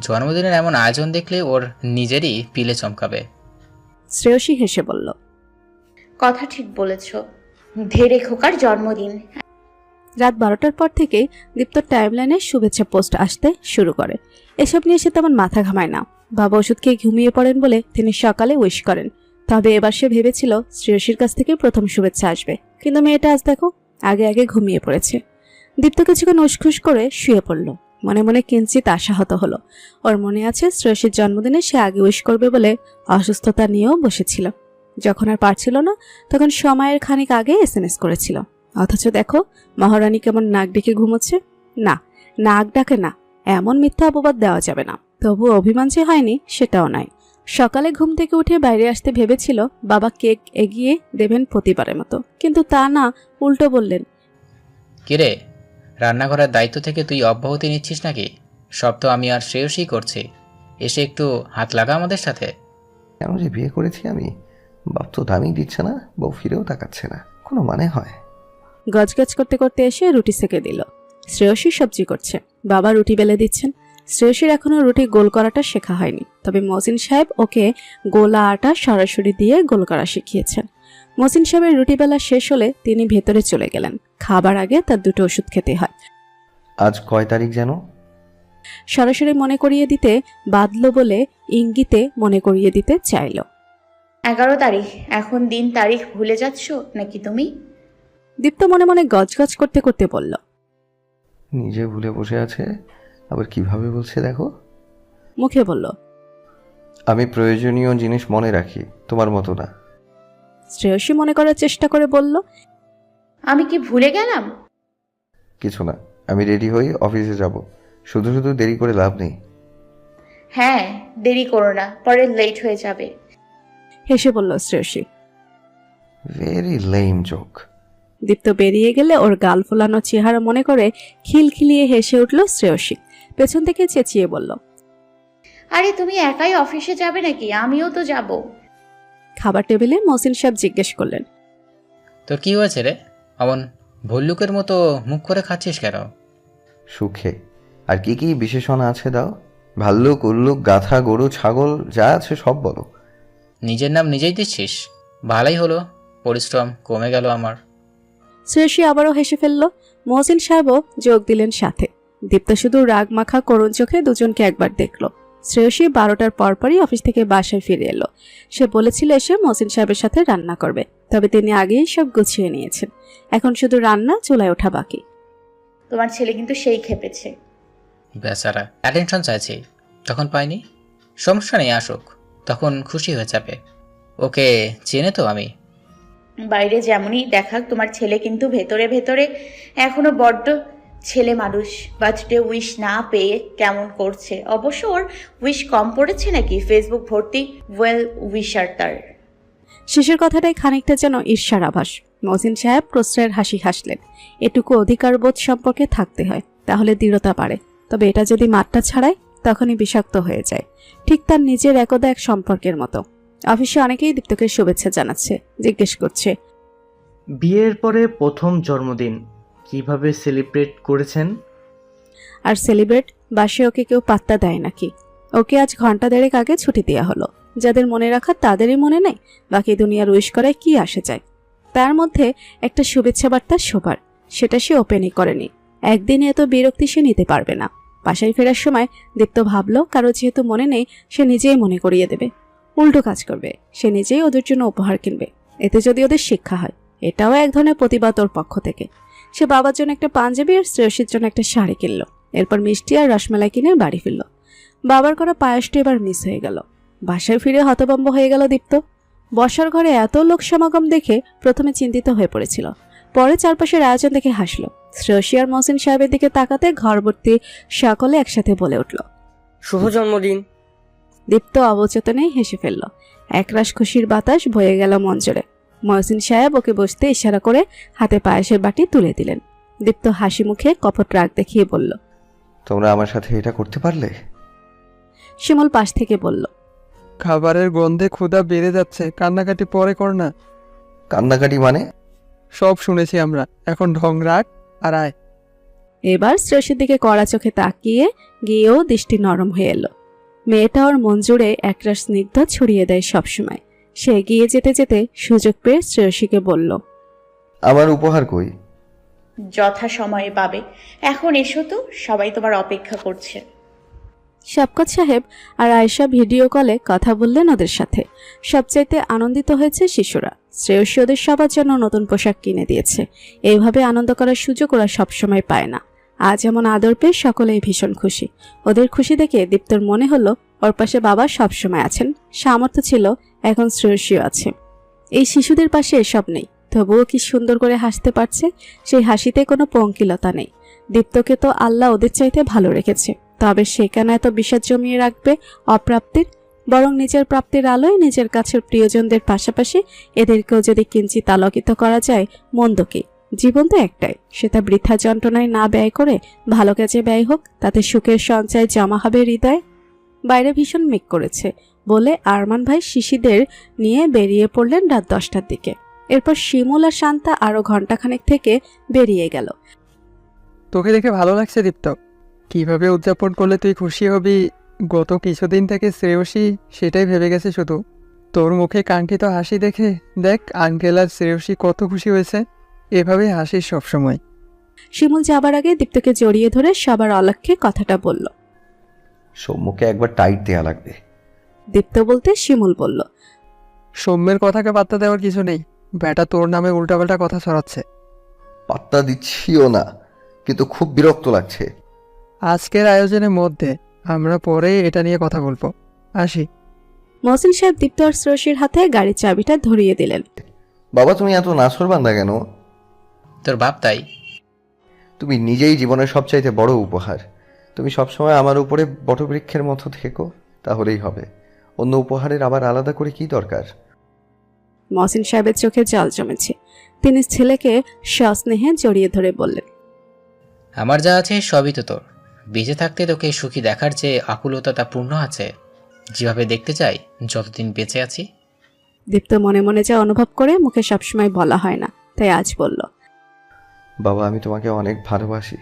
জন্মদিনের এমন আয়োজন দেখলে ওর নিজেরই পিলে চমকাবে। শ্রেয়সী হেসে বলল, কথা ঠিক বলেছ, ধেড়ে খোকার জন্মদিন। রাত 12টার পর থেকেই দীপ্তর টাইমলাইনে শুভেচ্ছা পোস্ট আসতে শুরু করে। এসব নিয়ে সে তেমন মাথা ঘামায় না। বাবা ওষুধ খেয়ে ঘুমিয়ে পড়েন বলে তিনি সকালে উইশ করেন। তবে এবার সে ভেবেছিল শ্রেয়সীর কাছ থেকে প্রথম শুভেচ্ছা আসবে, কিন্তু মেয়েটা আজ দেখো আগে আগে ঘুমিয়ে পড়েছে। দীপ্ত কিছুক্ষণ উসখুস করে শুয়ে পড়ল। মনে মনে কিঞ্চিত আশাহত হলো। ওর মনে আছে শ্রেয়সীর জন্মদিনে সে আগে উইশ করবে বলে অসুস্থতা নিয়েও বসেছিল। যখন আর পারছিল না তখন সময়ের খানিক আগে SMS করেছিল। অথচ দেখো মহারানী কেমন নাক ডেকে ঘুমোচ্ছে। না, নাক ডাকে না, এমন মিথ্যা অপবাদ দেওয়া যাবে না। তবু অভিমান যে হয়নি সেটাও নয়। সকালে ঘুম থেকে উঠে বাইরে আসতে ভেবেছিল বাবা কেক এগিয়ে দেবেন প্রতিবারের মতো, কিন্তু তা না, উল্টো বললেন, কিরে, রান্নাঘরের দায়িত্ব থেকে তুই অব্যাহতি নিচ্ছিস নাকি? সব তো আমি আর শ্রেয়সী করছি, এসে একটু হাত লাগা আমাদের সাথে। কেন যে বিয়ে করেছি আমি, বাপ তো দামই দিচ্ছে না, বউ ফিরেও তাকাচ্ছে না, কোনো মানে হয়? গজগজ করতে করতে এসে রুটি সেকে দিল। শ্রেয়সী সবজি করছে, বাবা রুটি বেলে দিচ্ছেন। শ্রেয়সীর এখনো রুটি গোল করাটা শেখা হয়নি, তবে মহসিন সাহেব ওকে গোলা আটা সরাসরি দিয়ে গোল করা শিখিয়েছেন। মহসিন সাহেবের রুটি বেলা শেষ হলে তিনি ভেতরে চলে গেলেন। খাবার আগে তার দুটো ওষুধ খেতে হয়। আজ কয় তারিখ যেন? সরাসরি মনে করিয়ে দিতে বাদলো বলে ইঙ্গিতে মনে করিয়ে দিতে চাইল। 11 তারিখ। এখন দিন তারিখ ভুলে যাচ্ছ নাকি তুমি? দীপ্ত মনে মনে গজগজ করতে করতে বলল, নিজে ভুলে বসে আছে, আবার কিভাবে বলছে দেখো। মুখে বলল, আমি প্রয়োজনীয় জিনিস মনে রাখি, তোমার মতো না। শ্রেয়সী মনে করার চেষ্টা করে বলল, আমি কি ভুলে গেলাম? কিছু না, আমি রেডি হই অফিসে যাব, শুধু শুধু দেরি করে লাভ নেই। হ্যাঁ, দেরি করো না, পরে লেট হয়ে যাবে। হেসে বলল Shreyashi. Very lame joke. Dipto বেরিয়ে গেলে ওর গাল ফোলানো চেহারা মনে করে খিলখিলিয়ে হেসে উঠল শ্রেয়সী। পেছন থেকে চেঁচিয়ে বলল, আরে তুমি একাই অফিসে যাবে নাকি? আমিও তো যাব। খাবার টেবিলে মহসিন সাহেব জিজ্ঞেস করলেন, তোর কি হয়েছে রে? অমন ভল্লুকের মতো মুখ করে খাচ্ছিস কেন? সুখে আর কি কি বিশেষণ আছে দাও। ভাল্লুক, উল্লুক, গাধা, গরু, ছাগল যা আছে সব বলো। নিজের নাম নিজেই দিচ্ছিস? ভালোই হলো, পরিশ্রম কমে গেল আমার। শ্রেয়সী আবারও হেসে ফেলল। মহসিন সাহেবও যোগ দিলেন সাথে। দীপ্ত শুধু রাগ মাখা করুণ চোখে দুজনকে একবার দেখল, শ্রেয়সী 12টার পরপরই অফিস থেকে বাসায় ফিরে এলো। সে বলেছিল এসে মহসিন সাহেবের সাথে রান্না করবে, তবে তিনি আগেই সব গুছিয়ে নিয়েছেন। এখন শুধু রান্না চুলায় ওঠা বাকি। তোমার ছেলে কিন্তু সেই খেপেছে। বেচারা অ্যাটেনশন চাইছি, তখন পাইনি। সমস্যা নেই, আসুক, তখন খুশি হয়ে যাবে। ওকে চেনে তো আমি। বাইরে যেমনই দেখাক, তোমার ছেলে কিন্তু ভেতরে ভেতরে এখনো বড্ড ছেলে মানুষ। বার্থডে উইশ না পেয়ে কেমন করছে। অবশ্য ওর উইশ কম পড়েছে নাকি? ফেসবুক ভর্তি ওয়েল উইশার তার। শেষের কথাটাই খানিকটা যেন ঈর্ষার আভাস। মহসিন সাহেব প্রশ্রয়ের হাসি হাসলেন। এটুকু অধিকারবোধ সম্পর্কে থাকতে হয়, তাহলে দৃঢ়তা বাড়ে। তবে এটা যদি মাত্রা ছাড়ায়, তখনই বিষাক্ত হয়ে যায়, ঠিক তার নিজের একদা এক সম্পর্কের মতো। অফিসে অনেকেই দীপ্তকে শুভেচ্ছা জানাচ্ছে, জিজ্ঞেস করছে, বিয়ের পরে প্রথম জন্মদিন কিভাবে সেলিব্রেট করেছেন? আর সেলিব্রেট বাসে ওকে কেউ পাত্তা দেয় নাকি? ওকে আজ ঘন্টা দেড়েক আগে ছুটি দেওয়া হলো। যাদের মনে রাখা তাদেরই মনে নেই, বাকি দুনিয়ার উইশ করায় কি আসে যায়। তার মধ্যে একটা শুভেচ্ছা বার্তা শোবার, সেটা সে ওপেনই করেনি। একদিনে এত বিরক্তি সে নিতে পারবে না। বাসায় ফেরার সময় দীপ্ত ভাবলো, কারো যেহেতু মনে নেই, সে নিজেই মনে করিয়ে দেবে। উল্টো কাজ করবে, সে নিজেই ওদের জন্য উপহার কিনবে। এতে যদি ওদের শিক্ষা হয়, এটাও এক ধরনের প্রতিবাদ ওর পক্ষ থেকে। সে বাবার জন্য একটা পাঞ্জাবি আর শ্রেয়সীর জন্য একটা শাড়ি কিনলো। এরপর মিষ্টি আর রসমালাই কিনে বাড়ি ফিরল। বাবার করা পায়েসটা এবার মিস হয়ে গেল। বাসায় ফিরে হতভম্ব হয়ে গেল দীপ্ত। বসার ঘরে এত লোক সমাগম দেখে প্রথমে চিন্তিত হয়ে পড়েছিল, পরে চারপাশের আয়োজন দেখে হাসলো। শ্রেয়সী আর মহসিন সাহেবের দিকে তাকাতে ঘরভর্তি সকলে একসাথে বলে উঠল, শুভ জন্মদিন। দীপ্ত অবচেতনেই হেসে ফেলল। একরাশ খুশির বাতাস বয়ে গেল মন জুড়ে। মহসিন সাহেব ওকে বসতে ইশারা করে হাতে পায়েসের বাটি তুলে দিলেন। দীপ্ত হাসি মুখে কপট রাগ দেখিয়ে বলল, তোমরা আমার সাথে এটা করতে পারলে? শিমুল পাশ থেকে বলল, খাবারের গন্ধে ক্ষুধা বেড়ে যাচ্ছে, কান্নাকাটি পরে কর না। কান্নাকাটি মানে? সব শুনেছি আমরা, এখন ঢং রাখ আর আয়। এবার শ্রেয়সীর দিকে কড়া চোখে তাকিয়ে গিয়েও দৃষ্টি নরম হয়ে এলো। মেয়েটা ওর মন জুড়ে একরাশ স্নিগ্ধ ছড়িয়ে দেয় সবসময়। সে এগিয়ে যেতে যেতে সুযোগ পেয়ে শ্রেয়সীকে বলল, আমার উপহার কই? যথা সময়ে পাবে। এখন এসো তো, সবাই তোমার অপেক্ষা করছে। শওকত সাহেব আর আয়েশা ভিডিও কলে কথা বললেন ওদের সাথে। সবচাইতে আনন্দিত হয়েছে শিশুরা। শ্রেয়সী ওদের সবার জন্য নতুন পোশাক কিনে দিয়েছে। এইভাবে আনন্দ করার সুযোগ ওরা সবসময় পায় না। আজ এমন আদর পেয়ে সকলেই ভীষণ খুশি। ওদের খুশি দেখে দীপ্তর মনে হলো ওর পাশে বাবা সবসময় আছেন, সামর্থ্য ছিল, এখন শ্রেয়সীও আছে। এই শিশুদের পাশে এসব নেই, তবুও কি সুন্দর করে হাসতে পারছে। সেই হাসিতে কোনো পঙ্কিলতা নেই। দীপ্তকে তো আল্লাহ ওদের চাইতে ভালো রেখেছে, তবে সে কেন এত বিষাদ জমিয়ে রাখবে অপ্রাপ্তির? বরং নিজের প্রাপ্তির আলোয় নিজের কাছের প্রিয়জনদের পাশাপাশি এদেরকেও যদি কিঞ্চিত আলোকিত করা যায়, মন্দ কি? জীবন তো একটাই, সেটা বৃথা যন্ত্রণায় না ব্যয় করে ভালো কাজে ব্যয় হোক, তাতে সুখের সঞ্চয় জমা হবে হৃদয়ে। বাইরে ভীষণ মেঘ করেছে বলে আরমান ভাই শিশিদের নিয়ে বেরিয়ে পড়লেন রাত 10টার দিকে। এরপর শিমুল আর শান্তা আরো ঘন্টাখানেক থেকে বেরিয়ে গেল। তোকে দেখে ভালো লাগছে দীপ্ত। কিভাবে উদযাপন করলে তুই খুশি হবি গত কিছুদিন থেকে শ্রেয়সী সেটাই ভেবে গেছে শুধু। তোর মুখে কাঙ্ক্ষিত হাসি দেখে দেখ আঙ্কেল আর শ্রেয়সী কত খুশি হয়েছে। এভাবেই হাসিস সবসময়। শিমুল যাবার আগে দীপ্তকে জড়িয়ে ধরে সবার অলক্ষ্যে কথাটা বলল। সৌম্যকে একবার টাইট দেয়া লাগবে। দীপ্ত বলতে শিমুল বলল, সৌম্যের কথাকে পাত্তা দেওয়ার কিছু নেই, ব্যাটা তোর নামে উল্টাপাল্টা কথা ছড়াচ্ছে। পাত্তা দিচ্ছিও না, কিন্তু খুব বিরক্ত লাগছে। আজকের আয়োজনের মধ্যে আমরা পরে এটা নিয়ে কথা বলবো, আসি। মহসিন সাহেব দীপ্ত আর শ্রেয়সীর হাতে গাড়ির চাবিটা ধরিয়ে দিলেন। বাবা, তুমি এত নাছোড়বান্দা কেন? তোর বাপ তাই। তুমি নিজেই জীবনের সবচাইতে বড় উপহার। তুমি সবসময় আমার উপরে বটবৃক্ষের মতো থেকো, তাহলেই হবে। অন্য উপহারের আবার আলাদা করে কি দরকার? মহসিন সাহেবের চোখে জল জমেছে। তিনি ছেলেকে সস্নেহে জড়িয়ে ধরে বললেন, আমার যা আছে সবই তো তোর। বেঁচে থাকতে তোকে সুখী দেখার যে আকুলতা তা পূর্ণ আছে, যেভাবে দেখতে চাই যতদিন বেঁচে আছি। দীপ্ত মনে মনে যা অনুভব করে মুখে সবসময় বলা হয় না, তাই আজ বলল, বাবা, আমি তোমাকে অনেক ভালোবাসি।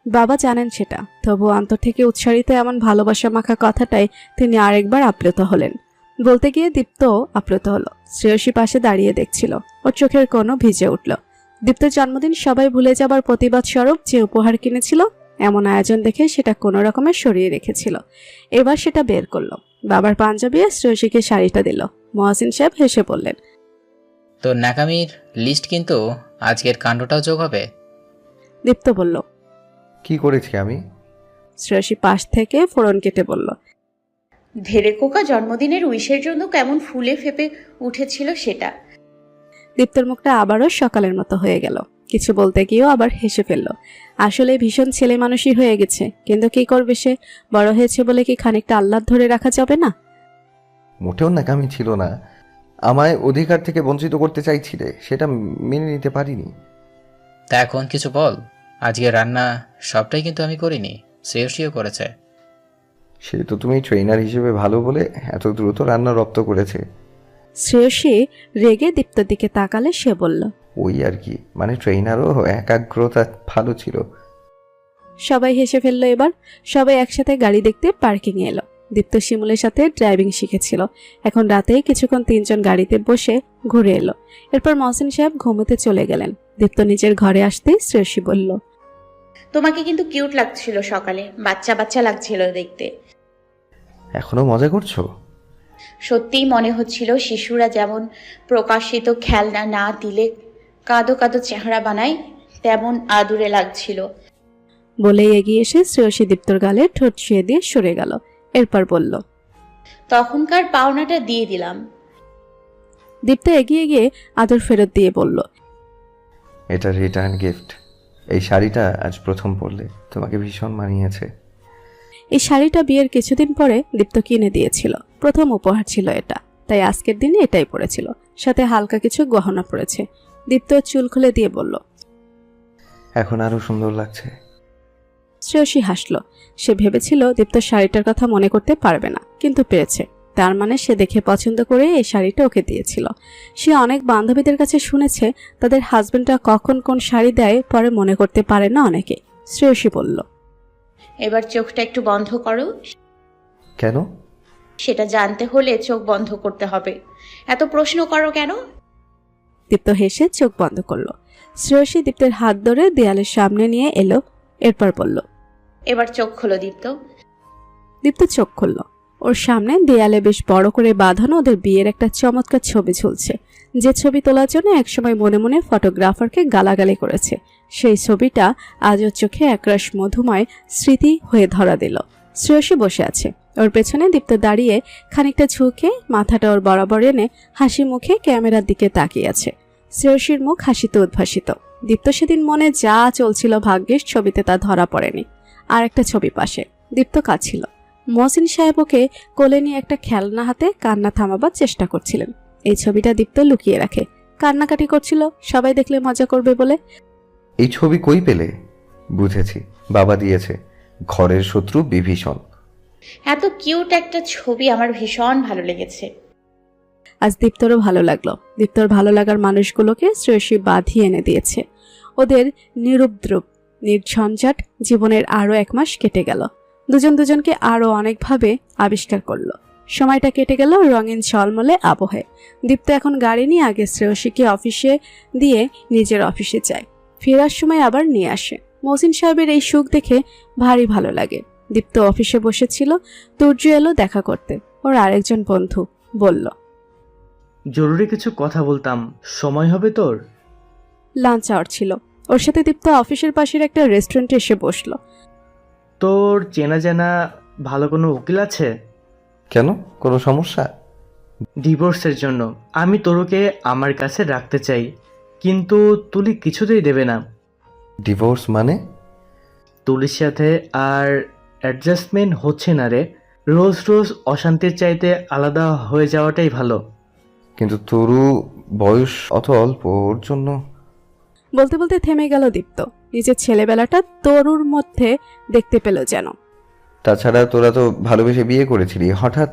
বাবা জানেন সেটা, তবু অন্তর থেকে উচ্চারিত এমন ভালোবাসা মাখা কথাটাই তিনি আরেকবার আপ্লুত হলেন। বলতে গিয়ে দীপ্ত আপ্লুত হলো। শ্রেয়সী পাশে দাঁড়িয়ে দেখছিল, ওর চোখের কোনো ভিজে উঠল। দীপ্তের জন্মদিন সবাই ভুলে যাবার প্রতিবাদ স্বরূপ যে উপহার কিনেছিল এমন আয়োজন দেখে সেটা কোনো রকমে সরিয়ে রেখেছিল। এবার সেটা বের করলো। বাবার পাঞ্জাবি আর শ্রেয়সীকে শাড়িটা দিল। মহসিন সাহেব হেসে বললেন, তো ন্যাকামির লিস্ট কিন্তু আজকের কাণ্ডটাও যোগ হবে। দীপ্ত বলল। কি করেছি আমি? শ্রেয়সী পাশ থেকে ফোড়ন কেটে বলল, ধেরে কোকা জন্মদিনের উইশের জন্য কেমন ফুলে ফেপে উঠেছিল সেটা। দীপ্তর মুখটা আবারও সকালের মতো হয়ে গেল। কিছু বলতে গিয়েও আবার হেসে ফেলল। আসলে ভীষণ ছেলে মানুষই হয়ে গেছে, কিন্তু কি করবে সে? বড় হয়েছে বলে কি খানিকটা আহ্লাদ ধরে রাখা যাবে না? মোটেও ন্যাকামি ছিল না। আমায় অধিকার থেকে বঞ্চিত করতে চাইছিলে, সেটা মেনে নিতে পারিনি। তা এখন কিছু বল। আজকে রান্না সবটাই কিন্তু আমি করিনি, শ্রেয়সীও করেছে। সে তো তুমি ট্রেনার হিসেবে ভালো বলে এত দ্রুত রান্না রপ্ত করেছে। শ্রেয়সী রেগে দীপ্তর দিকে তাকালে সে বলল, ওই আর কি, মানে ট্রেনারও একাগ্রতা ভালো ছিল। সবাই হেসে ফেললো। এবার সবাই একসাথে গাড়ি দেখতে পার্কিং এলো। দীপ্ত শিমুলের সাথে ড্রাইভিং শিখেছিল। এখন রাতে কিছুক্ষণ তিনজন গাড়িতে বসে ঘুরে এলো। এরপর মহসিন সাহেব ঘুমোতে চলে গেলেন। দীপ্ত নিজের ঘরে আসতেই শ্রেয়সী বলল, তোমাকে কিন্তু কিউট লাগছিল সকালে, বাচ্চা বাচ্চা লাগছিল দেখতে। এখনো মজা করছো? সত্যিই মনে হচ্ছিল শিশুরা যেমন প্রকাশিত খেলনা না দিলে কাঁদো কাঁদো চেহারা বানায়, তেমন আদুরে লাগছিল। বলেই এগিয়ে এসে শ্রেয়সী দীপ্তর গালে ঠোঁট ছুঁয়ে দিয়ে সরে গেল। এরপর বলল, তখনকার পাওনাটা দিয়ে দিলাম। দীপ্ত এগিয়ে গিয়ে আদর ফেরত দিয়ে বলল, এটা রিটার্ন গিফট। এই শাড়িটা আজ প্রথম পরলে, তোমাকে ভীষণ মানিয়েছে। এই শাড়িটা বিয়ের কিছুদিন পরে দীপ্ত কিনে দিয়েছিল। প্রথম উপহার ছিল এটা, তাই আজকের দিনে এটাই পরেছিল। সাথে হালকা কিছু গহনা পরেছে। দীপ্ত চুল খুলে দিয়ে বলল, এখন আরো সুন্দর লাগছে। শ্রেয়সী হাসল। সে ভেবেছিল দীপ্ত শাড়িটার কথা মনে করতে পারবে না, কিন্তু পেরেছে। তার মানে সে দেখে পছন্দ করে এই শাড়িটা ওকে দিয়েছিল। সে অনেক বান্ধবীদের কাছে শুনেছে তাদের হাজবেন্ডরা কখন কোন শাড়ি দেয় পরে মনে করতে পারে না অনেকে। শ্রেয়সী বলল, এবার চোখটা একটু বন্ধ করো। কেন? সেটা জানতে হলে চোখ বন্ধ করতে হবে। এত প্রশ্ন করো কেন? দীপ্ত হেসে চোখ বন্ধ করলো। শ্রেয়সী দীপ্তের হাত ধরে দেয়ালের সামনে নিয়ে এলো। এরপর বলল, এবার চোখ খোলো দীপ্ত। দীপ্ত চোখ খুলল। ওর সামনে দেয়ালে বেশ বড় করে বাঁধানো ওদের বিয়ের একটা চমৎকার ছবি ঝুলছে, যে ছবি তোলার জন্য একসময় মনে মনে ফটোগ্রাফারকে গালাগালি করেছে। সেই ছবিটা আজ ওর চোখে একরাশ মধুময় স্মৃতি হয়ে ধরা দিল। শ্রেয়সী বসে আছে, ওর পেছনে দীপ্ত দাঁড়িয়ে খানিকটা ঝুঁকে মাথাটা ওর বরাবর এনে হাসি মুখে ক্যামেরার দিকে তাকিয়ে আছে। শ্রেয়সীর মুখ হাসিতে উদ্ভাসিত। দীপ্ত সেদিন মনে যা চলছিল ভাগ্যের ছবিতে তা ধরা পড়েনি। আর একটা ছবি পাশে দীপ্ত কাঁদছিল। মহসিন সাহেব ওকে কোলে নিয়ে একটা খেলনা হাতে কান্না থামাবার চেষ্টা করছিলেন। এই ছবিটা দীপ্ত লুকিয়ে রাখে, কান্নাকাটি করছিল সবাই দেখলে মজা করবে বলে। এই ছবি কই পেলে? বুঝেছি, বাবা দিয়েছে। ঘরের শত্রু বিভীষণ। এত কিউট একটা ছবি আমার ভীষণ ভালো লেগেছে। আজ দীপ্তরও ভালো লাগলো। দীপ্তর ভালো লাগার মানুষগুলোকে শ্রেয়সী বাঁধিয়ে এনে দিয়েছে। ওদের নিরুপদ্রব নির্ঝঞ্ঝাট জীবনের আরও 1 মাস কেটে গেল। দুজন দুজনকে আরও অনেকভাবে আবিষ্কার করলো। সময়টা কেটে গেল রঙিন ঝলমলে আবহে। দীপ্ত এখন গাড়ি নিয়ে আগে শ্রেয়সীকে অফিসে দিয়ে নিজের অফিসে যায়, ফেরার সময় আবার নিয়ে আসে। মহসিন সাহেবের এই সুখ দেখে ভারী ভালো লাগে। দীপ্ত অফিসে বসেছিল, তুর্য এলো দেখা করতে। ওর আরেকজন বন্ধু বলল, জরুরি কিছু কথা বলতাম, সময় হবে তোর? লাঞ্চ আওয়ার ছিল। ওর সাথে দীপ্ত অফিসের পাশের একটা রেস্টুরেন্টে এসে বসলো। তোর চেনা জানা ভালো কোনো উকিল আছে? কেন, কোনো সমস্যা? ডিভোর্সের জন্য আমি তরুকে আমার কাছে রাখতে চাই, কিন্তু তুলি কিছুতেই দেবে না। ডিভোর্স মানে? তুলির সাথে আর অ্যাডজাস্টমেন্ট হচ্ছে না রে। রোজ রোজ অশান্তির চাইতে আলাদা হয়ে যাওয়াটাই ভালো। কিন্তু তরু বয়স অত অল্প, ওর জন্য। বলতে বলতে থেমে গেল দীপ্ত। নিজের ছেলেবেলাটা তরুর মধ্যে দেখতে পেল যেন। তাছাড়া তোরা তো ভালোবেসে বিয়ে করেছিলি, হঠাৎ?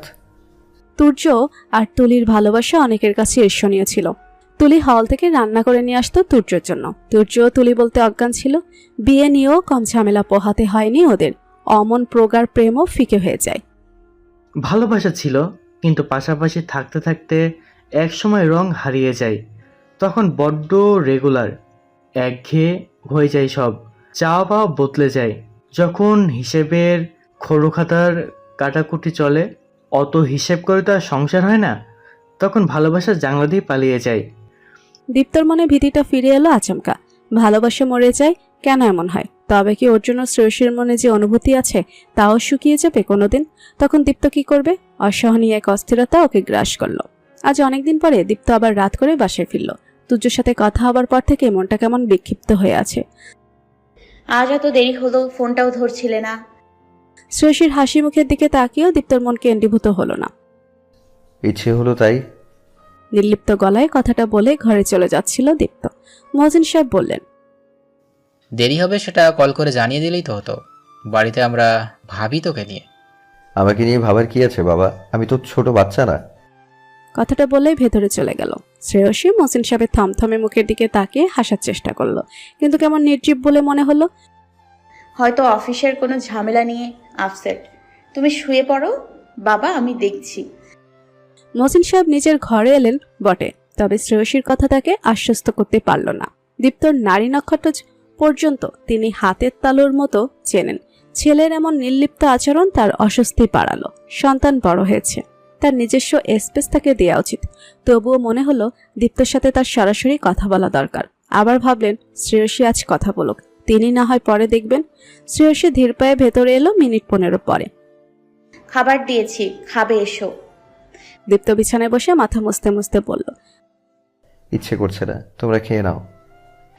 তুর্য আর তুলির ভালোবাসা অনেকের কাছে ঈর্ষণীয় ছিল। তুলি হল থেকে রান্না করে নিয়ে আসতো তুর্যর জন্য। তুর্য তুলি বলতে অজ্ঞান ছিল। বিয়ে নিয়েও কম ঝামেলা পোহাতে হয়নি ওদের। অমন প্রগাঢ় প্রেমও ফিকে হয়ে যায়। ভালোবাসা ছিল, কিন্তু পাশাপাশি থাকতে থাকতে একসময় রং হারিয়ে যায়। তখন বড্ড রেগুলার, একঘেয়ে হয়ে যায় সব, চাওয়া পাওয়া বদলে যায়। যখন হিসেবের খরুখাতার কাটাকুটি চলে, অত হিসেব করে তো আর সংসার হয় না, তখন ভালোবাসার জানলা দিয়ে পালিয়ে যায়। দীপ্তর মনে ভীতিটা ফিরে এলো আচমকা। ভালোবাসা মরে যায় কেন এমন হয়? তবে কি ওর জন্য শ্রেয়সীর মনে যে অনুভূতি আছে তাও শুকিয়ে যাবে কোনোদিন? তখন দীপ্ত কি করবে? অসহনীয় এক অস্থিরতা ওকে গ্রাস করলো। আজ অনেকদিন পরে দীপ্ত আবার রাত করে বাসায় ফিরল। তুর্যর সাথে কথা হবার পর থেকে মনটা কেমন বিক্ষিপ্ত হয়ে আছে। আজ এত দেরি হলো, ফোনটাও ধরছিলে না। শ্রেয়সীর হাসি মুখের দিকে তাকিয়েও দীপ্তর মন কেন্দ্রীভূত হলো না। ইচ্ছে হলো তাই। নির্লিপ্ত গলায় কথাটা বলে ঘরে চলে যাচ্ছিল দীপ্ত। মহসিন সাহেব বললেন, দেরি হবে সেটা কল করে জানিয়ে দিলেই তো হতো। বাড়িতে আমরা ভাবি তোকে নিয়ে। আমাকে নিয়ে ভাবার কি আছে বাবা, আমি তো ছোট বাচ্চা না। কথাটা বলেই ভেতরে চলে গেল। শ্রেয়সী মহসিন সাহেবের থমথমে মুখের দিকে তাকিয়ে হাসার চেষ্টা করলো, কিন্তু কেমন নির্জীব বলে মনে হলো। হয়তো অফিসের কোনো ঝামেলা নিয়ে আপসেট। তুমি শুয়ে পড়ো বাবা, আমি দেখছি। মহসিন সাহেব নিজের ঘরে এলেন বটে, তবে শ্রেয়সীর কথা তাকে আশ্বস্ত করতে পারল না। দীপ্তর নারী নক্ষত্র পর্যন্ত তিনি হাতের তালুর মতো চেনেন। ছেলের এমন নির্লিপ্ত আচরণ তার অস্বস্তি বাড়ালো। সন্তান বড় হয়েছে, তার নিজস্ব স্পেস তাকে দেওয়া উচিত। তবুও মনে হলো দীপ্তর সাথে তার সরাসরি কথা বলা দরকার। আবার ভাবলেন শ্রেয়সী আজ কথা বলুক, তিনি না হয় পরে দেখবেন। শ্রেয়সী ধীর পায়ে ভেতরে এলো মিনিট 15 পরে। খাবার দিয়েছি, খাবে এসো। দীপ্ত বিছানায় বসে মাথা মুছতে মুছতে বলল, ইচ্ছে করছে না, তোমরা খেয়ে নাও।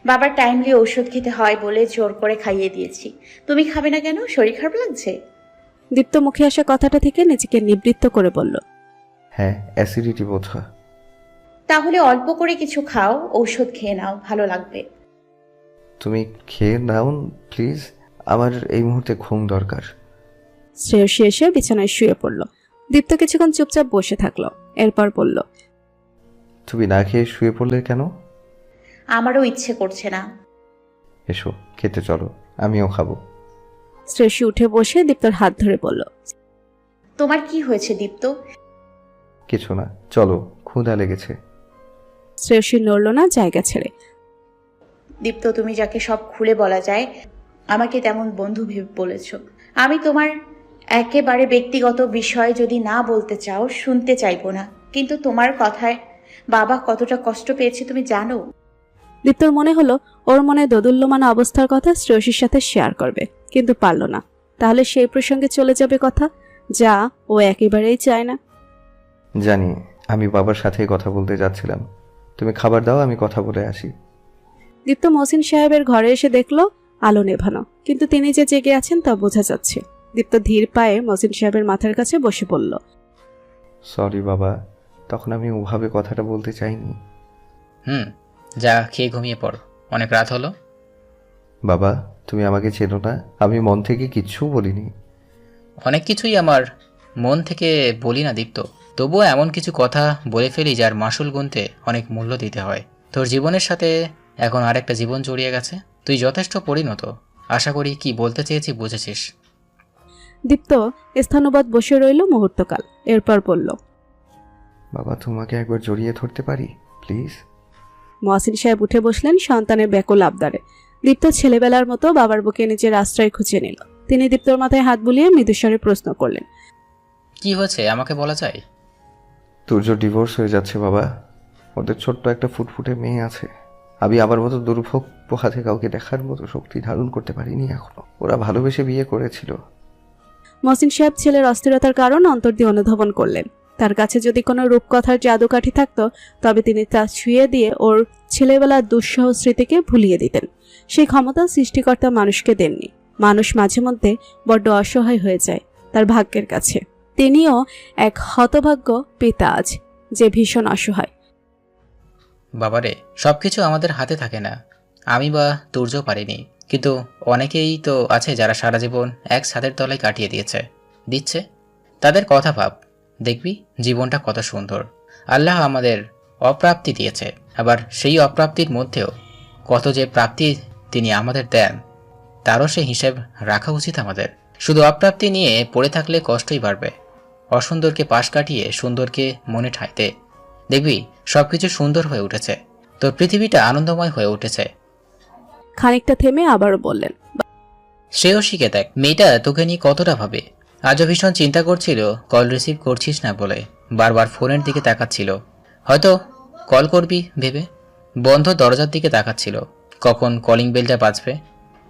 বাবার টাইমলি ওষুধ খেতে হয় বলে জোর করে খাইয়ে দিয়েছি। তুমি খাবে না কেন? শরীর খারাপ লাগছে? দীপ্ত মুখে আসা কথাটা থেকে নিজেকে নিবৃত্ত করে বলল, হ্যাঁ, অ্যাসিডিটি বোধ হয়। তাহলে অল্প করে কিছু খাও, ঔষধ খেয়ে নাও, ভালো লাগবে। তুমি খেয়ে নাও প্লিজ, আমার এই মুহূর্তে ঘুম দরকার। শ্রেয়সী এসে বিছানায় শুয়ে পড়ল। দীপ্ত কিছুক্ষণ চুপচাপ বসে থাকলো, এরপর বলল, তুমি না খেয়ে শুয়ে পড়লে কেন? আমারও ইচ্ছে করছে না। এসো খেতে চলো, আমিও খাবো। শ্রেয়সী উঠে বসে দীপ্তর হাত ধরে বলল, তোমার কি হয়েছে দীপ্ত? কিছু না, চলো, ক্ষুধা লেগেছে। শ্রেয়সী নড়ল না জায়গা ছেড়ে। দীপ্ত, তুমি যাকে সব খুলে বলা যায়, আমাকে তেমন বন্ধু ভেবে বলেছ। আমি তোমার একেবারে ব্যক্তিগত বিষয় যদি না বলতে চাও, শুনতে চাইবো না। কিন্তু তোমার কথায় বাবা কতটা কষ্ট পেয়েছে তুমি জানো? দীপ্তর মনে হলো ওর মনে দোদুল্যমান অবস্থার কথা শ্রেয়সীর সাথে শেয়ার করবে, কিন্তু পারল না। তাহলে সেই প্রসঙ্গে চলে যাবে কথা, যা ও একেবারেই চায় না। জানি, আমি বাবার সাথেই কথা বলতে যাচ্ছিলাম। তুমি খাবার দাও, আমি কথা বলে আসি। দীপ্ত মহসিন সাহেবের ঘরে এসে দেখলো আলো নেভানো, কিন্তু তিনি যে জেগে আছেন তা বোঝা যাচ্ছে। দীপ্ত ধীর পায়ে মহসিন সাহেবের মাথার কাছে বসে পড়ল। সরি বাবা, তখন আমি ওভাবে কথাটা বলতে চাইনি। যা খেয়ে ঘুমিয়ে পড়, অনেক রাত হলো। বাবা, তুমি আমাকে চেনো না, আমি মন থেকে কিচ্ছু বলিনি। অনেক কিছুই আমার মন থেকে বলি না দীপ্ত, তবুও এমন কিছু কথা বলে ফেলি যার মাসুল গুনতে অনেক মূল্য দিতে হয়। তোর জীবনের সাথে এখন আরেকটা জীবন জড়িয়ে গেছে। তুই যথেষ্ট পরিণত, আশা করি কি বলতে চেয়েছি বুঝেছিস। দীপ্ত স্থানবাদ বসে রইল মুহূর্তকাল, এরপর বলল, বাবা, তোমাকে একবার জড়িয়ে ধরতে পারি প্লিজ? মহসিন সাহেব উঠে বসলেন সন্তানের ব্যাকুল আবদারে। দীপ্ত ছেলেবেলার মতো বাবার বুকে নিজের আশ্রয় খুঁজে নিল। তিনি দীপ্তর মাথায় হাত বুলিয়ে মৃদুস্বরে প্রশ্ন করলেন, কি হয়েছে আমাকে বলা যায়? তুর্য ডিভোর্স হয়ে যাচ্ছে বাবা, ওদের ছোট্ট একটা ফুটফুটে মেয়ে আছে। আমি আমার মতো দুর্ভোগ পোহাতে কাউকে দেখার মতো শক্তি ধারণ করতে পারিনি এখনো। ওরা ভালোবেসে বিয়ে করেছিল। মহসিন সাহেব ছেলের অস্থিরতার কারণ অন্তর দিয়ে অনুধাবন করলেন। তার কাছে যদি কোনো রূপকথার জাদুকাঠি থাকতো, তবে তিনি তা ছুঁয়ে দিয়ে ওর ছেলেবেলার দুঃসহ স্মৃতিকে ভুলিয়ে দিতেন। সেই ক্ষমতা সৃষ্টিকর্তা মানুষকে দেননি। মানুষ মাঝে মধ্যে বড্ড অসহায় হয়ে যায় তার ভাগ্যের কাছে। তিনিও এক হতভাগ্য পিতা আজ, যে ভীষণ অসহায়। বাবারে, সবকিছু আমাদের হাতে থাকে না। আমি বা তুর্য পারিনি, কিন্তু অনেকেই তো আছে যারা সারা জীবন এক ছাদের তলায় কাটিয়ে দিচ্ছে। তাদের কথা ভাব, দেখবি জীবনটা কত সুন্দর। আল্লাহ আমাদের অপ্রাপ্তি দিয়েছে, আবার সেই অপ্রাপ্তির মধ্যেও কত যে প্রাপ্তি তিনি আমাদের দেন, তারও সে হিসেব রাখা উচিত আমাদের। শুধু অপ্রাপ্তি নিয়ে পড়ে থাকলে কষ্টই বাড়বে। অসুন্দরকে পাশ কাটিয়ে সুন্দরকে মনে ঠাঁইতে, দেখবি সবকিছু সুন্দর হয়ে উঠেছে, তোর পৃথিবীটা আনন্দময় হয়ে উঠেছে। খানিকটা থেমে আবারও বললেন, শ্রেয়সীকে দেখ, মেয়েটা তোকে নিয়ে কতটা ভাবে। আজও ভীষণ চিন্তা করছিল কল রিসিভ করছিস না বলে, বারবার ফোনের দিকে তাকাচ্ছিল। হয়তো কল করবি ভেবে বন্ধ দরজার দিকে তাকাচ্ছিল, কখন কলিং বেলটা বাজবে।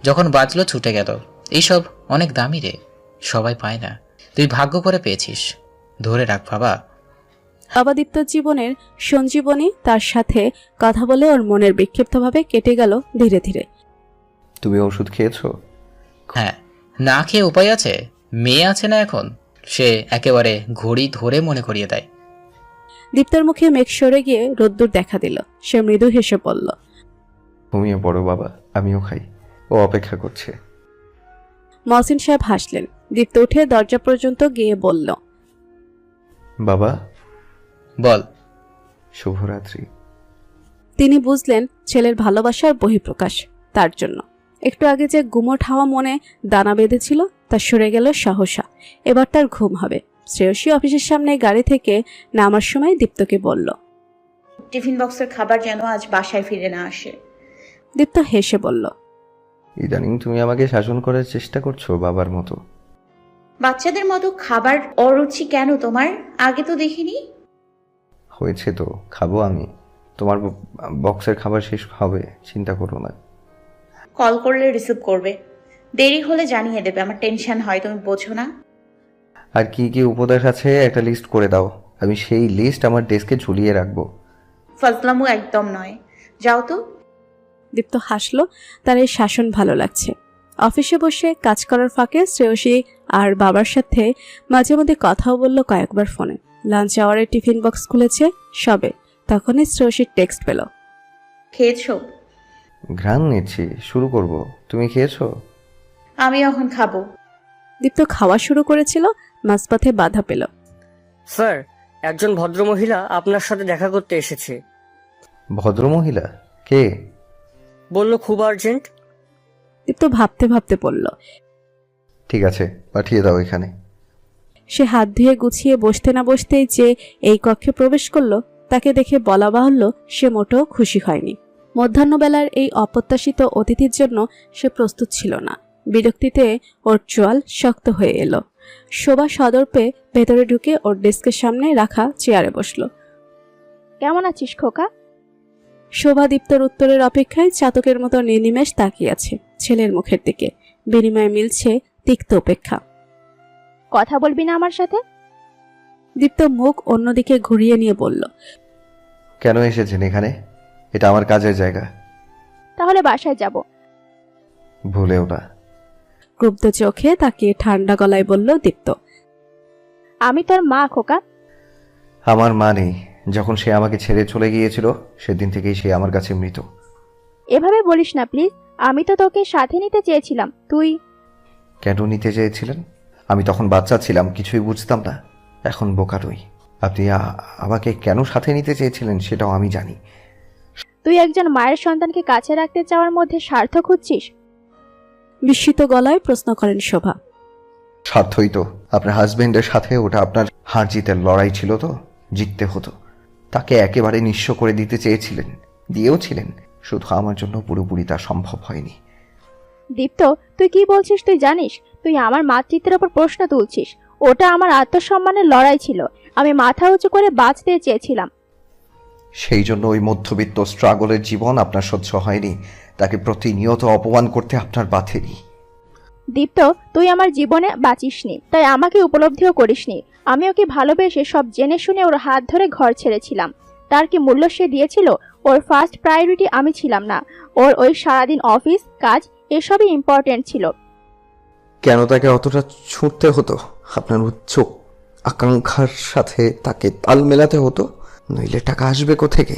যখন বাজলো ছুটে গেল। এইসব অনেক দামি রে, সবাই পায় না, তুই ভাগ্য করে পেয়েছিস, ধরে রাখ বাবা। বাবা দীপ্তর জীবনের সঞ্জীবনী, তার সাথে কথা বলে ওর মনের বিক্ষিপ্তভাবে কেটে গেল ধীরে ধীরে। তুমি ওষুধ খেয়েছো? হ্যাঁ, না খেয়ে উপায় আছে? মেয়ে আছে না এখন, সে একেবারে ঘড়ি ধরে মনে করিয়ে দেয়। দীপ্তর মুখে মেঘ সরে গিয়ে রোদ্দুর দেখা দিল। সে মৃদু হেসে পড়ল। ঘুমিয়ে পড়ো বাবা, আমিও খাই, ও অপেক্ষা করছে। মহসিন সাহেব হাসলেন। দীপ্ত উঠে দরজা পর্যন্ত গিয়ে বলল, বাবা। বল। শুভরাত্রি। তিনি বুঝলেন ছেলের ভালোবাসার বহিঃপ্রকাশ তার জন্য। একটু আগে যে গুমোট হাওয়া মনে দানা বেঁধেছিল তা সরে গেল সহসা। এবার তার ঘুম হবে। শ্রেয়সী অফিসের সামনে গাড়ি থেকে নামার সময় দীপ্তকে বলল, টিফিন বক্সের খাবার যেন আজ বাসায় ফিরে না আসে। দীপ্ত হেসে বলল, ইদানিং তুমি আমাকে শাসন করার চেষ্টা করছো বাবার মতো। বাচ্চাদের মতো খাবার অরুচি কেন তোমার? আগে তো দেখিনি। হয়েছে তো, খাবো আমি। তোমার বক্সের খাবার শেষ হবে, চিন্তা করো না। কল করলে রিসিভ করবে, দেরি হলে জানিয়ে দেবে। আমার টেনশন হয়, তুমি বোঝো না। আর কি কি উপদেশ আছে একটা লিস্ট করে দাও, আমি সেই লিস্ট আমার ডেস্কে ঝুলিয়ে রাখবো। ফজলামু একদম নয়, যাও তো। দীপ্ত হাসলো। তার এই শাসন ভালো লাগছে। অফিসে বসে কাজ করার ফাঁকে শ্রেয়সী আর বাবার সাথে মাঝে মধ্যে কথাও বলল কয়েকবার ফোনে। লাঞ্চ আওয়ারে টিফিন বক্স খুলেছে সবে, তখনই শ্রেয়সীর টেক্সট পেল। খেয়েছো? ঘ্রাণ নিচ্ছি, শুরু করব। তুমি খেয়েছো? আমি এখন খাবো। দীপ্ত খাওয়া শুরু করেছিল, মাঝপথে বাধা পেল। স্যার, একজন ভদ্রমহিলা আপনার সাথে দেখা করতে এসেছে। ভদ্রমহিলা? কে? বলল খুব আর্জেন্ট। দীপ্ত ভাবতে ভাবতে পড়ল। ঠিক আছে, পাঠিয়ে দাও এখানে। সে হাত ধুয়ে গুছিয়ে বসতে না বসতেই যে এই কক্ষে প্রবেশ করলো তাকে দেখে বলা বাহুল্য সে মোটেও খুশি হয়নি। মধ্যাহ্নবেলার এই অপ্রত্যাশিত অতিথির জন্য সে প্রস্তুত ছিল না। বিরক্তিতে ওর চোয়াল শক্ত হয়ে এলো। শোভা সদর্পে ভেতরে ঢুকে ওর ডেস্কের সামনে রাখা চেয়ারে বসলো। কেমন আছিস খোকা? শোভা দীপ্তর উত্তরের অপেক্ষায় চাতকের মতো নির্নিমেষ তাকিয়ে আছে ছেলের মুখের দিকে। বিনিময়ে মিলছে তিক্ত উপেক্ষা। কথা বলবি না আমার সাথে? দীপ্ত মুখ অন্যদিকে ঘুরিয়ে নিয়ে বলল, কেন এসেছেন এখানে? এটা আমার কাজের জায়গা। তাহলে বাসায় যাব। ভুলেও না। ক্রুব্ধ চোখে তাকিয়ে ঠান্ডা গলায় বলল দীপ্ত, আমি তোর মা খোকা। আমার মা নেই। যখন সে আমাকে ছেড়ে চলে গিয়েছিল সেদিন থেকেই সে আমার কাছে মৃত। এভাবে বলিস না প্লিজ, আমি তো তোকে সাথে নিতে চেয়েছিলাম। তুই কেন নিতে চেয়েছিলেন? আমি তখন বাচ্চা ছিলাম, কিছুই বুঝতাম না। এখন বোকা নই। আপনি আমাকে কেন সাথে নিতে চেয়েছিলেন সেটাও আমি জানি। তুই একজন মায়ের সন্তানকে কাছে রাখতে চাওয়ার মধ্যে স্বার্থ খুঁজছিস? বিস্মিত গলায় প্রশ্ন করেন শোভা। স্বার্থই তো। আপনার হাজবেন্ডের সাথে ওটা আপনার হার জিতের লড়াই ছিল, তো জিততে হতো। তাকে একেবারে নিঃস্ব করে দিতে চেয়েছিলেন, দিয়েও ছিলেন, শুধু আমার জন্য পুরোপুরি তা সম্ভব হয়নি। দীপ্ত, তুই কি বলছিস তুই জানিস? তুই আমার মাতৃত্বের ওপর প্রশ্ন তুলছিস। ওটা আমার আত্মসম্মানের লড়াই ছিল। আমি মাথা উঁচু করে বাঁচতে চেয়েছিলাম। সেই জন্য ওই মধ্যবিত্ত স্ট্রাগলের জীবন আপনার সহ্য হয়নি। তাকে প্রতিনিয়ত অপমান করতে আপনার বাধেনি। দীপ্ত, তুই আমার জীবনে বাঁচিসনি, তাই আমাকে উপলব্ধিও করিসনি। আমি ওকে ভালোবেসে সব জেনে শুনে ওর হাত ধরে ঘর ছেড়েছিলাম। তার কি মূল্য সে দিয়েছিল? ওর ফার্স্ট প্রায়োরিটি আমি ছিলাম না। ওর ওই সারাদিন অফিস কাজ এসবই ইম্পর্টেন্ট ছিল। কেন তাকে অতটা ছুটতে হতো? আপনার উচ্চ আকাঙ্ক্ষার সাথে তাকে তাল মেলাতে হতো, নইলে টাকা আসবে কোথেকে?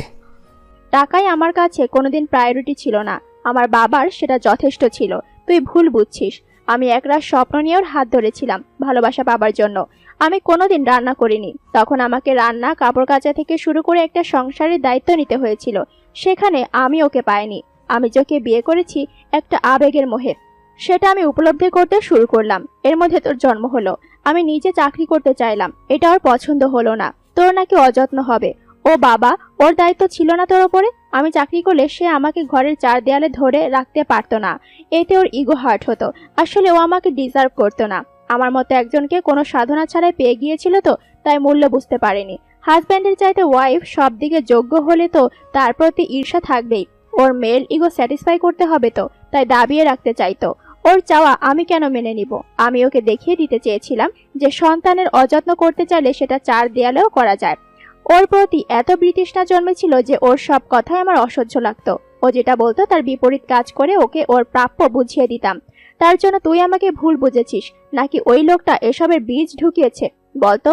টাকাই আমার কাছে কোনোদিন প্রায়োরিটি ছিল না। আমার বাবার সেটা যথেষ্ট ছিল। তুই ভুল বুঝছিস। আমি একরাশ স্বপ্ন নিয়ে ওর হাত ধরেছিলাম ভালোবাসা পাবার জন্য। আমি কোনোদিন রান্না করিনি। তখন আমাকে রান্না কাপড় কাচা থেকে শুরু করে একটা সংসারের দায়িত্ব নিতে হয়েছিল। সেখানে আমি ওকে পাইনি। আমি যাকে বিয়ে করেছি একটা আবেগের মোহে। সেটা আমি উপলব্ধি করতে শুরু করলাম। এর মধ্যে তোর জন্ম হলো। আমি নিজে চাকরি করতে চাইলাম, এটা ওর পছন্দ হলো না। তোর নাকি অযত্ন হবে। ও বাবা, ওর দায়িত্ব ছিল না তোর ওপরে? আমি চাকরি করলে সে আমাকে ঘরের চার দেয়ালে ধরে রাখতে পারতো না। এতে ওর ইগো হার্ট হতো। আসলে ও আমাকে ডিজার্ভ করতো না। আমার মতো একজনকে কোনো সাধনা ছাড়াই পেয়ে গিয়েছিল তো, তাই মূল্য বুঝতে পারেনি। হাজব্যান্ডের চাইতে ওয়াইফ সব দিকে যোগ্য হলে তো তার প্রতি ঈর্ষা থাকবেই। ওর মেল ইগো স্যাটিসফাই করতে হবে তো, তাই দাবিয়ে রাখতে চাইতো। ওর চাওয়া আমি কেন মেনে নিব? আমি ওকে দেখিয়ে দিতে চেয়েছিলাম যে সন্তানের অযত্ন করতে চাইলে সেটা চার দেয়ালেও করা যায়। ওর প্রতি এত বিতৃষ্ণা জন্মেছিল যে ওর সব কথাই আমার অসহ্য লাগতো। ও যেটা বলতো তার বিপরীত কাজ করে ওকে ওর প্রাপ্য বুঝিয়ে দিতাম। তার জন্য তুই আমাকে ভুল বুঝেছিস, নাকি ওই লোকটা এসবের বীজ ঢুকিয়েছে বলতো?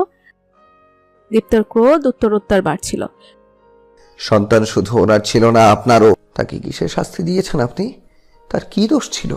দীপ্তর ক্রোধ উত্তরোত্তর বাড়ছিল। সন্তান শুধু ওনার ছিল না, আপনারও। তাকে কিসের শাস্তি দিয়েছেন আপনি? তার কি দোষ ছিল?